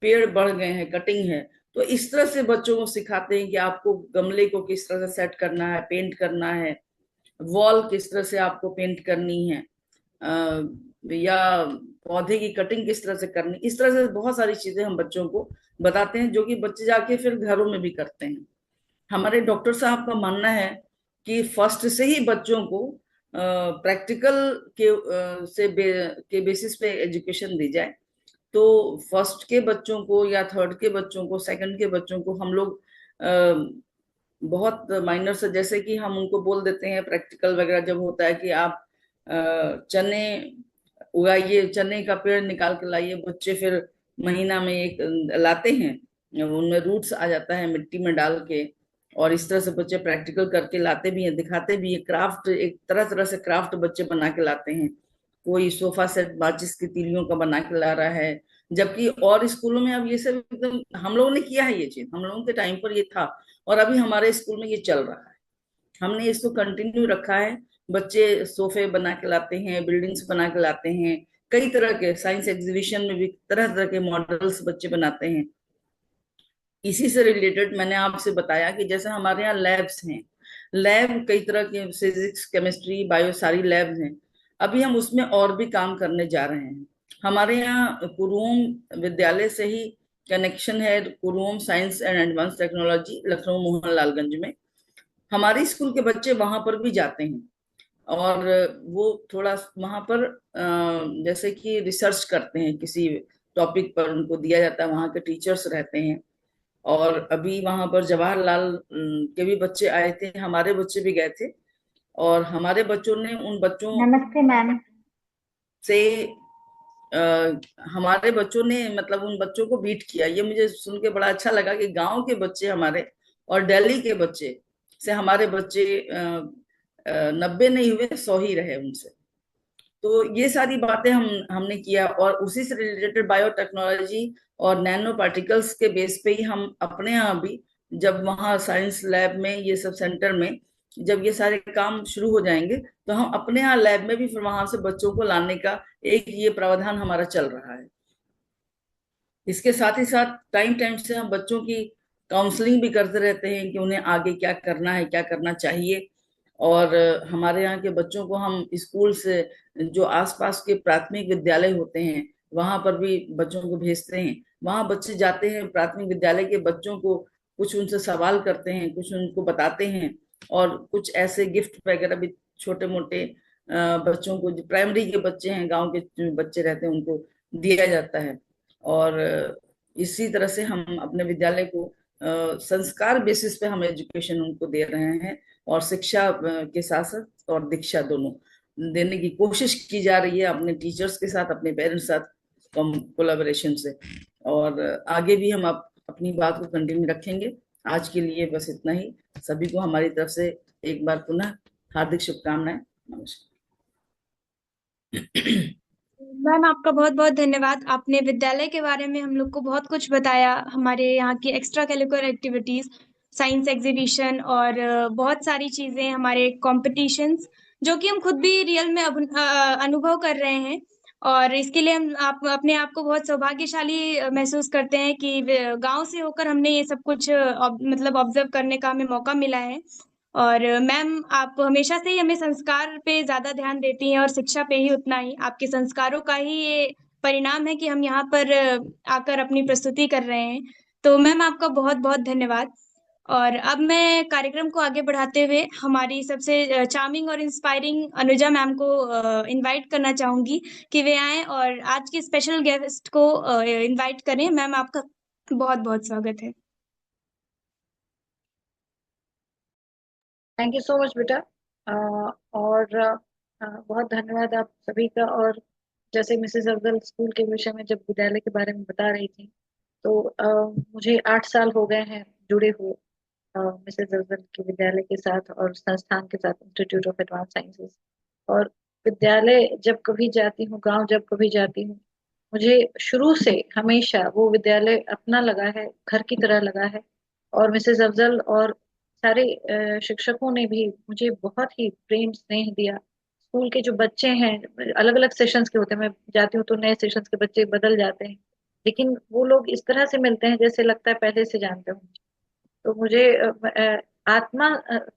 पेड़ बढ़ गए हैं, कटिंग है, तो इस तरह से बच्चों को सिखाते हैं कि आपको गमले को किस तरह से सेट करना है, पेंट करना है, वॉल किस तरह से आपको पेंट करनी है, या पौधे की कटिंग किस तरह से करनी। इस तरह से बहुत सारी चीजें हम बच्चों को बताते हैं, जो कि बच्चे जाके फिर घरों में भी करते हैं। हमारे डॉक्टर साहब का मानना है कि फर्स्ट से ही बच्चों को प्रैक्टिकल के बेसिस पे एजुकेशन दी जाए। तो फर्स्ट के बच्चों को या थर्ड के बच्चों को, सेकंड के बच्चों को हम लोग बहुत माइनर से, जैसे कि हम उनको बोल देते हैं प्रैक्टिकल वगैरह जब होता है कि आप चने उगाइए, चने का पेड़ निकाल के लाइए, बच्चे फिर महीना में एक लाते हैं, उनमें रूट्स आ जाता है मिट्टी में डाल के, और इस तरह से बच्चे प्रैक्टिकल करके लाते भी हैं, दिखाते भी हैं। क्राफ्ट, एक तरह तरह से क्राफ्ट बच्चे बना के लाते हैं। कोई सोफा सेट माचिस की तीलियों का बना के ला रहा है, जबकि और स्कूलों में अब ये सब एकदम, हम लोगों ने किया है ये चीज, हम लोगों के टाइम पर ये था, और अभी हमारे स्कूल में ये चल रहा है, हमने इसको कंटिन्यू रखा है। बच्चे सोफे बना के लाते हैं, बिल्डिंग्स बना के लाते हैं, कई तरह के साइंस एग्जीबिशन में भी तरह तरह के मॉडल्स बच्चे बनाते हैं। इसी से रिलेटेड मैंने आपसे बताया कि जैसे हमारे यहाँ लैब्स हैं, लैब कई तरह के, फिजिक्स, केमिस्ट्री, बायो, सारी लैब्स हैं। अभी हम उसमें और भी काम करने जा रहे हैं। हमारे यहाँ कुरुम विद्यालय से ही कनेक्शन है, Kurum science and advance technology, Lucknow Mohanlalganj में। हमारे स्कूल के बच्चे वहां पर भी जाते हैं, और वो थोड़ा वहां पर जैसे कि रिसर्च करते हैं, किसी टॉपिक पर उनको दिया जाता है, वहां के टीचर्स रहते हैं। और अभी वहां पर जवाहरलाल के भी बच्चे आए थे, हमारे बच्चे भी गए थे, और हमारे बच्चों ने उन बच्चों नमस्ते मैम। से हमारे बच्चों ने मतलब उन बच्चों को बीट किया। ये मुझे सुन के बड़ा अच्छा लगा कि गांव के बच्चे हमारे और दिल्ली के बच्चे से हमारे बच्चे 90 नहीं हुए, 100 ही रहे उनसे। तो ये सारी बातें हमने किया, और उसी से रिलेटेड बायोटेक्नोलॉजी और नैनो पार्टिकल्स के बेस पे ही हम अपने यहाँ भी, जब वहाँ साइंस लैब में, ये सब सेंटर में जब ये सारे काम शुरू हो जाएंगे, तो हम अपने यहाँ लैब में भी फिर वहां से बच्चों को लाने का एक ये प्रावधान हमारा चल रहा है। इसके साथ ही साथ टाइम टाइम से हम बच्चों की काउंसलिंग भी करते रहते हैं कि उन्हें आगे क्या करना है, क्या करना चाहिए। और हमारे यहाँ के बच्चों को हम स्कूल से, जो आसपास के प्राथमिक विद्यालय होते हैं, वहां पर भी बच्चों को भेजते हैं। वहां बच्चे जाते हैं, प्राथमिक विद्यालय के बच्चों को कुछ उनसे सवाल करते हैं, कुछ उनको बताते हैं, और कुछ ऐसे गिफ्ट वगैरह भी छोटे मोटे बच्चों को, जो प्राइमरी के बच्चे हैं, गांव के बच्चे रहते हैं, उनको दिया जाता है। और इसी तरह से हम अपने विद्यालय को संस्कार बेसिस पे हम एजुकेशन उनको दे रहे हैं, और शिक्षा के साथ साथ और दीक्षा दोनों देने की कोशिश की जा रही है, अपने टीचर्स के साथ, अपने पेरेंट्स के साथ कोलैबोरेशन से। और आगे भी हम अपनी बात को कंटिन्यू रखेंगे। आज के लिए बस इतना ही। सभी को हमारी तरफ से एक बार पुनः हार्दिक शुभकामनाएं। नमस्कार। मैम, आपका बहुत बहुत धन्यवाद। आपने विद्यालय के बारे में हम लोग को बहुत कुछ बताया, हमारे यहाँ की extra curricular activities, science exhibition और बहुत सारी चीजें, हमारे कॉम्पिटिशन्स, जो कि हम खुद भी रियल में अनुभव कर रहे हैं। और इसके लिए हम अपने आप को बहुत सौभाग्यशाली महसूस करते हैं कि गांव से होकर हमने ये सब कुछ मतलब ऑब्जर्व करने का हमें मौका मिला है। और मैम, आप हमेशा से ही हमें संस्कार पे ज्यादा ध्यान देती हैं और शिक्षा पे ही उतना ही। आपके संस्कारों का ही ये परिणाम है कि हम यहाँ पर आकर अपनी प्रस्तुति कर रहे हैं। तो मैम, आपका बहुत बहुत धन्यवाद। और अब मैं कार्यक्रम को आगे बढ़ाते हुए हमारी सबसे चार्मिंग और इंस्पायरिंग अनुजा मैम को इनवाइट करना चाहूंगी कि वे आएं और आज के स्पेशल गेस्ट को इनवाइट करें। मैम, आपका बहुत बहुत स्वागत है। थैंक यू सो मच बेटा। और बहुत धन्यवाद आप सभी का। और जैसे मिसेस अफजल स्कूल के विषय में जब विद्यालय के बारे में बता रही थी, तो मुझे 8 साल हो गए हैं जुड़े हुए मिसेस अफजल के विद्यालय के साथ और संस्थान के साथ, इंस्टीट्यूट ऑफ एडवांस साइंसेस। और विद्यालय जब कभी जाती हूँ, गांव जब कभी जाती हूँ, मुझे शुरू से हमेशा वो विद्यालय अपना लगा है, घर की तरह लगा है। और मिसेस अफजल और सारे शिक्षकों ने भी मुझे बहुत ही प्रेम स्नेह दिया। स्कूल के जो बच्चे हैं, अलग अलग सेशंस के होते हैं, मैं जाती हूँ तो नए सेशंस के बच्चे बदल जाते हैं, लेकिन वो लोग इस तरह से मिलते हैं जैसे लगता है पहले से जानते हूँ। तो मुझे आत्मा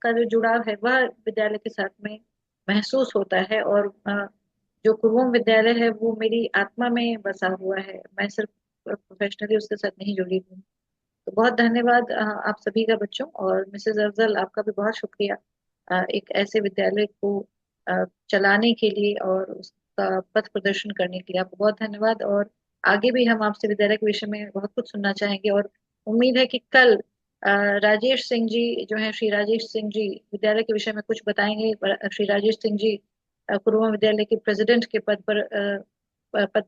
का जो जुड़ाव है वह विद्यालय के साथ में महसूस होता है। और जो कुरुम विद्यालय है वो मेरी आत्मा में बसा हुआ है, मैं सिर्फ प्रोफेशनली उसके साथ नहीं जुड़ी हूँ। तो बहुत धन्यवाद आप सभी का बच्चों। और मिसेस अफजल, आपका भी बहुत शुक्रिया एक ऐसे विद्यालय को चलाने के लिए और उसका पथ प्रदर्शन करने के लिए आपको बहुत धन्यवाद। और आगे भी हम आपसे विद्यालय के विषय में बहुत कुछ सुनना चाहेंगे, और उम्मीद है कि कल राजेश सिंह जी जो हैं, श्री राजेश सिंह जी विद्यालय के विषय में कुछ बताएंगे। श्री राजेश सिंह जी कुरुमा विद्यालय के प्रेसिडेंट के पद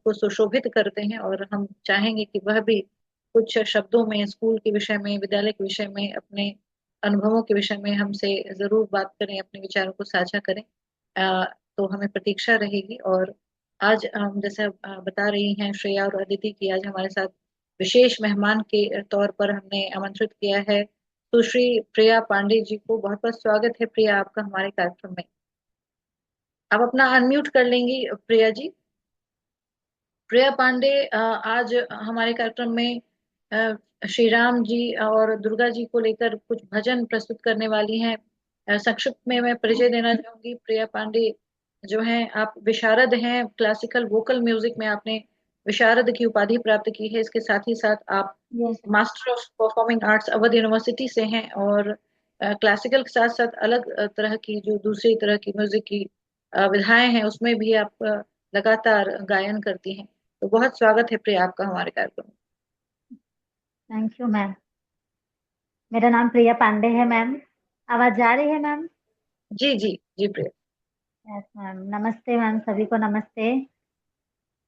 को सुशोभित करते हैं, और हम चाहेंगे कि वह भी कुछ शब्दों में स्कूल के विषय में, विद्यालय के विषय में, अपने अनुभवों के विषय में हमसे जरूर बात करें, अपने विचारों को साझा करें। तो हमें प्रतीक्षा रहेगी। और आज हम जैसे बता रही हैं श्रेया और अदिति की, आज हमारे साथ विशेष मेहमान के तौर पर हमने आमंत्रित किया है सुश्री प्रिया पांडे जी को। बहुत बहुत स्वागत है प्रिया आपका हमारे कार्यक्रम में। आप अपना अनम्यूट कर लेंगी प्रिया जी। प्रिया पांडे आज हमारे कार्यक्रम में श्री राम जी और दुर्गा जी को लेकर कुछ भजन प्रस्तुत करने वाली हैं। संक्षिप्त में मैं परिचय देना चाहूंगी। प्रिया पांडे जो हैं, आप विशारद हैं, क्लासिकल वोकल म्यूजिक में आपने विशारद की उपाधि प्राप्त की है। इसके साथ ही साथ आप master of performing arts Awadh university से हैं, और क्लासिकल के साथ साथ अलग तरह की जो दूसरी तरह की म्यूजिक की विधाएं हैं उसमें भी आप लगातार गायन करती हैं। तो बहुत स्वागत है प्रिया आपका हमारे कार्यक्रम में। Thank you ma'am. मेरा नाम प्रिया पांडे है मैम। आवाज जा रही है मैम? जी जी जी प्रिया। Yes ma'am. नमस्ते मैम, सभी को नमस्ते।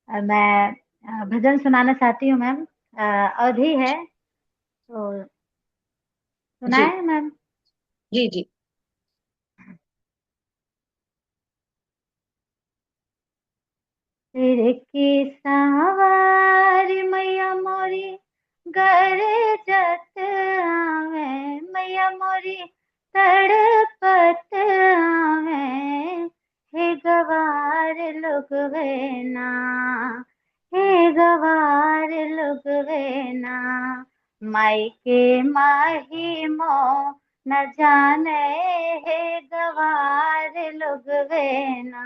मैं भजन सुनाना चाहती हूँ मैम। अवधि है तो सुनाए मैम? जी जी। सिर की सवारी मैया मोरी गरजत आवे, मैया मोरी तड़पत आवे, हे गवार लुगवे ना, हे गवार लुगवे ना, माई के माही मो न जाने, हे गवार लुगवे ना,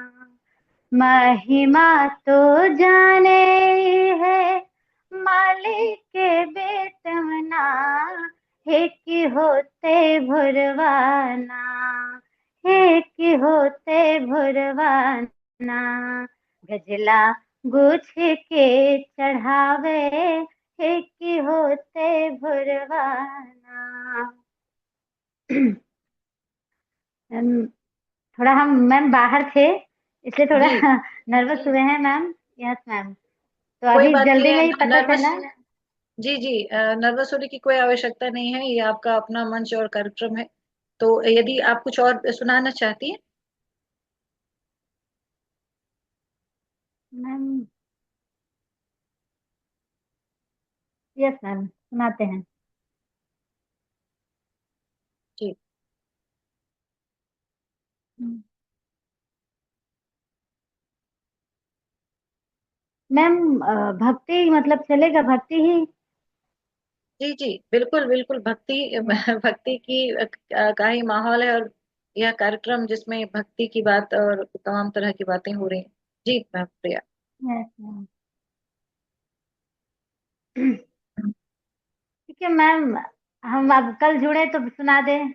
महिमा तो जाने है मालिक के बेटमना, हे की होते भुरवाना, हे की होते भुरवाना, गजला गुछ के चढ़ावे, हे की होते भुरवाना। थोड़ा हम मैम बाहर थे इसलिए थोड़ा नर्वस हुए हैं मैम। Yes ma'am. तो कोई अभी बात जल्दी नहीं में है, ही पता चला। जी जी, नर्वस होने की कोई आवश्यकता नहीं है, ये आपका अपना मंच और कार्यक्रम है। तो यदि आप कुछ और सुनाना चाहती हैं। मैम यस मैम, सुनाते हैं। जी मैम भक्ति मतलब चलेगा, भक्ति ही? जी जी बिल्कुल बिल्कुल, भक्ति भक्ति की का ही माहौल है, और यह कार्यक्रम जिसमें भक्ति की बात और तमाम तरह की बातें हो रही हैं। जी मैम प्रिया। Yes ma'am. ठीक है मैम, हम अब कल जुड़े तो सुना दें।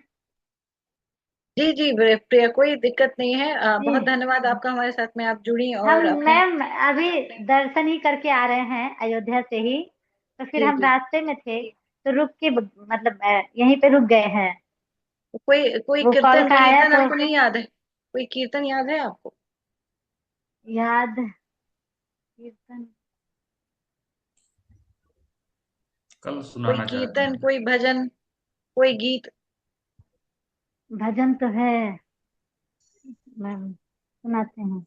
जी जी प्रिया, कोई दिक्कत नहीं है। जी। बहुत धन्यवाद आपका हमारे साथ में आप जुड़ी हम और अपने। मैम अभी दर्शन ही करके आ रहे हैं अयोध्या से ही, तो फिर जी हम जी। रास्ते में थे तो रुक के मतलब यहीं पे रुक गए हैं। कोई कोई वो कॉल कीर्तन का आया कीर्तन तो आपको नहीं याद है? कोई कीर्तन याद है आपको? याद कीर्तन, कल कोई सुनाना चाहते कीर्तन, हैं। कोई भजन, कोई गीत? भजन तो है मैम, सुनाते हैं।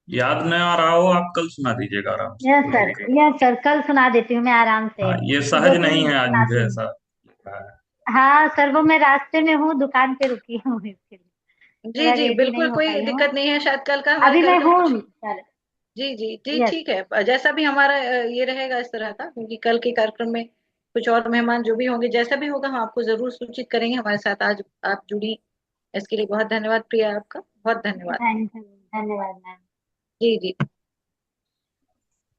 याद नहीं आ रहा हो आप कल सुना दीजिएगा आराम से। यस सर, यस सर, कल सुना देती हूँ मैं आराम से। हाँ, ये दो सहज नहीं तीन है आज सुनाती मुझे हूँ। ऐसा लग रहा है। हाँ सर, वो मैं रास्ते में हूँ, दुकान पे रुकी हूँ इसके लिए जी थोड़ा जी रेडी नहीं बिल्कुल, हो कोई पाई हूँ। दिक्कत नहीं है, शायद कल का हमारे अभी मैं कार्यक्रम हूँ कुछ। सर। जी जी जी यस। ठीक है, जैसा भी हमारा ये रहेगा इस तरह का, क्योंकि कल के कार्यक्रम में कुछ और मेहमान जो भी होंगे, जैसा भी होगा हम आपको जरूर सूचित करेंगे। हमारे साथ आज आप जुड़ी, इसके लिए बहुत धन्यवाद प्रिया, आपका बहुत धन्यवाद। थैंक यू, धन्यवाद मैम। जी जी।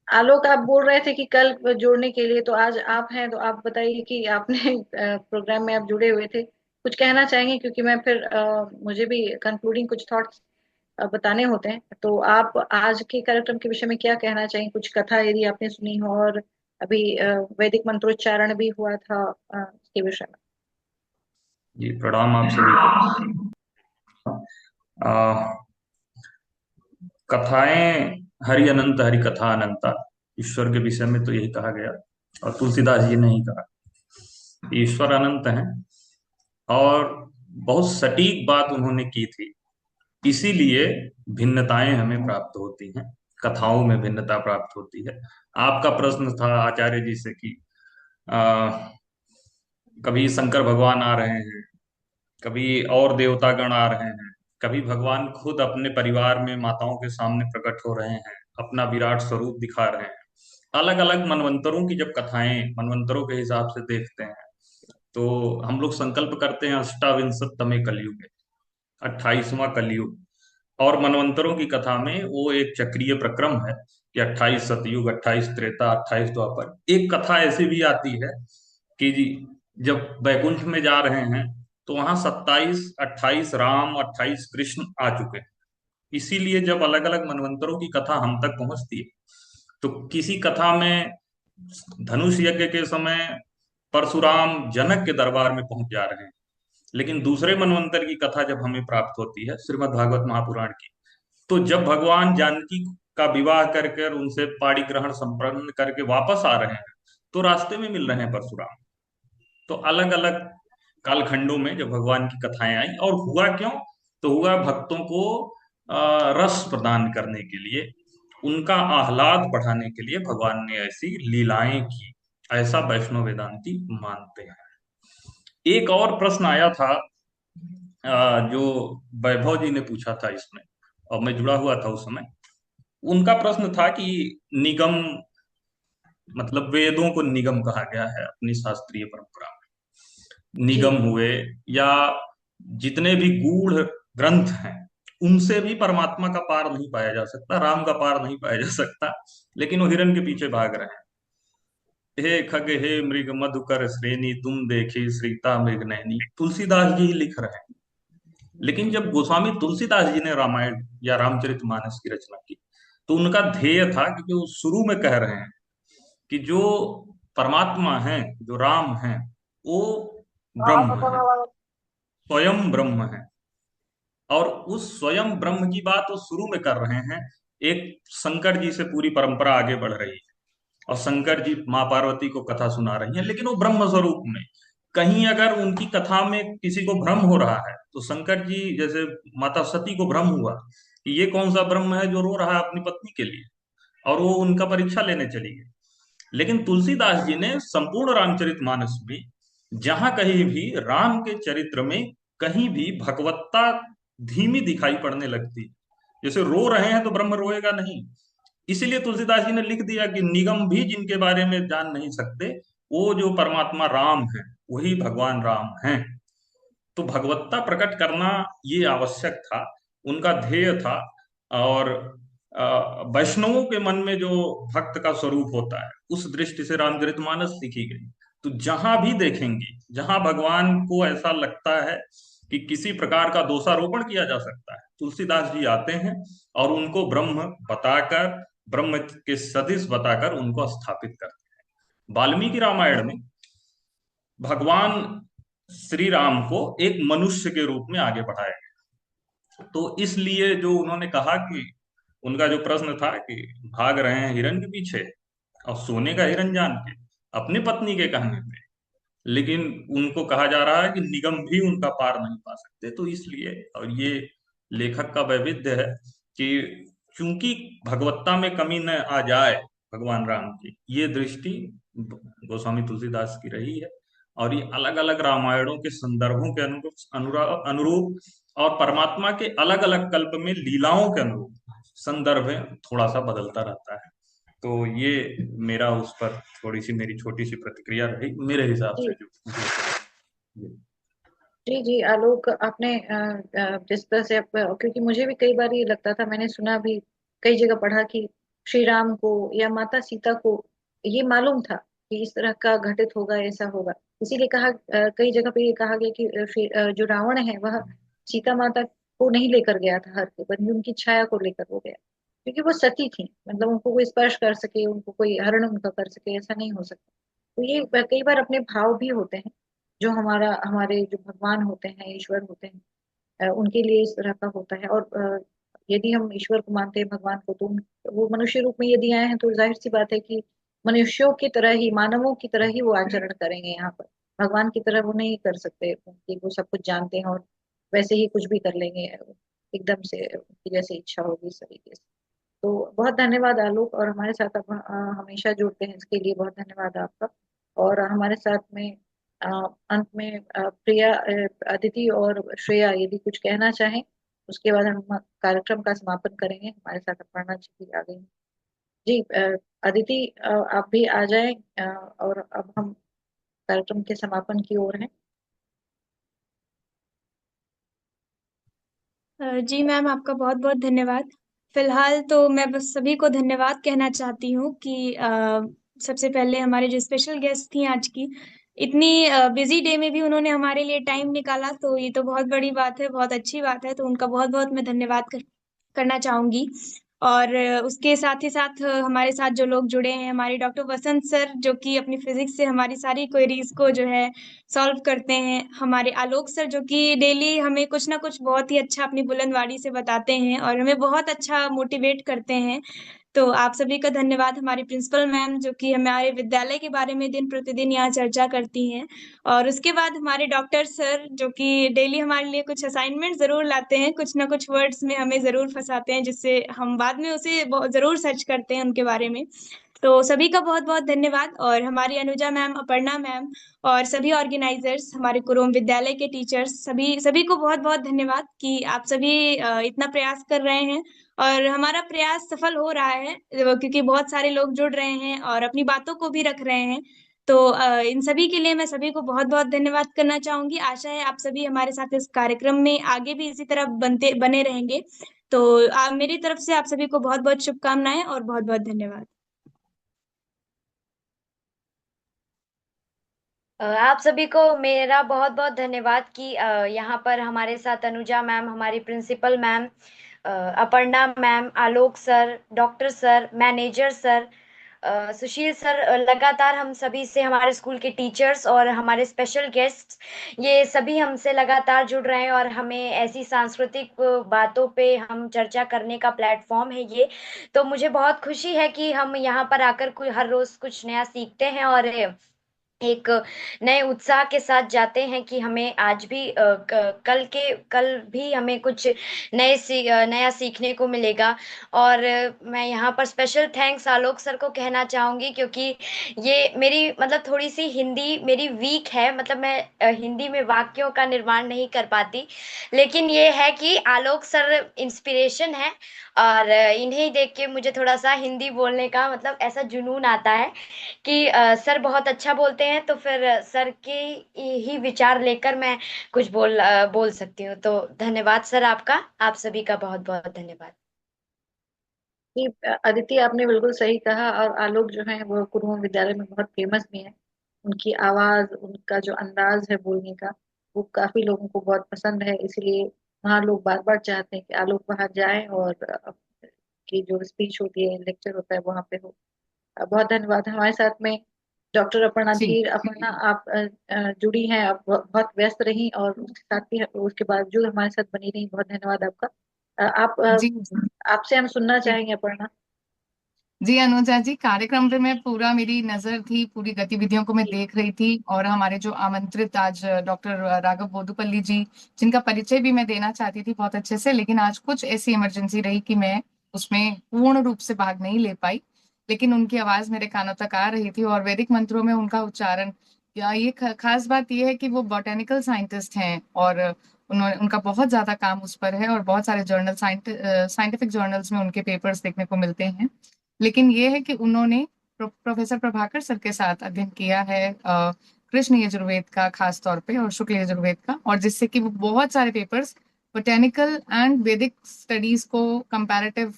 आलोक, आप बोल रहे थे कि कल जोड़ने के लिए, तो आज आप हैं, तो आप बताइए कि आपने प्रोग्राम में आप जुड़े हुए थे, कुछ कहना चाहेंगे? क्योंकि मैं फिर मुझे भी कंक्लूडिंग कुछ थॉट्स बताने होते हैं। तो आप आज के कार्यक्रम के विषय में क्या कहना चाहेंगे? कुछ कथा यदि आपने सुनी हो, और अभी वैदिक मंत्रोच्चारण भी हुआ था इसके विषय में। जी, प्रणाम आप सभी को। कथाएं हरि अनंत, हरि कथा अनंता। ईश्वर के विषय में तो यही कहा गया, और तुलसीदास जी ने ही कहा, ईश्वर अनंत हैं, और बहुत सटीक बात उन्होंने की थी। इसीलिए भिन्नताएं हमें प्राप्त होती हैं, कथाओं में भिन्नता प्राप्त होती है। आपका प्रश्न था आचार्य जी से कि कभी शंकर भगवान आ रहे हैं, कभी और देवतागण आ रहे हैं, कभी भगवान खुद अपने परिवार में माताओं के सामने प्रकट हो रहे हैं, अपना विराट स्वरूप दिखा रहे हैं। अलग अलग मनवंतरों की जब कथाएं मनवंतरों के हिसाब से देखते हैं, तो हम लोग संकल्प करते हैं अष्टाविंशतमे कलयुग, 28वां कलयुग। और मनवंतरों की कथा में वो एक चक्रीय प्रक्रम है कि 28 सतयुग, 28 त्रेता, 28 द्वापर। एक कथा ऐसी भी आती है कि जब वैकुंठ में जा रहे हैं तो वहां 27, 28 राम, 28 कृष्ण आ चुके हैं। इसीलिए जब अलग अलग मनवंतरों की कथा हम तक पहुंचती है, तो किसी कथा में धनुष यज्ञ के समय परशुराम जनक के दरबार में पहुंच जा रहे हैं, लेकिन दूसरे मनवंतर की कथा जब हमें प्राप्त होती है, श्रीमद् भागवत महापुराण की, तो जब भगवान जानकी का विवाह करके उनसे पाणी ग्रहण संपन्न करके वापस आ रहे हैं, तो रास्ते में मिल रहे हैं परशुराम। तो अलग अलग कालखंडों में जब भगवान की कथाएं आई, और हुआ क्यों? तो हुआ भक्तों को रस प्रदान करने के लिए, उनका आह्लाद बढ़ाने के लिए भगवान ने ऐसी लीलाएं की। ऐसा वैष्णव वेदांती मानते हैं। एक और प्रश्न आया था जो वैभव जी ने पूछा था इसमें, और मैं जुड़ा हुआ था उस समय। उनका प्रश्न था कि निगम, मतलब वेदों को निगम कहा गया है अपनी शास्त्रीय परंपरा में। निगम हुए या जितने भी गूढ़ ग्रंथ हैं, उनसे भी परमात्मा का पार नहीं पाया जा सकता, राम का पार नहीं पाया जा सकता, लेकिन वो हिरण के पीछे भाग रहे हैं। हे खग हे मृग मधुकर श्रेणी, तुम देखे श्रीता मृग नैनी, तुलसीदास जी ही लिख रहे हैं। लेकिन जब गोस्वामी तुलसीदास जी ने रामायण या रामचरितमानस की रचना की, तो उनका ध्येय था, क्योंकि वो शुरू में कह रहे हैं कि जो परमात्मा है, जो राम है, वो ब्रह्म है, स्वयं ब्रह्म है। और उस स्वयं ब्रह्म की बात वो शुरू में कर रहे हैं। एक शंकर जी से पूरी परंपरा आगे बढ़ रही है, और शंकर जी माँ पार्वती को कथा सुना रही हैं, लेकिन वो ब्रह्म स्वरूप में। कहीं अगर उनकी कथा में किसी को भ्रम हो रहा है, तो शंकर जी जैसे माता सती को भ्रम हुआ कि ये कौन सा ब्रह्म है जो रो रहा है अपनी पत्नी के लिए, और वो उनका परीक्षा लेने चली गई। लेकिन तुलसीदास जी ने संपूर्ण रामचरितमानस में जहां कहीं भी राम के चरित्र में कहीं भी भगवत्ता धीमी दिखाई पड़ने लगती, जैसे रो रहे हैं तो ब्रह्म रोएगा नहीं, इसीलिए तुलसीदास जी ने लिख दिया कि निगम भी जिनके बारे में जान नहीं सकते, वो जो परमात्मा राम है वही भगवान राम हैं। तो भगवत्ता प्रकट करना ये आवश्यक था, उनका ध्येय था। और वैष्णवों के मन में जो भक्त का स्वरूप होता है, उस दृष्टि से रामचरितमानस लिखी गई। तो जहां भी देखेंगे, जहां भगवान को ऐसा लगता है कि किसी प्रकार का दोषारोपण किया जा सकता है, तुलसीदास जी आते हैं और उनको ब्रह्म बताकर, ब्रह्म के सदिश बताकर उनको स्थापित करते हैं। वाल्मीकि रामायण में भगवान श्री राम को एक मनुष्य के रूप में आगे बढ़ाया गया। तो इसलिए जो उन्होंने कहा कि उनका जो प्रश्न था कि भाग रहे हैं हिरण के पीछे, और सोने का हिरण जान के अपनी पत्नी के कहने पे, लेकिन उनको कहा जा रहा है कि निगम भी उनका पार नहीं पा सकते। तो इसलिए, और ये लेखक का वैविध्य है कि चूंकि भगवत्ता में कमी न आ जाए भगवान राम की, ये दृष्टि गोस्वामी तुलसीदास की रही है। और ये अलग अलग रामायणों के संदर्भों के अनुरूप और परमात्मा के अलग अलग कल्प में लीलाओं के अनुरूप संदर्भ थोड़ा सा बदलता रहता है। तो ये मेरा उस पर थोड़ी सी मेरी छोटी सी प्रतिक्रिया रही मेरे हिसाब से। जी जी आलोक, आपने जिस तरह से क्योंकि मुझे भी कई बार ये लगता था, मैंने सुना भी, कई जगह पढ़ा कि श्री राम को या माता सीता को ये मालूम था कि इस तरह का घटित होगा, ऐसा होगा। इसीलिए कहा, कई जगह पे ये कहा गया कि जो रावण है वह सीता माता को नहीं लेकर गया था हर के, बल्कि उनकी छाया को लेकर वो गया, क्योंकि वो सती थी, मतलब उनको कोई स्पर्श कर सके, उनको कोई हरण उनका कर सके, ऐसा नहीं हो सकता। तो ये कई बार अपने भाव भी होते हैं, जो हमारे जो भगवान होते हैं, ईश्वर होते हैं, उनके लिए इस तरह का होता है। और यदि हम ईश्वर को मानते हैं, भगवान को, तो वो मनुष्य रूप में यदि आए हैं तो जाहिर सी बात है कि मनुष्यों की तरह ही, मानवों की तरह ही वो आचरण करेंगे यहाँ पर। भगवान की तरह वो नहीं कर सकते, क्योंकि वो सब कुछ जानते हैं और वैसे ही कुछ भी कर लेंगे एकदम से, उनकी जैसे इच्छा होगी इस तरीके से। तो बहुत धन्यवाद आलोक, और हमारे साथ आप हमेशा जुड़ते हैं, इसके लिए बहुत धन्यवाद आपका। और हमारे साथ में अ, अंत में प्रिया, अदिति और श्रेया यदि कुछ कहना चाहें, उसके बाद हम कार्यक्रम का समापन करेंगे। हमारे साथ अपर्णा जी भी आ गई हैं। जी, अदिति, आप भी आ जाएं, और अब हम कार्यक्रम के समापन की ओर हैं। जी मैम, आपका बहुत बहुत धन्यवाद। फिलहाल तो मैं बस सभी को धन्यवाद कहना चाहती हूँ कि सबसे पहले हमारे जो स्पेशल गेस्ट थी आज की, इतनी बिजी डे में भी उन्होंने हमारे लिए टाइम निकाला, तो ये तो बहुत बड़ी बात है, बहुत अच्छी बात है। तो उनका बहुत बहुत मैं धन्यवाद करना चाहूंगी। और उसके साथ ही साथ हमारे साथ जो लोग जुड़े हैं, हमारे डॉक्टर वसंत सर, जो कि अपनी फिजिक्स से हमारी सारी क्वेरीज को जो है सॉल्व करते हैं। हमारे आलोक सर, जो कि डेली हमें कुछ ना कुछ बहुत ही अच्छा अपनी बुलंदवाड़ी से बताते हैं और हमें बहुत अच्छा मोटिवेट करते हैं। तो आप सभी का धन्यवाद। हमारी प्रिंसिपल मैम, जो कि हमारे विद्यालय के बारे में दिन प्रतिदिन यहाँ चर्चा करती हैं। और उसके बाद हमारे डॉक्टर सर, जो कि डेली हमारे लिए कुछ असाइनमेंट जरूर लाते हैं, कुछ ना कुछ वर्ड्स में हमें जरूर फंसाते हैं, जिससे हम बाद में उसे जरूर सर्च करते हैं उनके बारे में। तो सभी का बहुत बहुत धन्यवाद। और हमारी अनुजा मैम, अपर्णा मैम और सभी ऑर्गेनाइजर्स, हमारे कुरुम विद्यालय के टीचर्स, सभी सभी को बहुत बहुत धन्यवाद कि आप सभी इतना प्रयास कर रहे हैं। और हमारा प्रयास सफल हो रहा है, क्योंकि बहुत सारे लोग जुड़ रहे हैं और अपनी बातों को भी रख रहे हैं। तो इन सभी के लिए मैं सभी को बहुत बहुत धन्यवाद करना चाहूंगी। आशा है आप सभी हमारे साथ इस कार्यक्रम में आगे भी इसी तरह बने रहेंगे। तो मेरी तरफ से आप सभी को बहुत बहुत शुभकामनाएं और बहुत बहुत धन्यवाद। आप सभी को मेरा बहुत बहुत धन्यवाद कि यहाँ पर हमारे साथ अनुजा मैम, हमारी principal ma'am, Aparna ma'am, Alok sir, doctor sir, manager sir, Sushil sir, लगातार हम सभी से, हमारे स्कूल के टीचर्स और हमारे स्पेशल गेस्ट, ये सभी हमसे लगातार जुड़ रहे हैं और हमें ऐसी सांस्कृतिक बातों पे हम चर्चा करने का प्लेटफॉर्म है ये। तो मुझे बहुत खुशी है कि हम यहाँ पर आकर हर रोज कुछ नया सीखते हैं और एक नए उत्साह के साथ जाते हैं कि हमें आज भी कल भी हमें कुछ नया सीखने को मिलेगा। और मैं यहाँ पर स्पेशल थैंक्स आलोक सर को कहना चाहूंगी, क्योंकि ये मेरी मतलब थोड़ी सी हिंदी मेरी वीक है, मतलब मैं हिंदी में वाक्यों का निर्माण नहीं कर पाती, लेकिन ये है कि आलोक सर इंस्पिरेशन है। और इन्हें देख के मुझे थोड़ा सा हिंदी बोलने का मतलब ऐसा जुनून आता है कि सर बहुत अच्छा बोलते हैं, तो फिर सर के ही विचार लेकर मैं कुछ बोल सकती हूँ। तो धन्यवाद सर आपका, आप सभी का बहुत बहुत धन्यवाद। जी, अदिति, आपने बिल्कुल सही कहा। और आलोक जो है वो कुरुम विद्यालय में बहुत फेमस भी है। उनकी आवाज, उनका जो अंदाज है बोलने का, वो काफी लोगों को बहुत पसंद है, इसलिए वहाँ लोग बार बार चाहते हैं कि आलोक वहाँ जाए और की जो स्पीच होती है, लेक्चर होता है, वहाँ पे हो। बहुत धन्यवाद। हमारे साथ में डॉक्टर अपर्णा जी जी, अपर्णा आप जुड़ी हैं, आप बहुत व्यस्त रही, और उसके साथ भी उसके बावजूद हमारे साथ बनी रही, बहुत धन्यवाद आपका। आप जी आपसे हम सुनना जी चाहेंगे अपर्णा। जी अनुजा जी, कार्यक्रम पे मैं पूरा, मेरी नजर थी, पूरी गतिविधियों को मैं देख रही थी। और हमारे जो आमंत्रित आज डॉक्टर राघव बोदुपल्ली जी, जिनका परिचय भी मैं देना चाहती थी बहुत अच्छे से, लेकिन आज कुछ ऐसी इमरजेंसी रही कि मैं उसमें पूर्ण रूप से भाग नहीं ले पाई, लेकिन उनकी आवाज मेरे कानों तक आ रही थी और वैदिक मंत्रों में उनका उच्चारण। या ये खास बात यह है कि वो बॉटेनिकल साइंटिस्ट हैं और उन्होंने, उनका बहुत ज्यादा काम उस पर है और बहुत सारे जर्नल, साइंटिफिक जर्नल्स में उनके पेपर्स देखने को मिलते हैं। लेकिन ये है कि उन्होंने प्रोफेसर प्रभाकर सर के साथ अध्ययन किया है कृष्ण यजुर्वेद का खास तौर पे और शुक्ल यजुर्वेद का, और जिससे कि वो बहुत सारे पेपर्स बोटेनिकल एंड वैदिक स्टडीज को कंपैरेटिव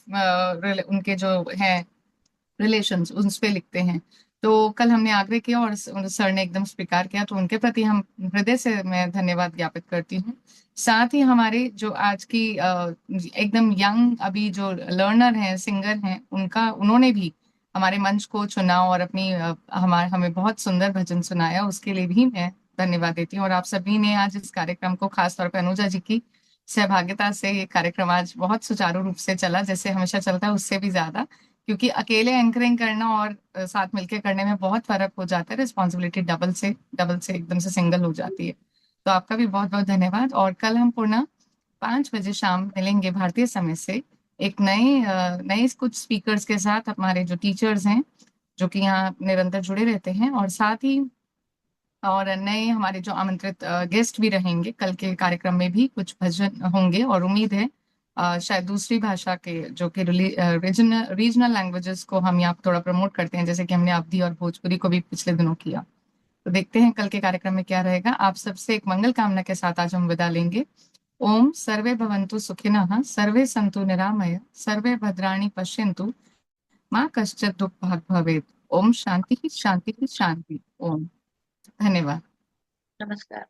उनके जो हैं रिलेशंस उस पे लिखते हैं। तो कल हमने आग्रह किया और सर ने एकदम स्वीकार किया, तो उनके प्रति हम हृदय से मैं धन्यवाद ज्ञापित करती हूँ। साथ ही हमारे जो आज की एकदम यंग अभी जो लर्नर हैं, सिंगर हैं, उन्होंने भी हमारे मंच को चुना और अपनी हमें बहुत सुंदर भजन सुनाया, उसके लिए भी मैं धन्यवाद देती हूँ। और आप सभी ने आज इस कार्यक्रम को, खासतौर पर अनुजा जी की सहभागिता से ये कार्यक्रम आज बहुत सुचारू रूप से चला, जैसे हमेशा चलता है उससे भी ज्यादा, क्योंकि अकेले एंकरिंग करना और साथ मिलकर करने में बहुत फर्क हो जाता है। रिस्पॉन्सिबिलिटी डबल से एकदम से सिंगल हो जाती है। तो आपका भी बहुत बहुत धन्यवाद। और कल हम पुनः 5 बजे शाम मिलेंगे भारतीय समय से एक नए कुछ स्पीकर्स के साथ, हमारे जो टीचर्स हैं जो कि यहाँ निरंतर जुड़े रहते हैं, और साथ ही और नए हमारे जो आमंत्रित गेस्ट भी रहेंगे। कल के कार्यक्रम में भी कुछ भजन होंगे और उम्मीद है शायद दूसरी भाषा के जो कि रीजनल लैंग्वेजेस को हम यहाँ थोड़ा प्रमोट करते हैं, जैसे कि हमने अवधी और भोजपुरी को भी पिछले दिनों किया। तो देखते हैं कल के कार्यक्रम में क्या रहेगा। आप सबसे एक मंगल कामना के साथ आज हम विदा लेंगे। ओम सर्वे भवन्तु सुखिनः, सर्वे सन्तु निरामय, सर्वे भद्राणि पश्यन्तु, माँ कश्चित् दुःख भाग् भवेत्। ओम शांति शांति शांति। ओम। धन्यवाद। नमस्कार।